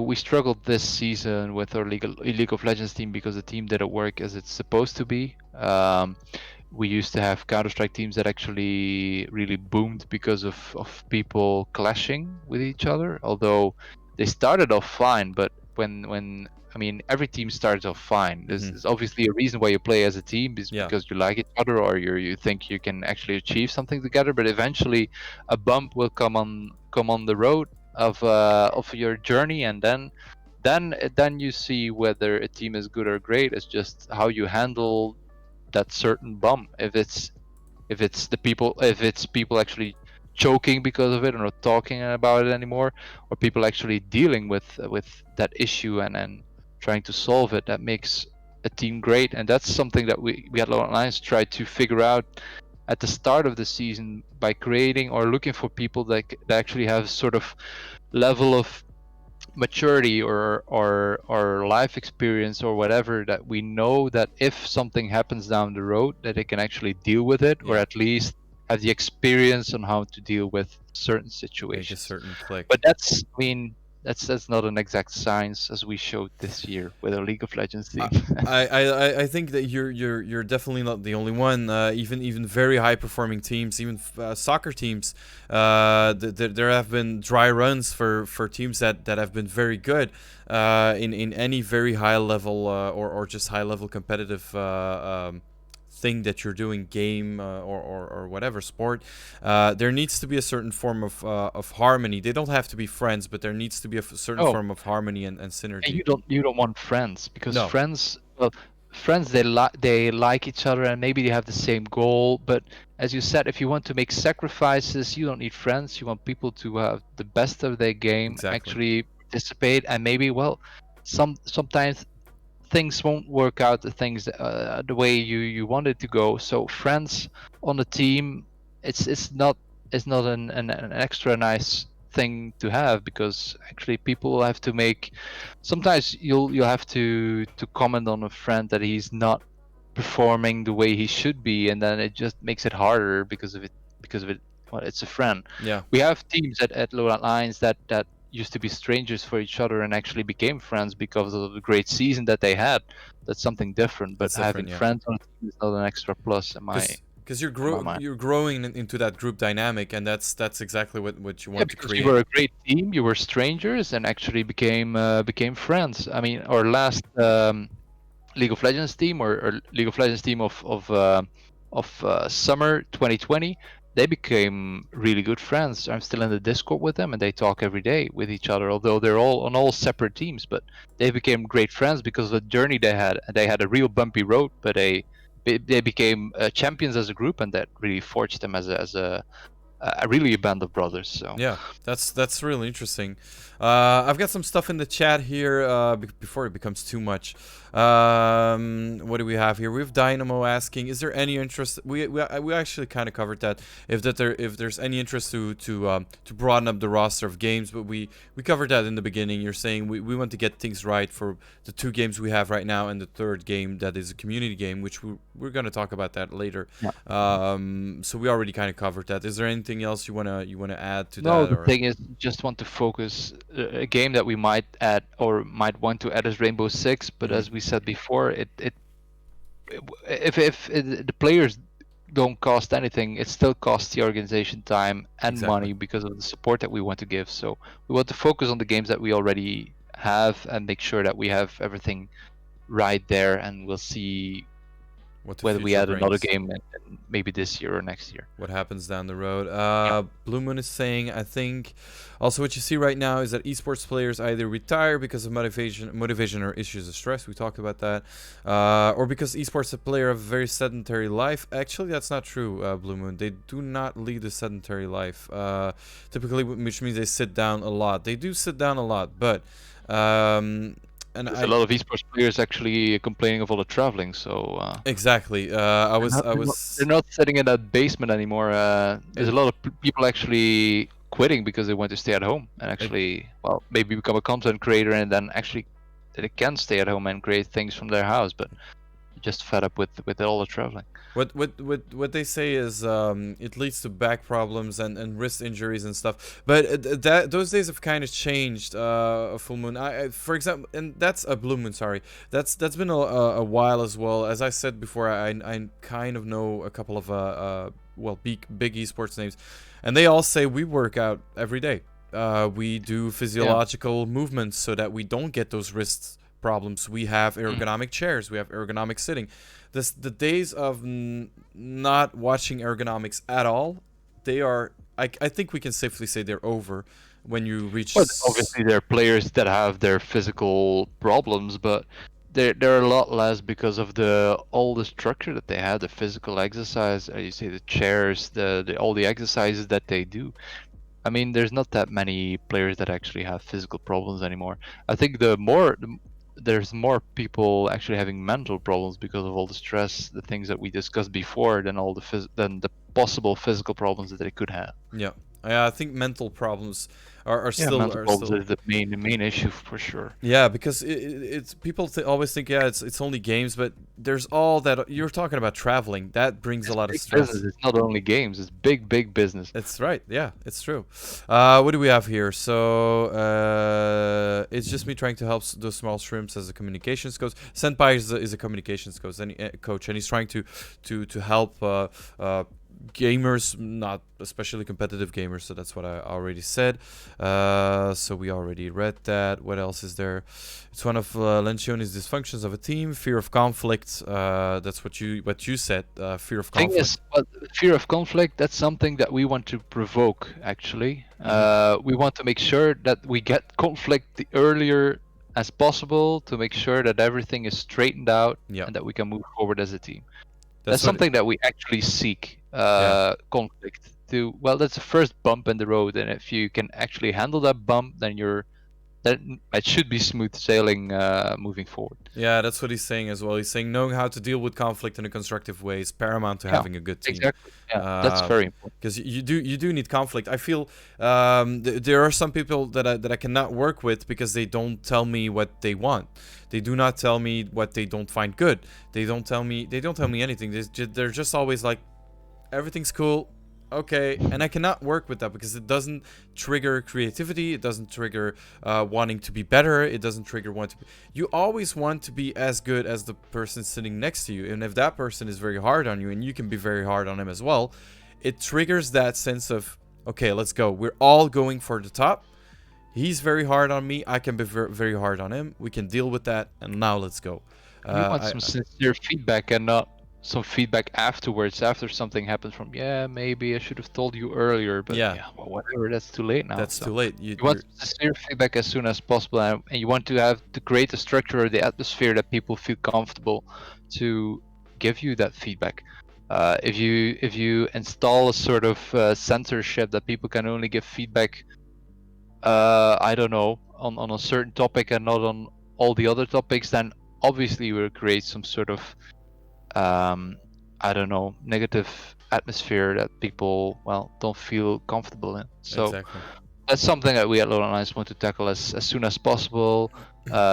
we struggled this season with our League of Legends team because the team didn't work as it's supposed to be. We used to have Counter-Strike teams that actually really boomed because of people clashing with each other. Although they started off fine, but when I mean, every team starts off fine. There's obviously a reason why you play as a team, is because you like each other, or you think you can actually achieve something together. But eventually, a bump will come on the road of your journey, and then you see whether a team is good or great. It's just how you handle that certain bump. If it's people actually choking because of it and not talking about it anymore, or people actually dealing with that issue and trying to solve it, that makes a team great. And that's something that we at LowLandLions tried to figure out at the start of the season by creating or looking for people that actually have sort of level of maturity or life experience or whatever, that we know that if something happens down the road, that they can actually deal with it, or at least have the experience on how to deal with certain situations. Make a certain click. But that's, I mean, that's not an exact science, as we showed this year with our League of Legends team. I think that you're definitely not the only one. Even very high performing teams, even soccer teams, there have been dry runs for teams that have been very good in any very high level or just high level competitive thing that you're doing, game or whatever sport. There needs to be a certain form of harmony. They don't have to be friends, but there needs to be a certain form of harmony and synergy. And you don't want friends, because friends they like each other and maybe they have the same goal, but as you said, if you want to make sacrifices, you don't need friends. You want people to have the best of their game, actually participate, and maybe sometimes things won't work out the way you want it to go. So friends on the team, it's not an extra nice thing to have, because actually people have to make, sometimes you'll have to comment on a friend that he's not performing the way he should be, and then it just makes it harder because of it. Well, it's a friend. We have teams at LowLandLions that used to be strangers for each other and actually became friends because of the great season that they had. That's something different, but having friends on a team is not an extra plus in my, because you're growing into that group dynamic, and that's exactly what you want to create. You were a great team, you were strangers, and actually became friends. I mean, our last League of Legends team or League of Legends team of summer 2020, they became really good friends. I'm still in the Discord with them, and they talk every day with each other, although they're all on all separate teams. But they became great friends because of the journey they had. They had a real bumpy road, but they became champions as a group, and that really forged them as a really a band of brothers. So yeah, that's really interesting. I've got some stuff in the chat here before it becomes too much. What do we have here? We have Dynamo asking, is there any interest? We actually kind of covered that. If there's any interest to broaden up the roster of games, but we covered that in the beginning. You're saying we want to get things right for the 2 games we have right now, and the 3rd game that is a community game, which we're going to talk about that later. So we already kind of covered that. Is there anything else you wanna add to that? No, the thing is, just want to focus. A game that we might add or might want to add is Rainbow Six, but as we said before, if the players don't cost anything, it still costs the organization time and money because of the support that we want to give. So we want to focus on the games that we already have and make sure that we have everything ride there, and we'll see What the whether we future add another brings. game in maybe this year or next year. What happens down the road. Yeah. Blue Moon is saying, I think also what you see right now is that esports players either retire because of motivation or issues of stress. We talked about that. Or because esports player have a very sedentary life. Actually, that's not true, Blue Moon. They do not lead a sedentary life. Typically, which means they sit down a lot. They do sit down a lot, but and There's a lot of esports players actually complaining of all the traveling. So exactly. they're not sitting in that basement anymore. There's a lot of people actually quitting because they want to stay at home and actually, well, maybe become a content creator and then actually they can stay at home and create things from their house, but just fed up with all the traveling. What they say is it leads to back problems and wrist injuries and stuff. But those days have kind of changed. Full Moon, for example, and that's a Blue Moon. Sorry, that's been a while as well. As I said before, I kind of know a couple of well, big esports names, and they all say we work out every day. We do physiological movements so that we don't get those wrist problems. We have ergonomic chairs. We have ergonomic sitting. The days of not watching ergonomics at all, they are. I think we can safely say they're over when you reach. But obviously, there are players that have their physical problems, but they're a lot less because of all the structure that they have, the physical exercise. You say the chairs, all the exercises that they do. I mean, there's not that many players that actually have physical problems anymore. I think there's more people actually having mental problems because of all the stress, the things that we discussed before, than than the possible physical problems that they could have. Yeah, I think mental problems are still mental problems is the main issue for sure. Yeah, because it's people always think it's only games, but there's all that you're talking about traveling that brings a lot of stress. Business. It's not only games; it's big business. That's right. Yeah, it's true. What do we have here? So it's just me trying to help the small shrimps as a communications coach. Senpai is a communications coach, and he's trying to help gamers, not especially competitive gamers. So that's what I already said. So we already read that. What else is there? It's one of Lencioni's dysfunctions of a team, fear of conflict. That's what you said. Fear of conflict. Thing is, fear of conflict. That's something that we want to provoke. Actually, we want to make sure that we get conflict the earlier as possible to make sure that everything is straightened out and that we can move forward as a team. That's something that we actually seek. Conflict that's the first bump in the road, and if you can actually handle that bump, then it should be smooth sailing moving forward. Yeah, that's what he's saying as well. He's saying knowing how to deal with conflict in a constructive way is paramount to having a good team. Exactly. Yeah, that's very important. Because you do need conflict. I feel there are some people that I cannot work with because they don't tell me what they want. They do not tell me what they don't find good. They don't tell me anything. They're just always like, everything's cool, okay, and I cannot work with that because it doesn't trigger creativity. It doesn't trigger wanting to be better. It doesn't trigger you always want to be as good as the person sitting next to you, and if that person is very hard on you and you can be very hard on him as well, it triggers that sense of, okay, let's go, we're all going for the top. He's very hard on me, I can be very hard on him, we can deal with that, and now let's go. You want some sincere feedback and not some feedback afterwards, after something happens from, maybe I should have told you earlier, but well, whatever, that's too late now. That's too late. You want sincere feedback as soon as possible, and you want to create a structure or the atmosphere that people feel comfortable to give you that feedback. If you install a sort of censorship that people can only give feedback, I don't know, on a certain topic and not on all the other topics, then obviously you will create some sort of I don't know, negative atmosphere that people, don't feel comfortable in. So that's something that we at LowLandLions want to tackle as soon as possible.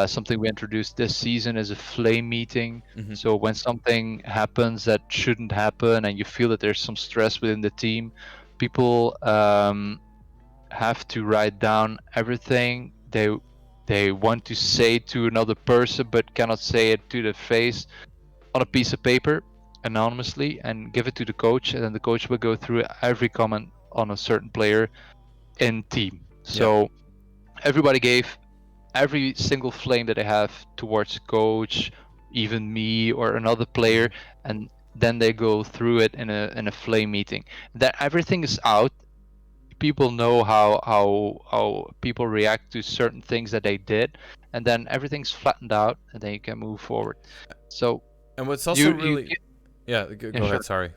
Something we introduced this season is a flame meeting. So when something happens that shouldn't happen and you feel that there's some stress within the team, people have to write down everything they want to say to another person but cannot say it to the face, on a piece of paper anonymously, and give it to the coach, and then the coach will go through every comment on a certain player in team. So everybody gave every single flame that they have towards coach, even me or another player, and then they go through it in a flame meeting. That everything is out. People know how people react to certain things that they did, and then everything's flattened out, and then you can move forward. So And what's also you really, yeah, yeah, go ahead. sure. Sorry.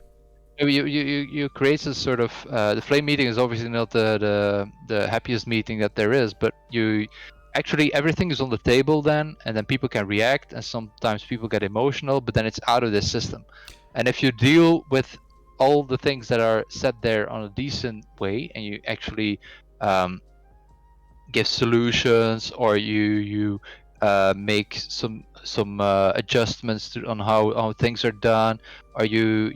You create a sort of the flame meeting is obviously not the happiest meeting that there is, but you actually everything is on the table then, and then people can react, and sometimes people get emotional, but then it's out of the system. And if you deal with all the things that are set there on a decent way, and you actually um, give solutions, or you make some adjustments on how things are done, or you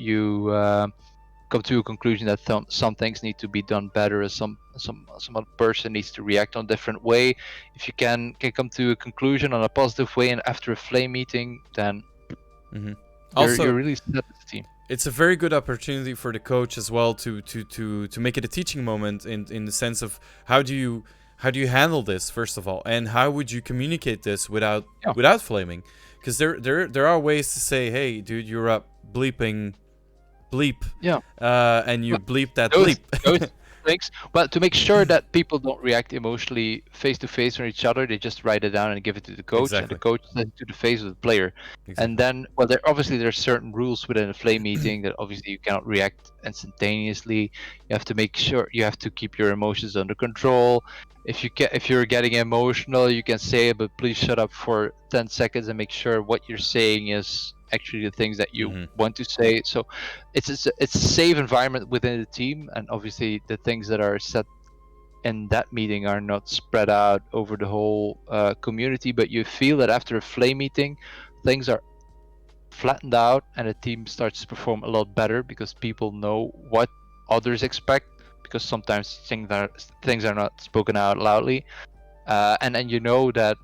come to a conclusion that some things need to be done better, or some other person needs to react on a different way. If you can come to a conclusion on a positive way, and after a flame meeting, then Hmm. you're Also, really set as a team. it's a very good opportunity for the coach as well to make it a teaching moment in the sense of how do you handle this first of all, and how would you communicate this Yeah. without flaming, because there are ways to say, hey dude, you're up bleeping bleep, Yeah. and you bleep that those bleep. those things. Well, to make sure that people don't react emotionally face to face on each other, they just write it down and give it to the coach, and the Exactly. coach sends it to the face of the player. And Exactly. then, well, there are certain rules within a flame meeting that obviously you cannot react instantaneously. You have to make sure you have to keep your emotions under control. If you're getting emotional, you can say it, but please shut up for 10 seconds and make sure what you're saying is actually the things that you Hmm. want to say. So it's a safe environment within the team, and obviously the things that are said in that meeting are not spread out over the whole community. But you feel that after a flame meeting, things are flattened out, and the team starts to perform a lot better because people know what others expect. Because sometimes things are not spoken out loudly, and then you know that,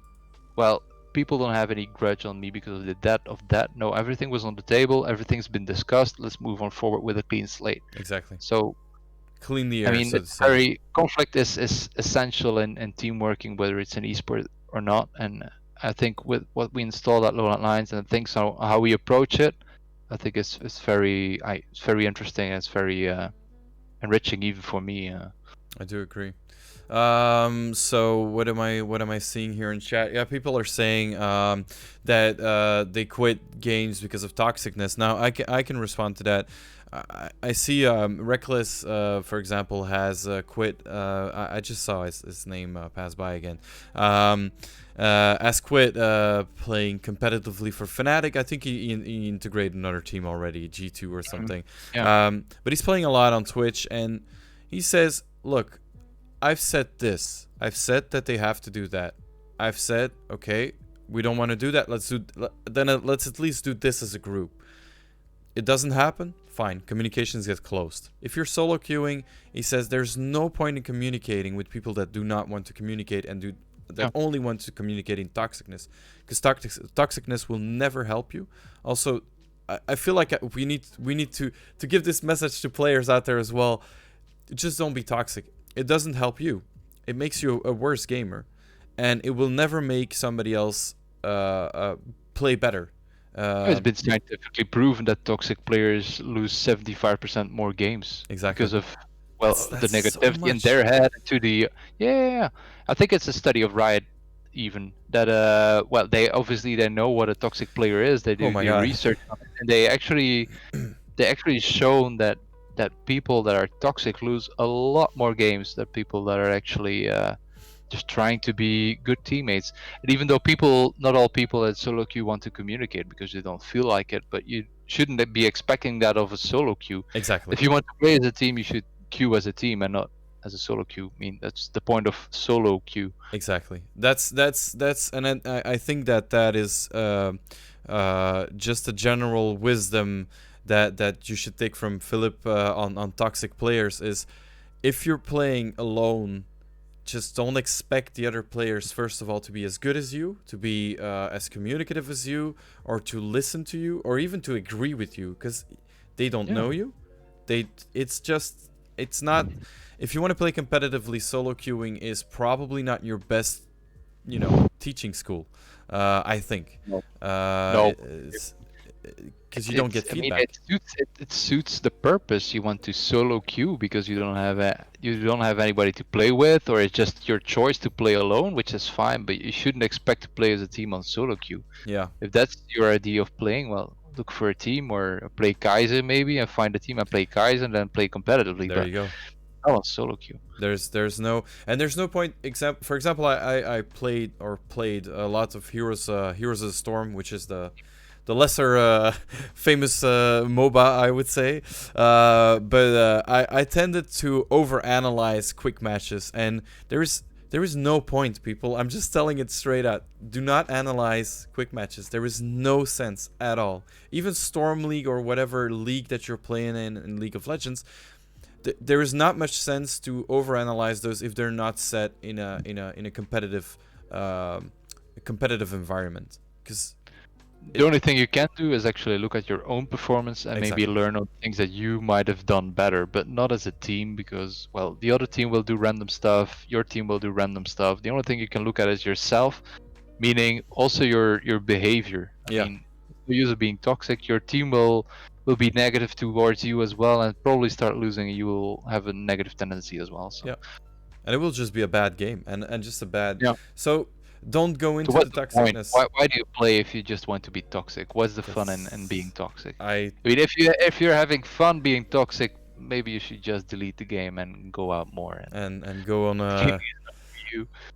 well, people don't have any grudge on me because of that. No, everything was on the table, everything's been discussed. Let's move on forward with a clean slate. Exactly. So, Clean the I air, mean, so to it's say. very conflict is essential in team working, whether it's an esport or not. And I think with what we installed at LowLandLions and things how we approach it, I think it's very interesting, and it's very enriching even for me. I do agree. So what am I seeing here in chat? Yeah, people are saying that they quit games because of toxicness. Now I can respond to that. I see Reckless, for example, has quit. I just saw his name pass by again. Has quit playing competitively for Fnatic. I think he integrated another team already, G2 or something. Yeah. But he's playing a lot on Twitch, and he says, "Look, I've said this. I've said that they have to do that. I've said, okay, we don't want to do that. Let's at least do this as a group. It doesn't happen. Fine. Communications get closed. If you're solo queuing, he says there's no point in communicating with people that do not want to communicate and that only want to communicate in toxicness, because toxicness will never help you. Also, I feel like we need to give this message to players out there as well. Just don't be toxic. It doesn't help you. It makes you a worse gamer, and it will never make somebody else play better. It's been scientifically proven that toxic players lose 75% more games Exactly. because of, well, the That's so negativity in much. their head to the, yeah. I think it's a study of Riot even that well, they obviously they know what a toxic player is. They Oh do my the god. research on it, and they actually shown that people that are toxic lose a lot more games than people that are actually just trying to be good teammates. And even though not all people at solo queue want to communicate because they don't feel like it, but you shouldn't be expecting that of a solo queue. Exactly. If you want to play as a team, you should queue as a team and not as a solo queue. I mean, that's the point of solo queue. Exactly. And I think that is just a general wisdom that you should take from Philip on toxic players is, if you're playing alone, just don't expect the other players, first of all, to be as good as you, to be as communicative as you, or to listen to you, or even to agree with you, because they don't know you. It's not. If you want to play competitively, solo queuing is probably not your best teaching school. I think. No. No. Because you don't get feedback. It suits the purpose. You want to solo queue because you don't have anybody to play with, or it's just your choice to play alone, which is fine. But you shouldn't expect to play as a team on solo queue. Yeah. If that's your idea of playing, well, look for a team or play Kayzr maybe, and find a team and play Kayzr and then play competitively. There you go. Oh, solo queue. There's no point. For example, I played a lot of Heroes of the Storm, which is the lesser famous MOBA, I would say. But I tended to overanalyze quick matches, and there is no point, people. I'm just telling it straight out. Do not analyze quick matches. There is no sense at all. Even Storm League or whatever league that you're playing in League of Legends, there is not much sense to overanalyze those if they're not set in a competitive environment. Because the only thing you can do is actually look at your own performance and maybe learn on things that you might have done better, but not as a team, because, well, the other team will do random stuff, your team will do random stuff. The only thing you can look at is yourself, meaning also your behavior. I mean, if you're being toxic, your team will be negative towards you as well, and probably start losing, and you will have a negative tendency as well. So. Yeah, and it will just be a bad game and just a bad. Yeah. So. Don't go into the toxicness. Why do you play if you just want to be toxic? What's the fun in being toxic? I mean, if you're having fun being toxic, maybe you should just delete the game and go out more and go on a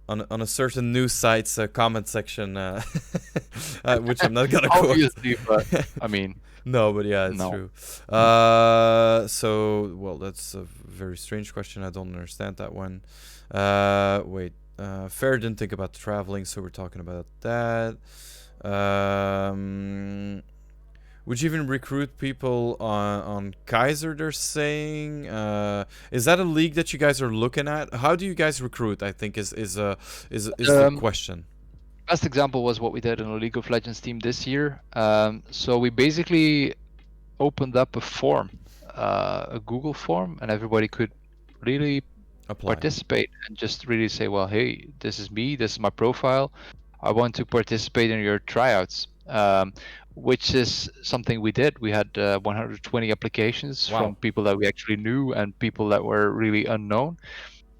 on a certain news site's comment section, which I'm not gonna quote. Obviously, but I mean. No, but yeah, it's true. So, well, that's a very strange question. I don't understand that one. Wait. Fair didn't think about traveling, so we're talking about that. Would you even recruit people on Kayzr, they're saying? Is that a league that you guys are looking at? How do you guys recruit, I think, is the question. Best example was what we did in a League of Legends team this year. So we basically opened up a form, a Google form, and everybody could really participate and just really say, well, hey, this is me, this is my profile, I want to participate in your tryouts, which is something we did. We had 120 applications from people that we actually knew and people that were really unknown,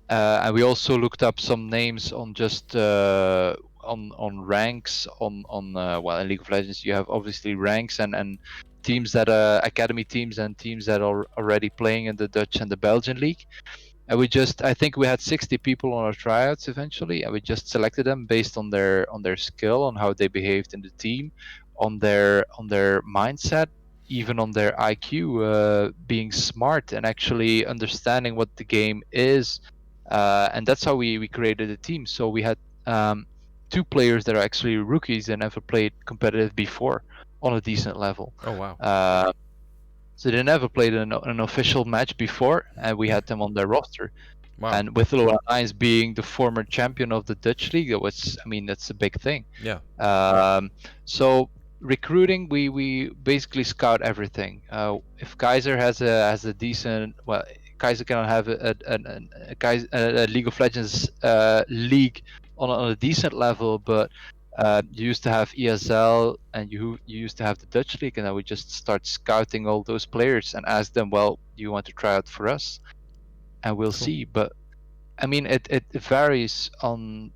and we also looked up some names on just on ranks on well, in League of Legends you have obviously ranks and teams that academy teams and teams that are already playing in the Dutch and the Belgian league. And I think we had 60 people on our tryouts eventually, and we just selected them based on their skill, on how they behaved in the team, on their mindset, even on their IQ, being smart and actually understanding what the game is, and that's how we created a team. So we had 2 players that are actually rookies and never played competitive before on a decent level. Oh wow. So they never played an official match before, and we had them on their roster. Wow. And with LowLandLions being the former champion of the Dutch league, that's a big thing. Yeah. So recruiting, we basically scout everything. If Kayzr has a decent, well, Kayzr cannot have a League of Legends league on a decent level, but you used to have ESL and you used to have the Dutch league, and then we just start scouting all those players and ask them, well, do you want to try out for us? And we'll see. But I mean, it varies on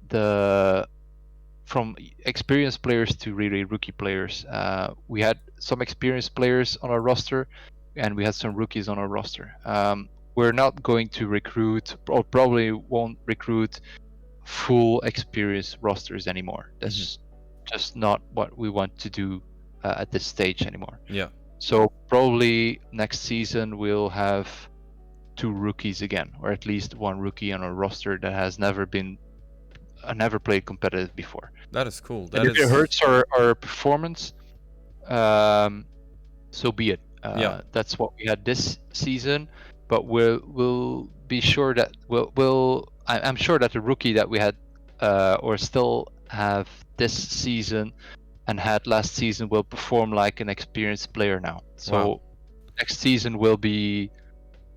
from experienced players to really rookie players. We had some experienced players on our roster, and we had some rookies on our roster. We're not going to recruit, or probably won't recruit, full experienced rosters anymore. That's just not what we want to do at this stage anymore. Yeah. So probably next season we'll have 2 rookies again, or at least 1 rookie on a roster that has never played competitive before. That is cool. If it hurts our performance, so be it. That's what we had this season, but we'll be sure that I'm sure that the rookie that we had or still have this season and had last season will perform like an experienced player now. So next season will be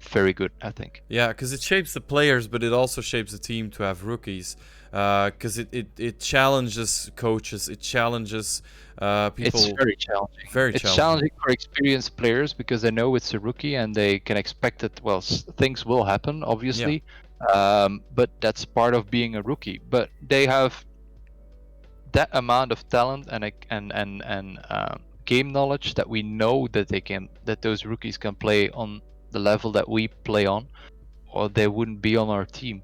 very good, I think. Yeah, because it shapes the players, but it also shapes the team to have rookies. because it challenges coaches, it challenges people. It's very challenging. Very It's challenging. challenging for experienced players because they know it's a rookie and they can expect that, well, things will happen, obviously. But that's part of being a rookie. But they have that amount of talent and game knowledge that we know that those rookies can play on the level that we play on, or they wouldn't be on our team.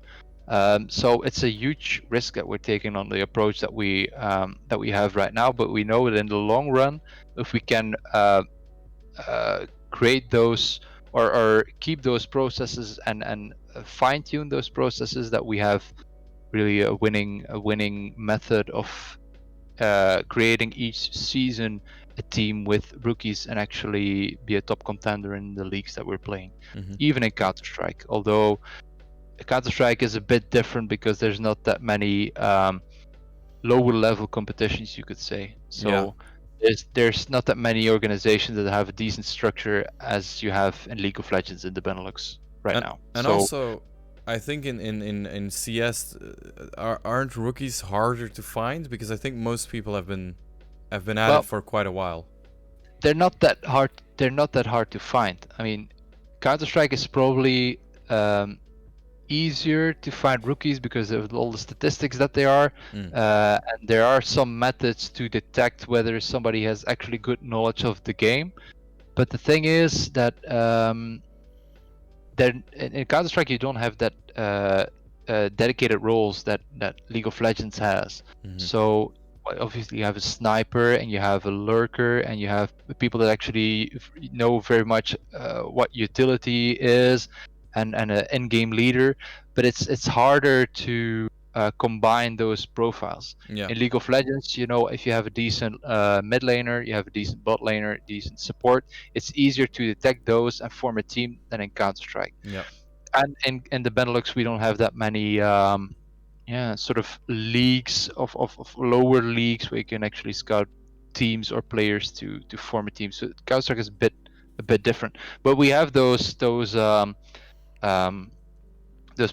So it's a huge risk that we're taking on the approach that we have right now. But we know that in the long run, if we can create those or keep those processes and fine tune those processes, that we have really a winning method of creating each season a team with rookies and actually be a top contender in the leagues that we're playing, even in Counter-Strike. Although Counter-Strike is a bit different because there's not that many lower level competitions, you could say. So there's not that many organizations that have a decent structure as you have in League of Legends in the BeNeLux right now. And also, I think in CS, aren't rookies harder to find? Because I think most people have been at it for quite a while. They're not that hard. They're not that hard to find. I mean, Counter-Strike is probably easier to find rookies because of all the statistics that they are, and there are some methods to detect whether somebody has actually good knowledge of the game. But the thing is that in Counter-Strike you don't have that dedicated roles that League of Legends has. So obviously you have a sniper and you have a lurker and you have people that actually know very much what utility is, and an in-game leader, but it's harder to combine those profiles. In League of Legends, if you have a decent mid laner, you have a decent bot laner, decent support, it's easier to detect those and form a team than in Counter-Strike. And in the BeNeLux, we don't have that many sort of leagues of lower leagues where you can actually scout teams or players to form a team. So Counter-Strike is a bit different, but we have those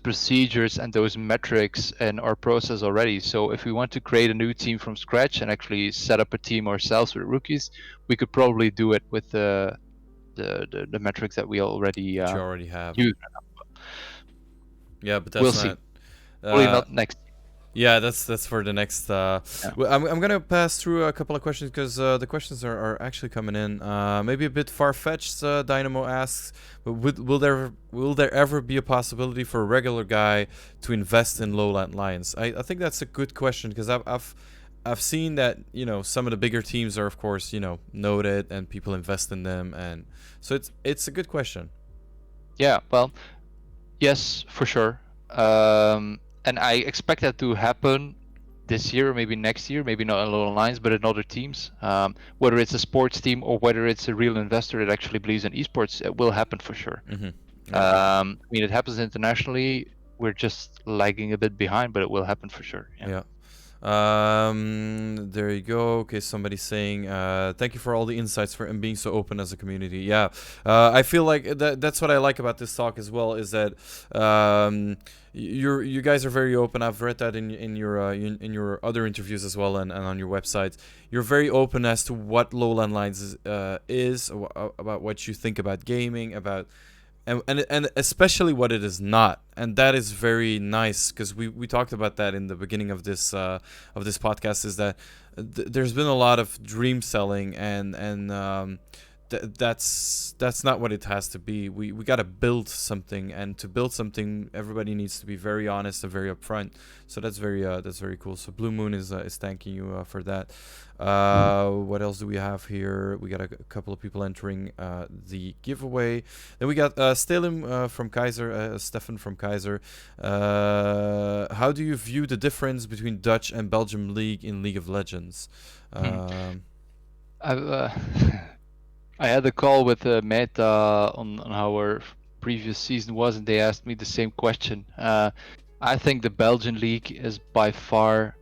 procedures and those metrics in our process already. So if we want to create a new team from scratch and actually set up a team ourselves with rookies, we could probably do it with the metrics that we already have. use. Yeah, but that's probably not next. Yeah, that's for the next. I'm gonna pass through a couple of questions because the questions are actually coming in. Maybe a bit far-fetched. Dynamo asks, but will there ever be a possibility for a regular guy to invest in LowLandLions? I think that's a good question because I've seen that some of the bigger teams are of course noted and people invest in them, and so it's a good question. Yeah, well, yes, for sure. And I expect that to happen this year, or maybe next year, maybe not in LowLandLions, but in other teams. Whether it's a sports team or whether it's a real investor that actually believes in esports, it will happen for sure. I mean, it happens internationally. We're just lagging a bit behind, but it will happen for sure. Yeah. There you go. Okay, somebody's saying thank you for all the insights and being so open as a community. Yeah, I feel like that's what I like about this talk as well, is that you guys are very open. I've read that in your other interviews as well, and on your website. You're very open as to what LowLandLions is about what you think about gaming, about and especially what it is not, and that is very nice because we talked about that in the beginning of this podcast, is that there's been a lot of dream selling and that's not what it has to be. We got to build something, and to build something everybody needs to be very honest and very upfront. So that's very cool. So Blue Moon is thanking you for that. What else do we have here? We got a couple of people entering the giveaway. Then we got Stelum from Kayzr, Stefan from Kayzr. How do you view the difference between Dutch and Belgian league in League of Legends? I had a call with Meta on how our previous season was, and they asked me the same question. I think the Belgian league is by far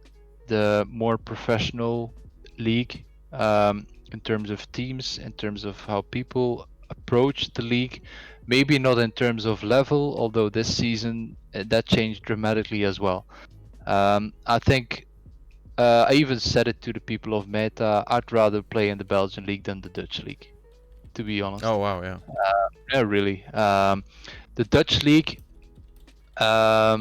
the more professional league in terms of teams, in terms of how people approach the league. Maybe not in terms of level, although this season that changed dramatically as well. I think I even said it to the people of Meta. I'd rather play in the Belgian league than the Dutch league, to be honest. Oh wow, yeah. Yeah, really. The Dutch league. I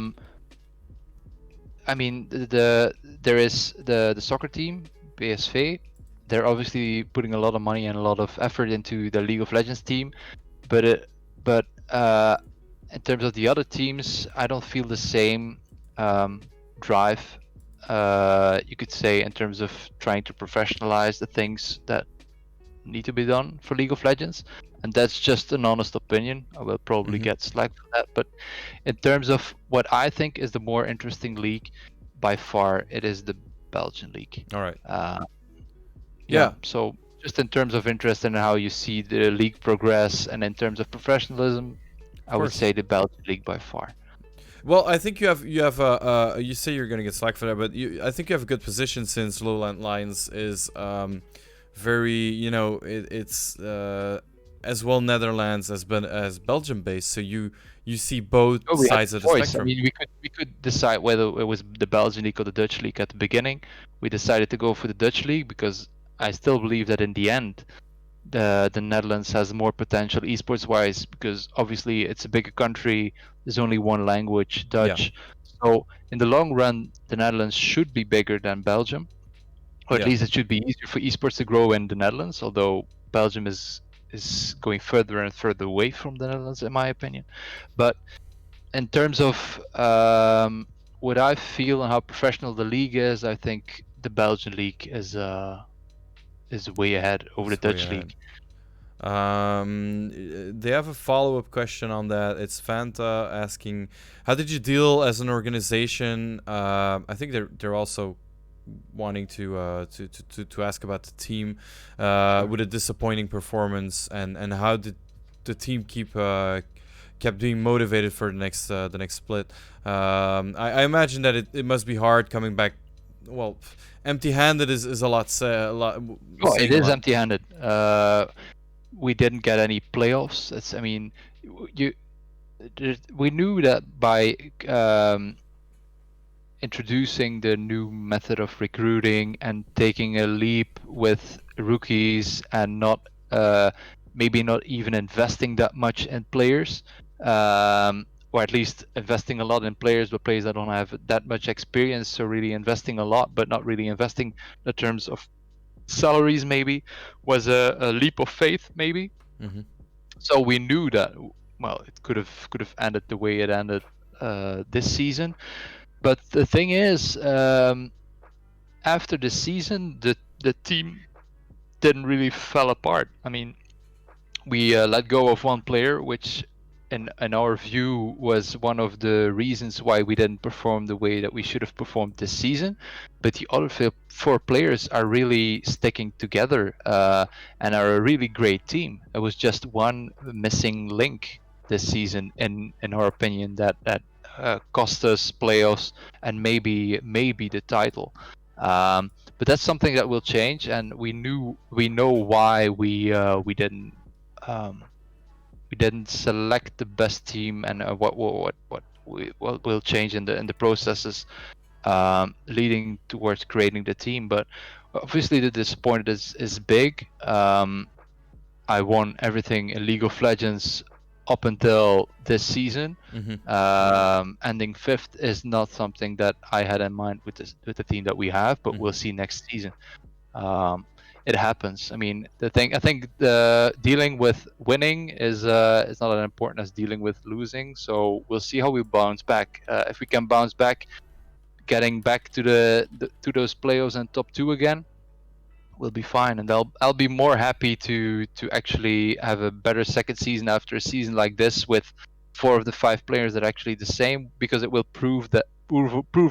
mean, there is the soccer team, BSV. They're obviously putting a lot of money and a lot of effort into the League of Legends team, but in terms of the other teams, I don't feel the same drive. You could say in terms of trying to professionalize the things that need to be done for League of Legends, and that's just an honest opinion. I will probably get slack for that, but in terms of what I think is the more interesting league, by far it is the Belgian league. All right. Yeah. So just in terms of interest and how you see the league progress, and in terms of professionalism, I would say the Belgian league by far. Well, I think you have you say you're gonna get slack for that, but I think you have a good position since LowLandLions is very, you know, it's as well Netherlands as Belgium based, so you see both sides of the spectrum. I mean, we could decide whether it was the Belgian league or the Dutch league at the beginning. We decided to go for the Dutch league because I still believe that in the end, the Netherlands has more potential esports wise, because obviously it's a bigger country. There's only one language, Dutch. So in the long run, the Netherlands should be bigger than Belgium, or at least it should be easier for esports to grow in the Netherlands. Although Belgium is going further and further away from the Netherlands, in my opinion. But in terms of what I feel and how professional the league is, I think the Belgian league is way ahead over the Dutch league. They have a follow-up question on that. It's Fanta asking, how did you deal as an organization? I think they're also wanting to ask about the team with a disappointing performance, and how did the team kept being motivated for the next split. I imagine that it must be hard coming back. Well, empty-handed is a lot. Oh, it is empty-handed. We didn't get any playoffs. We knew that by introducing the new method of recruiting and taking a leap with rookies and maybe not even investing that much in players, or at least investing a lot in players, but players that don't have that much experience. So really investing a lot, but not really investing in terms of salaries, maybe was a leap of faith, maybe. So we knew that, well, it could have ended the way it ended this season. But the thing is, after the season, the team didn't really fall apart. I mean, we let go of one player, which in our view was one of the reasons why we didn't perform the way that we should have performed this season. But the other four players are really sticking together and are a really great team. It was just one missing link this season, in our opinion, that cost us playoffs and maybe the title. But that's something that will change, and we know why we didn't select the best team, and what will change in the processes leading towards creating the team. But obviously the disappointment is big. I won everything in League of Legends up until this season. Ending 5th is not something that I had in mind with the team that we have, but we'll see next season. It happens. I mean, I think the dealing with winning is not as important as dealing with losing. So we'll see how we bounce back. If we can bounce back, getting back to those playoffs and top 2 again, we'll be fine, and I'll be more happy to actually have a better second season after a season like this with 4 of the 5 players that are actually the same, because it will prove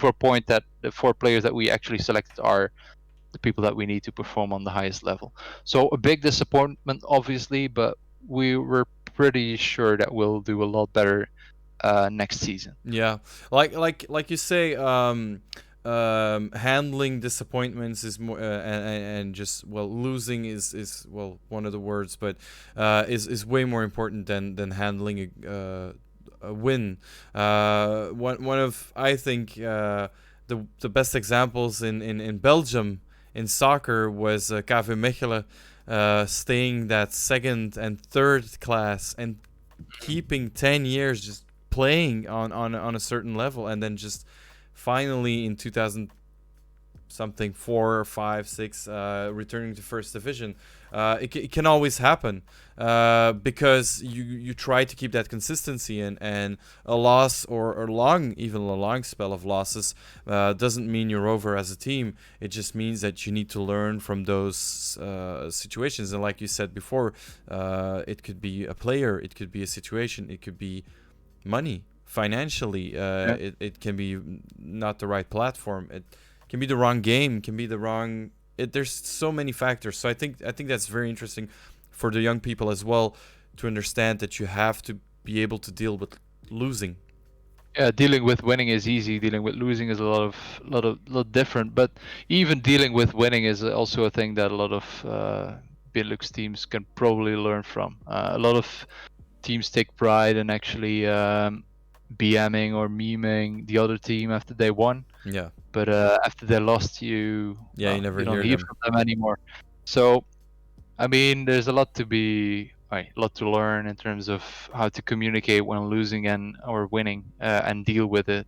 our point that the 4 players that we actually selected are the people that we need to perform on the highest level. So a big disappointment, obviously, but we were pretty sure that we'll do a lot better next season. Yeah, like you say, handling disappointments is more and just, well, losing is well, one of the words, but is way more important than handling a win. One of, I think, the best examples in Belgium in soccer was KV Mechelen staying that second and third class and keeping 10 years just playing on a certain level, and then just finally in 2000 something 4 or 5 6 returning to first division. It can always happen because you try to keep that consistency, and a loss or even a long spell of losses doesn't mean you're over as a team. It just means that you need to learn from those situations. And like you said before, it could be a player, it could be a situation, it could be money, financially. It can be not the right platform. It can be the wrong game, can be the wrong. There's so many factors. So I think that's very interesting for the young people as well to understand that you have to be able to deal with losing. Yeah, dealing with winning is easy. Dealing with losing is a lot different. But even dealing with winning is also a thing that a lot of BeNeLux teams can probably learn from. A lot of teams take pride in actually BMing or memeing the other team after they won. Yeah. But after they lost, you never don't hear hear them from them anymore. So, I mean, there's a lot to learn in terms of how to communicate when losing or winning and deal with it.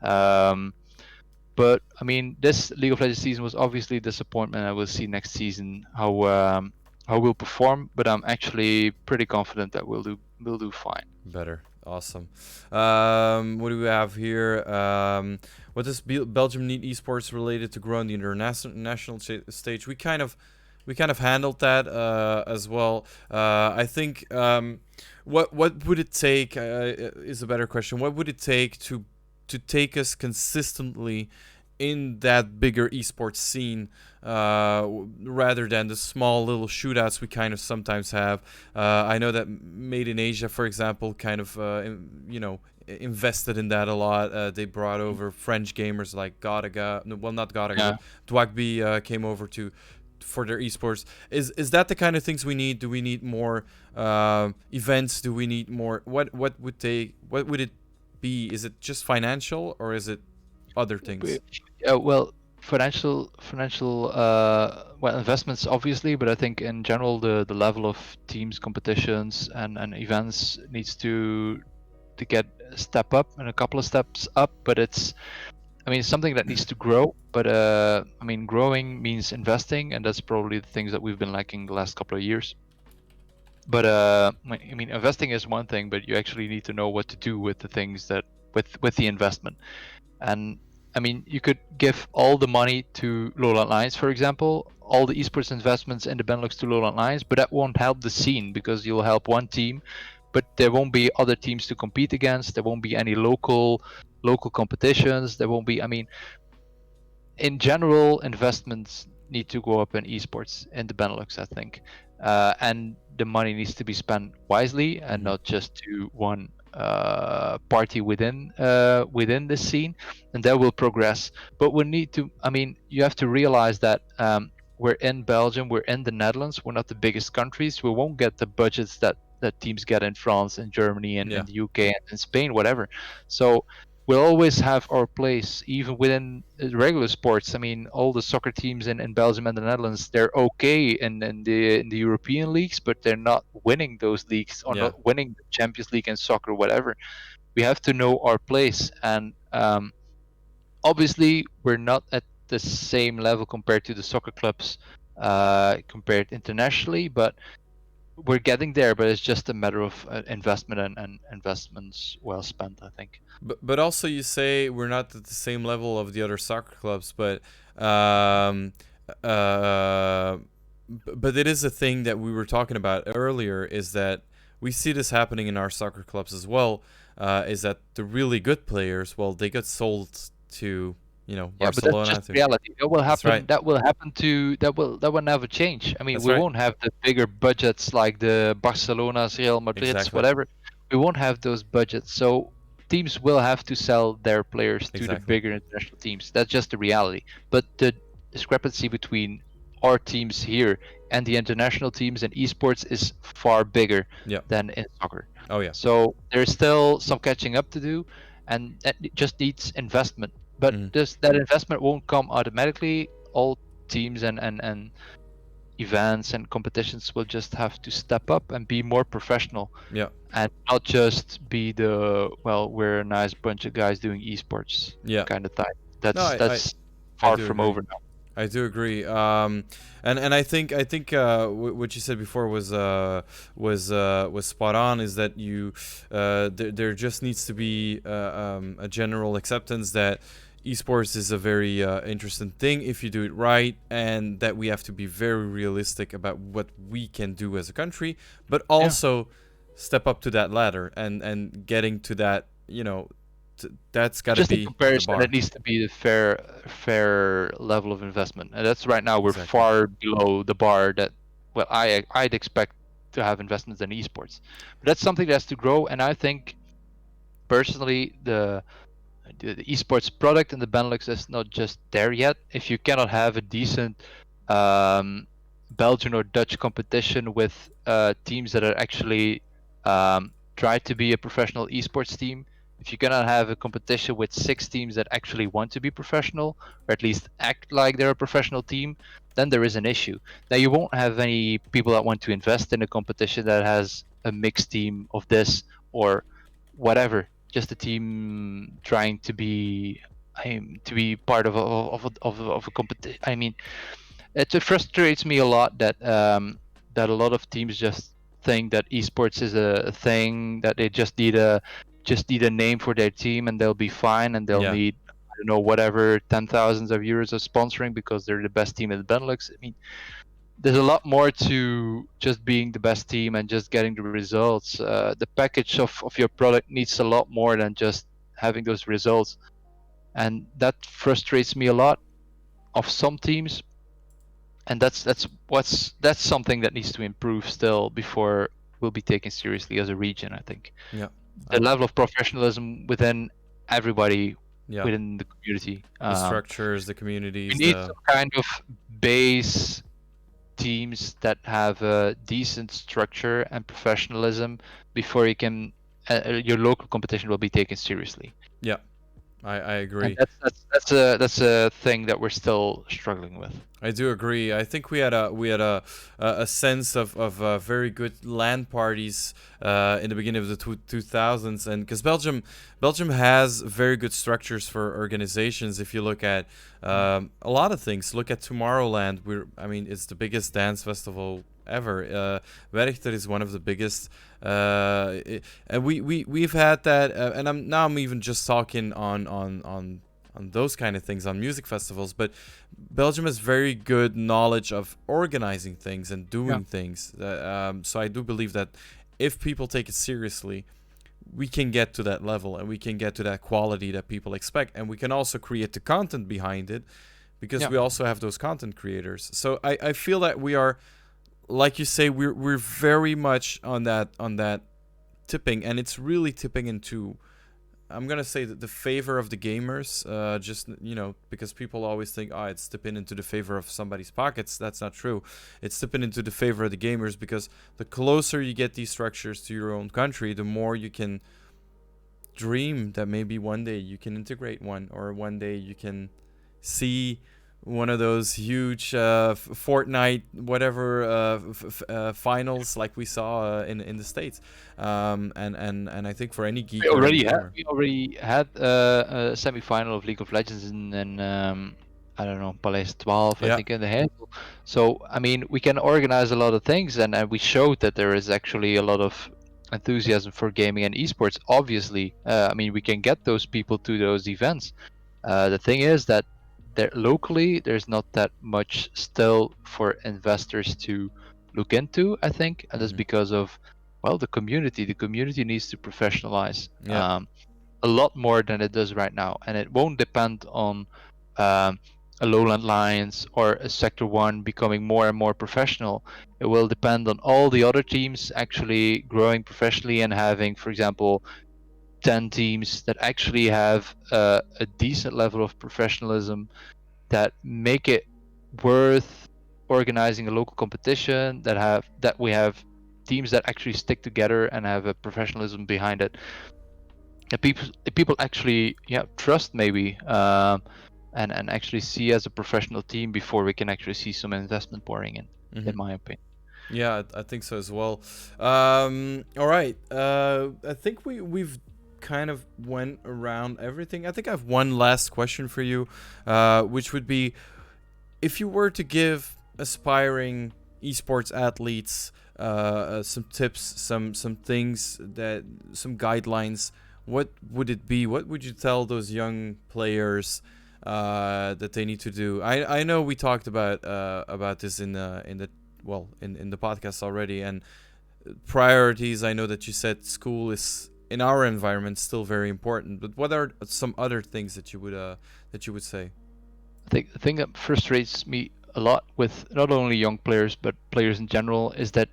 But I mean, this League of Legends season was obviously a disappointment. I will see next season how we'll perform, but I'm actually pretty confident that we'll do fine. Better. Awesome. What do we have here? What does Belgium need esports related to grow on the international stage? We kind of handled that as well. I think what would it take is a better question. What would it take to take us consistently in that bigger esports scene rather than the small little shootouts we kind of sometimes have? I know that Made in Asia, for example, kind of invested in that a lot. They brought over French gamers like Godaga, well, not Godaga, Dwagby came over for their esports. Is that the kind of things we need? Do we need more events? Do we need more? What would it be? Is it just financial, or is it other things? Well, financial investments obviously, but I think in general the level of teams, competitions, and events needs to get a step up and a couple of steps up. But it's something that needs to grow. But growing means investing, and that's probably the things that we've been lacking the last couple of years. But investing is one thing, but you actually need to know what to do with the things that with the investment. And you could give all the money to LowLandLions, for example, all the esports investments in the BeNeLux to LowLandLions, but that won't help the scene because you'll help one team, but there won't be other teams to compete against. There won't be any local competitions. There won't be. In general, investments need to go up in esports in the BeNeLux, I think, and the money needs to be spent wisely and not just to one party within the scene, and that will progress. But we need to. You have to realize that we're in Belgium, we're in the Netherlands, we're not the biggest countries. We won't get the budgets that teams get in France and Germany and the UK and Spain, whatever. So we'll always have our place, even within regular sports. All the soccer teams in Belgium and the Netherlands, they're okay in the European leagues, but they're not winning those leagues or not winning the Champions League in soccer, whatever. We have to know our place, and obviously we're not at the same level compared to the soccer clubs, compared internationally, but we're getting there. But it's just a matter of investment and investments well spent, I think. But also you say we're not at the same level of the other soccer clubs, but it is a thing that we were talking about earlier, is that we see this happening in our soccer clubs as well, is that the really good players, well, they get sold to Barcelona. But that's just reality. That will happen. Right. That will never change. We right. won't have the bigger budgets like the Barcelonas, Real Madrids, whatever. We won't have those budgets. So teams will have to sell their players to the bigger international teams. That's just the reality. But the discrepancy between our teams here and the international teams in esports is far bigger than in soccer. Oh yeah. So there's still some catching up to do, and that just needs investment. But that investment won't come automatically. All teams and events and competitions will just have to step up and be more professional. Yeah. And not just be we're a nice bunch of guys doing esports Yeah. kind of thing. No, That's I far do from agree. over now. I do agree. And I think what you said before was spot on. Is that there just needs to be a general acceptance that esports is a very interesting thing if you do it right, and that we have to be very realistic about what we can do as a country, but also step up to that ladder and getting to that, that's got to Just in be the comparison, bar. it needs to be a fair level of investment, and that's right now we're Exactly. far below the bar that I'd expect to have investments in esports. But that's something that has to grow, and I think personally the esports product in the Benelux is not just there yet. If you cannot have a decent Belgian or Dutch competition with teams that are actually try to be a professional esports team, if you cannot have a competition with 6 teams that actually want to be professional, or at least act like they're a professional team, then there is an issue. Now you won't have any people that want to invest in a competition that has a mixed team of this or whatever, just a team trying to be part of a competition. I mean, it frustrates me a lot that a lot of teams just think that esports is a thing that they just need a name for their team and they'll be fine, and they'll Yeah. need, I don't know, whatever, 10,000 of euros of sponsoring because they're the best team in the Benelux. I mean, there's a lot more to just being the best team and just getting the results. The package of your product needs a lot more than just having those results, and that frustrates me a lot of some teams. And that's something that needs to improve still before we'll be taken seriously as a region. I think Yeah. the level of professionalism within everybody Yeah. within the community. The structures, the We communities, need some kind of base teams that have a decent structure and professionalism before you can your local competition will be taken seriously. yeah, I And agree. that's a thing that we're still struggling with. I do agree. I think we had a sense of very good LAN parties in the beginning of the 2000s, and because Belgium has very good structures for organizations. If you look at a lot of things, look at Tomorrowland. I mean, it's the biggest dance festival ever. Werchter is one of the biggest, and we've had that. And I'm even just talking on those kind of things, on music festivals, but Belgium has very good knowledge of organizing things and doing things. So I do believe that if people take it seriously, we can get to that level and we can get to that quality that people expect, and we can also create the content behind it because we also have those content creators. So I feel that we are, like you say, we're very much on that tipping, and it's really tipping into, I'm gonna say, that the favor of the gamers, just because people always think, it's tipping into the favor of somebody's pockets. That's not true. It's tipping into the favor of the gamers because the closer you get these structures to your own country, the more you can dream that maybe one day you can integrate one, or one day you can see one of those huge Fortnite whatever finals like we saw in the States, and I think for any geek or any gamer. We already had a semi-final of League of Legends in I don't know, Palace 12, I Yeah. think, in the head. So I mean, we can organize a lot of things, and we showed that there is actually a lot of enthusiasm for gaming and esports. Obviously, I mean, we can get those people to those events. The thing is that there locally there's not that much still for investors to look into, I think, and that's because of, well, the community. The community needs to professionalize Yeah. a lot more than it does right now, and it won't depend on a LowlandLions or a Sector 1 becoming more and more professional. It will depend on all the other teams actually growing professionally and having, for example, 10 teams that actually have a decent level of professionalism that make it worth organizing a local competition, that we have teams that actually stick together and have a professionalism behind it. that people actually trust maybe, and actually see as a professional team before we can actually see some investment pouring in my opinion. Yeah, I think so as well. All right. I think we've kind of went around everything. I think I have one last question for you, which would be, if you were to give aspiring esports athletes some tips, some things, some guidelines, what would it be? What would you tell those young players that they need to do? I know we talked about this in the podcast already, and priorities. I know that you said school is in our environment still very important, but what are some other things that you would say? I think the thing that frustrates me a lot with not only young players but players in general is that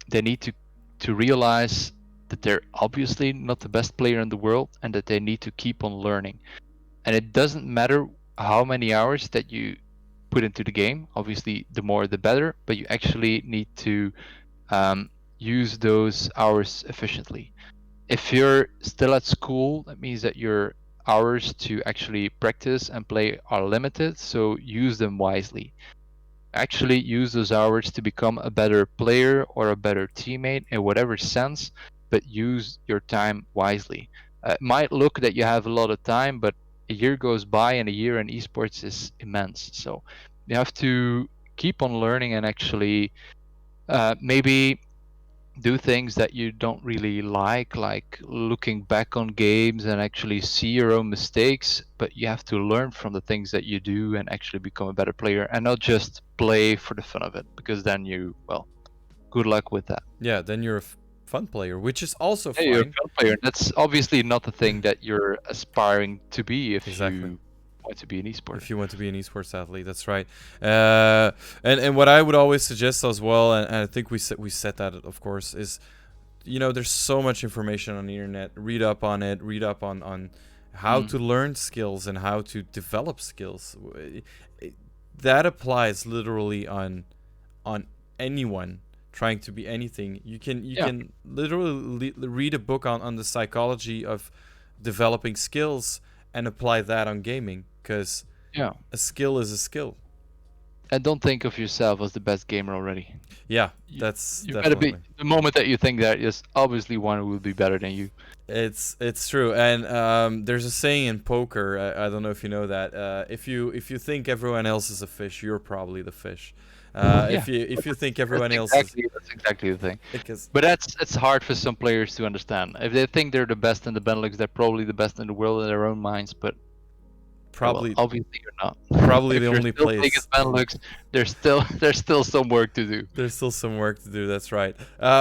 they need to realize that they're obviously not the best player in the world and that they need to keep on learning. And it doesn't matter how many hours that you put into the game. Obviously, the more the better, but you actually need to use those hours efficiently. If you're still at school, that means that your hours to actually practice and play are limited, so use them wisely. Actually use those hours to become a better player or a better teammate in whatever sense, but use your time wisely. It might look that you have a lot of time, but a year goes by and a year in esports is immense. So you have to keep on learning and actually maybe do things that you don't really like looking back on games and actually see your own mistakes, but you have to learn from the things that you do and actually become a better player and not just play for the fun of it, because then good luck with that. Yeah, then you're a fun player, which is also Hey, you're a fine. fun player. That's obviously not the thing that you're aspiring to be if Exactly. you want to be an esporter. If you want to be an esports athlete, that's right. And what I would always suggest as well, and I think we said that, of course, is, there's so much information on the internet. Read up on it. Read up on how to learn skills and how to develop skills. That applies literally on anyone trying to be anything. You can literally read a book on the psychology of developing skills and apply that on gaming, because a skill is a skill. And don't think of yourself as the best gamer already. Yeah, that's You better definitely. be, the moment that you think that, is obviously one who will be better than you. It's true, and there's a saying in poker. I don't know if you know that. If you think everyone else is a fish, you're probably the fish. If you think everyone else is, That's exactly the thing. because But it's hard for some players to understand. If they think they're the best in the BeNeLux, they're probably the best in the world in their own minds. But probably obviously you're not. probably If the you're only still big place. at BeNeLux, there's still some work to do. There's still some work to do. That's right.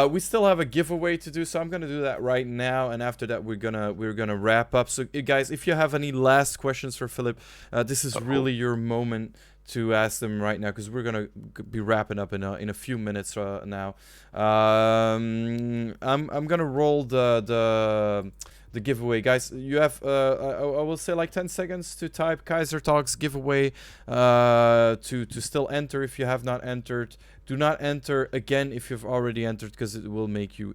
We still have a giveaway to do, so I'm gonna do that right now, and after that we're gonna wrap up. So guys, if you have any last questions for Filip, this is really your moment to ask them right now, because we're gonna be wrapping up in a few minutes now. I'm gonna roll the giveaway, guys. You have I will say like 10 seconds to type Kayzr Talks giveaway to still enter if you have not entered. Do not enter again if you've already entered, because it will make you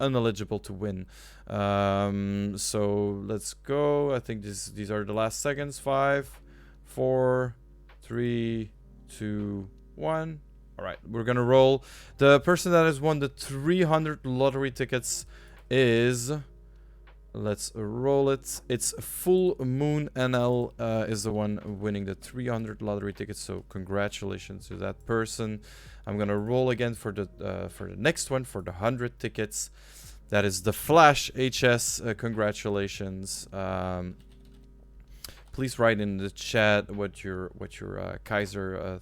ineligible to win. So let's go. I think these are the last seconds. 5, 4, 3, 2, 1. All right, we're gonna roll. The person that has won the 300 lottery tickets is, let's roll it. It's Full Moon NL is the one winning the 300 lottery tickets. So congratulations to that person. I'm gonna roll again for the next one, for the 100 tickets. That is the Flash HS. Congratulations. Please write in the chat what your Kayzr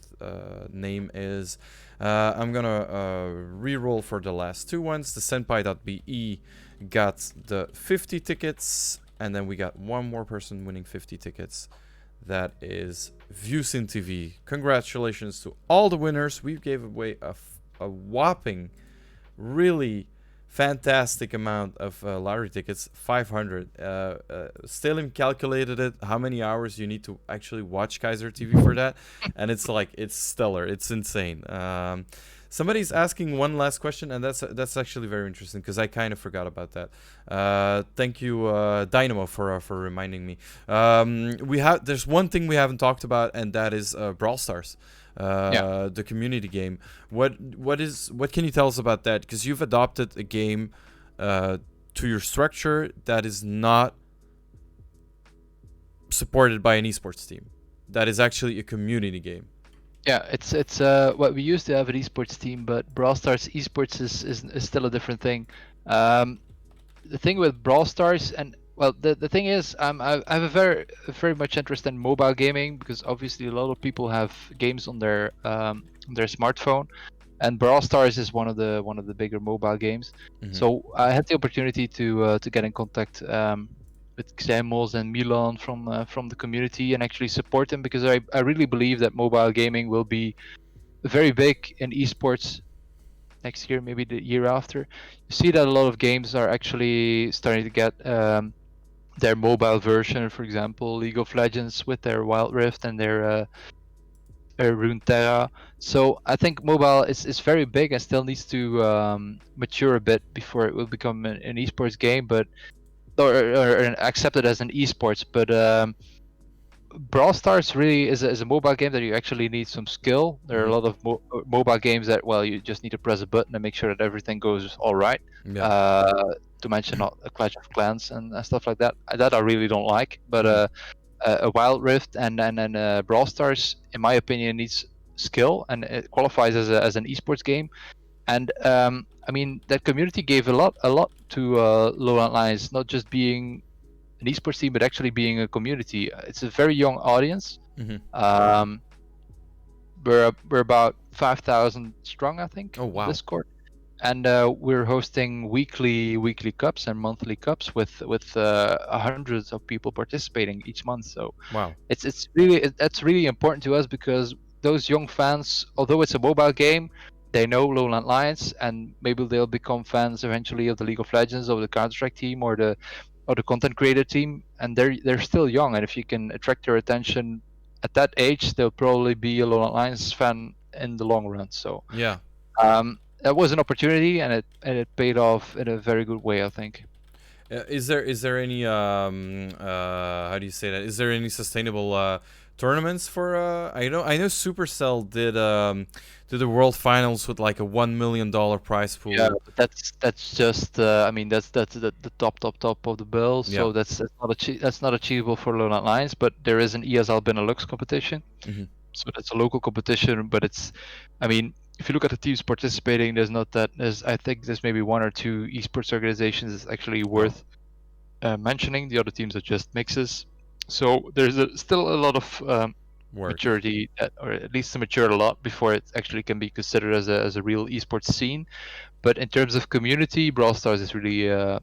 name is. I'm gonna re-roll for the last two ones. The Senpai.be got the 50 tickets, and then we got one more person winning 50 tickets. That is Viewsin TV. Congratulations to all the winners. We gave away a whopping, really fantastic amount of lottery tickets, 500. Stalin calculated it, how many hours you need to actually watch Kayzr TV for that, and it's stellar. It's insane. Somebody's asking one last question, and that's actually very interesting because I kind of forgot about that. Thank you, Dynamo, for reminding me. There's one thing we haven't talked about, and that is Brawl Stars, the community game. What can you tell us about that? Because you've adopted a game to your structure that is not supported by an esports team. That is actually a community game. Yeah, it's what we used to have an esports team, but Brawl Stars esports is still a different thing. The thing with Brawl Stars, and well, the thing is, I have a very much interest in mobile gaming, because obviously a lot of people have games on their smartphone, and Brawl Stars is one of the bigger mobile games. Mhm. So I had the opportunity to get in contact with Xemos and Milan from the community and actually support them, because I really believe that mobile gaming will be very big in esports next year, maybe the year after. You see that a lot of games are actually starting to get their mobile version. For example, League of Legends with their Wild Rift and their Runeterra. So I think mobile is very big and still needs to mature a bit before it will become an esports game, but or accepted as an esports. But Brawl Stars really is a mobile game that you actually need some skill. There are a lot of mobile games that, well, you just need to press a button and make sure that everything goes all right. Yeah. To mention a Clash of Clans and stuff like that. That I really don't like. But a Wild Rift and Brawl Stars, in my opinion, needs skill, and it qualifies as an esports game. And I mean, that community gave a lot to LowLandLions, not just being an esports team, but actually being a community. It's a very young audience. We're about 5,000 strong, I think. Oh wow! Discord, and we're hosting weekly cups and monthly cups with hundreds of people participating each month. So Wow. that's really important to us, because those young fans, although it's a mobile game, they know LowLandLions, and maybe they'll become fans eventually of the League of Legends, or the Counter-Strike team, or the content creator team, and they're still young, and if you can attract their attention at that age, they'll probably be a LowLandLions fan in the long run. So Yeah. That was an opportunity, and it paid off in a very good way, I think. Is there any how do you say that? Is there any sustainable tournaments for I know Supercell did the World Finals with like a $1 million prize pool. Yeah, but that's just I mean that's the top of the bill. So Yeah. that's not achievable for LowLandLions, but there is an ESL BeNeLux competition. So that's a local competition, but it's, I mean, if you look at the teams participating, I think there's maybe one or two esports organizations that's actually worth mentioning. The other teams are just mixes. So there's still a lot of maturity, or at least to mature a lot before it actually can be considered as a real esports scene. But in terms of community, Brawl Stars is really a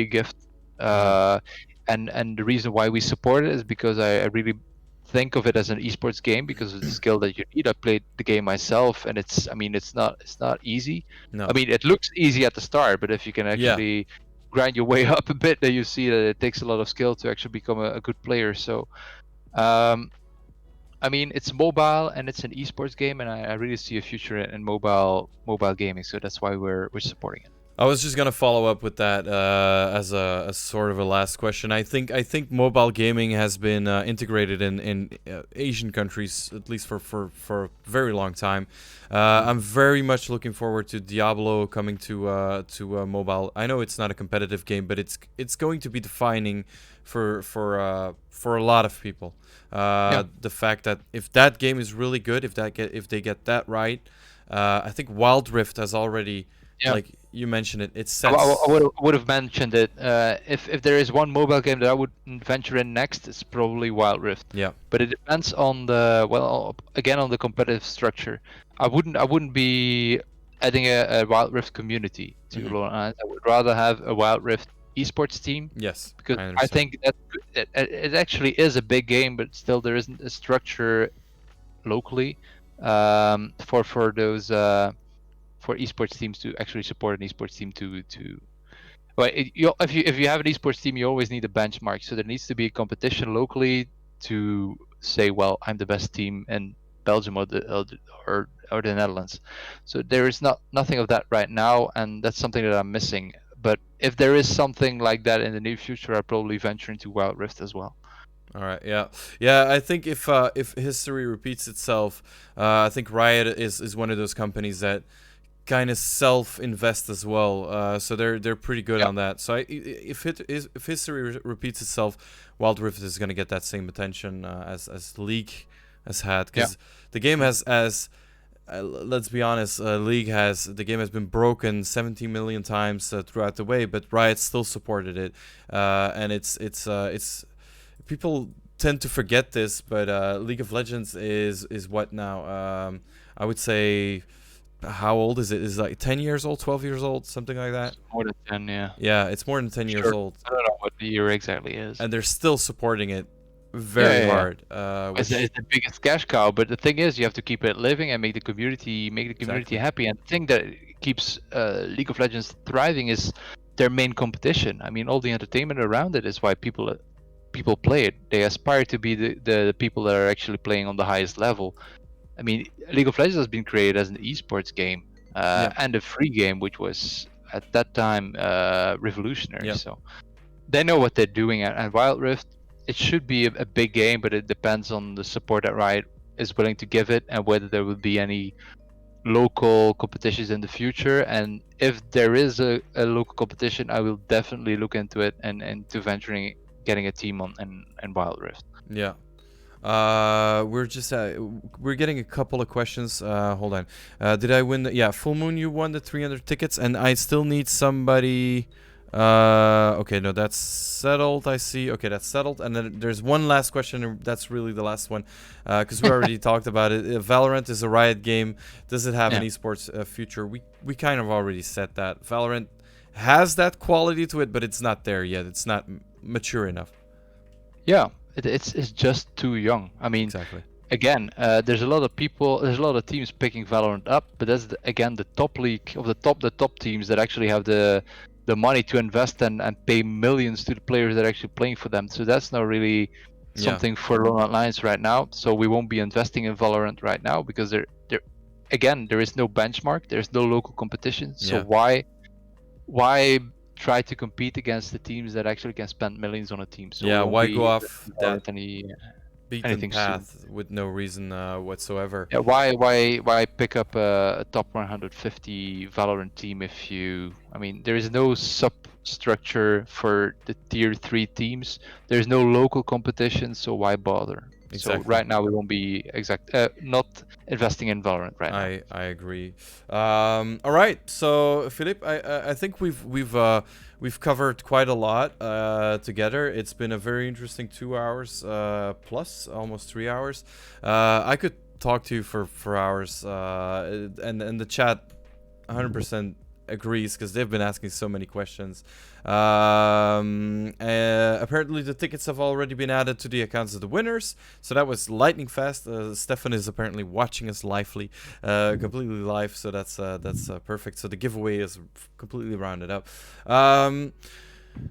gift. And the reason why we support it is because I really think of it as an esports game because of the skill that you need. I played the game myself, and it's not easy. No. I mean, it looks easy at the start, but if you can actually grind your way up a bit, then you see that it takes a lot of skill to actually become a good player. So I mean, it's mobile and it's an esports game, and I really see a future in mobile gaming. So that's why we're supporting it. I was just gonna follow up with that as a sort of a last question. I think mobile gaming has been integrated in Asian countries, at least for a very long time. I'm very much looking forward to Diablo coming to mobile. I know it's not a competitive game, but it's going to be defining for a lot of people. The fact that if that game is really good, if they get that right, I think Wild Rift has already. Yeah. Like you mentioned it, it's set. I would have mentioned it. If there is one mobile game that I would venture in next, it's probably Wild Rift. Yeah. But it depends on on the competitive structure. I wouldn't be adding a Wild Rift community to LowLandLions. I would rather have a Wild Rift esports team. Yes. Because I think that it actually is a big game, but still there isn't a structure locally for those. For esports teams to actually support an esports team well, if you have an esports team, you always need a benchmark. So there needs to be a competition locally to say, well, I'm the best team in Belgium or or the Netherlands. So there is nothing of that right now, and that's something that I'm missing. But if there is something like that in the near future, I'll probably venture into Wild Rift as well. All right, yeah. I think if history repeats itself, I think Riot is one of those companies that kind of self-invest as well. So they're pretty good Yeah. on that. So if history repeats itself, Wild Rift is gonna get that same attention as League has had, because the game has let's be honest, the game has been broken 70 million times throughout the way, but Riot still supported it, and it's people tend to forget this, but League of Legends is what now? I would say, how old is it? Is it like 10 years old, 12 years old, something like that? It's more than 10, yeah. Yeah, it's more than 10 years old, I don't know what the year exactly is. and they're still supporting it very hard. It's the biggest cash cow, but the thing is, you have to keep it living and make the community Exactly. happy. And the thing that keeps League of Legends thriving is their main competition. I mean, all the entertainment around it is why people play it. They aspire to be the people that are actually playing on the highest level. I mean, League of Legends has been created as an esports game and a free game, which was at that time revolutionary. Yep. So they know what they're doing. And Wild Rift, it should be a big game, but it depends on the support that Riot is willing to give it and whether there will be any local competitions in the future. And if there is a local competition, I will definitely look into it and to venturing getting a team on and Wild Rift. Yeah. We're getting a couple of questions. Hold on. Did I win the, yeah, Full Moon, you won the 300 tickets, and I still need somebody. Okay, no, that's settled, I see. Okay, that's settled. And then there's one last question, and that's really the last one, because we already talked about it. Valorant is a Riot game. Does it have an esports future? We kind of already said that. Valorant has that quality to it, but it's not there yet. It's not mature enough. Yeah, it's just too young. I mean, exactly. Again, there's a lot of teams picking Valorant up, but that's again the top league of the top teams that actually have the money to invest and pay millions to the players that are actually playing for them. So that's not really something for LowLandLions right now. So we won't be investing in Valorant right now because there is no benchmark, there's no local competition. So why try to compete against the teams that actually can spend millions on a team? So why go off that beaten path soon. with no reason whatsoever? Yeah, why pick up a top 150 Valorant team if I mean, there is no substructure for the tier 3 teams. There's no local competition, so why bother? Exactly. So right now we won't be not investing in Valorant right now. I agree. All right, so Filip, I think we've covered quite a lot together. It's been a very interesting 2 hours plus, almost 3 hours. I could talk to you for hours, and the chat 100% agrees because they've been asking so many questions. Apparently the tickets have already been added to the accounts of the winners, so that was lightning fast. Stefan is apparently watching us completely live, so that's perfect. So the giveaway is completely rounded up.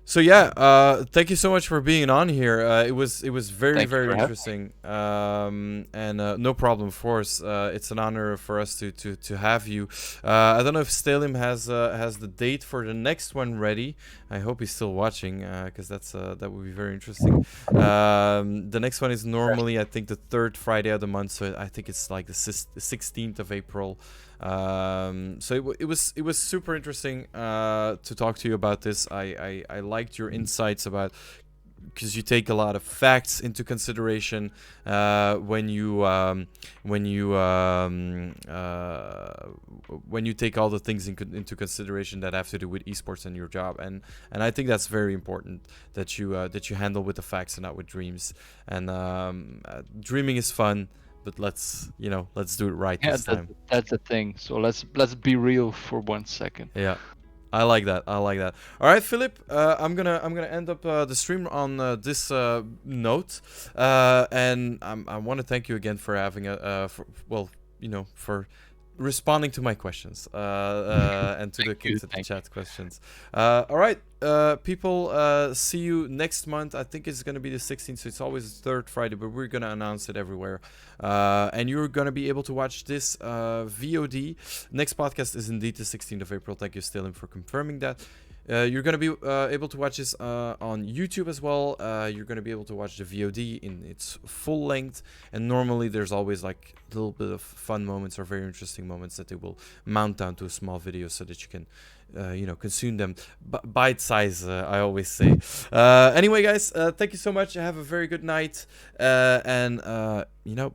So yeah, thank you so much for being on here. It was very interesting, and no problem, of course. It's an honor for us to have you. I don't know if Stalim has the date for the next one ready. I hope he's still watching, because that would be very interesting. The next one is normally, I think, the third Friday of the month, so I think it's like the 16th of April. So it was super interesting to talk to you about this. I liked your insights about, because you take a lot of facts into consideration when you take all the things into consideration that have to do with esports and your job, and I think that's very important that you handle with the facts and not with dreams. And dreaming is fun, but let's do it right this time. That's the thing. So let's be real for 1 second. Yeah, I like that. All right, Filip, I'm gonna end up the stream on this note, and I want to thank you again for having for responding to my questions and to the kids at the chat questions. All right, people, see you next month. I think it's going to be the 16th, so it's always the third Friday, but we're going to announce it everywhere. And you're going to be able to watch this VOD. Next podcast is indeed the 16th of April. Thank you, Stellan, for confirming that. You're going to be able to watch this on YouTube as well. You're going to be able to watch the VOD in its full length. And normally there's always like a little bit of fun moments or very interesting moments that they will mount down to a small video so that you can, consume them bite size, I always say. Anyway, guys, thank you so much. Have a very good night. And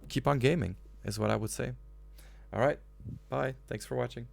keep on gaming is what I would say. All right. Bye. Thanks for watching.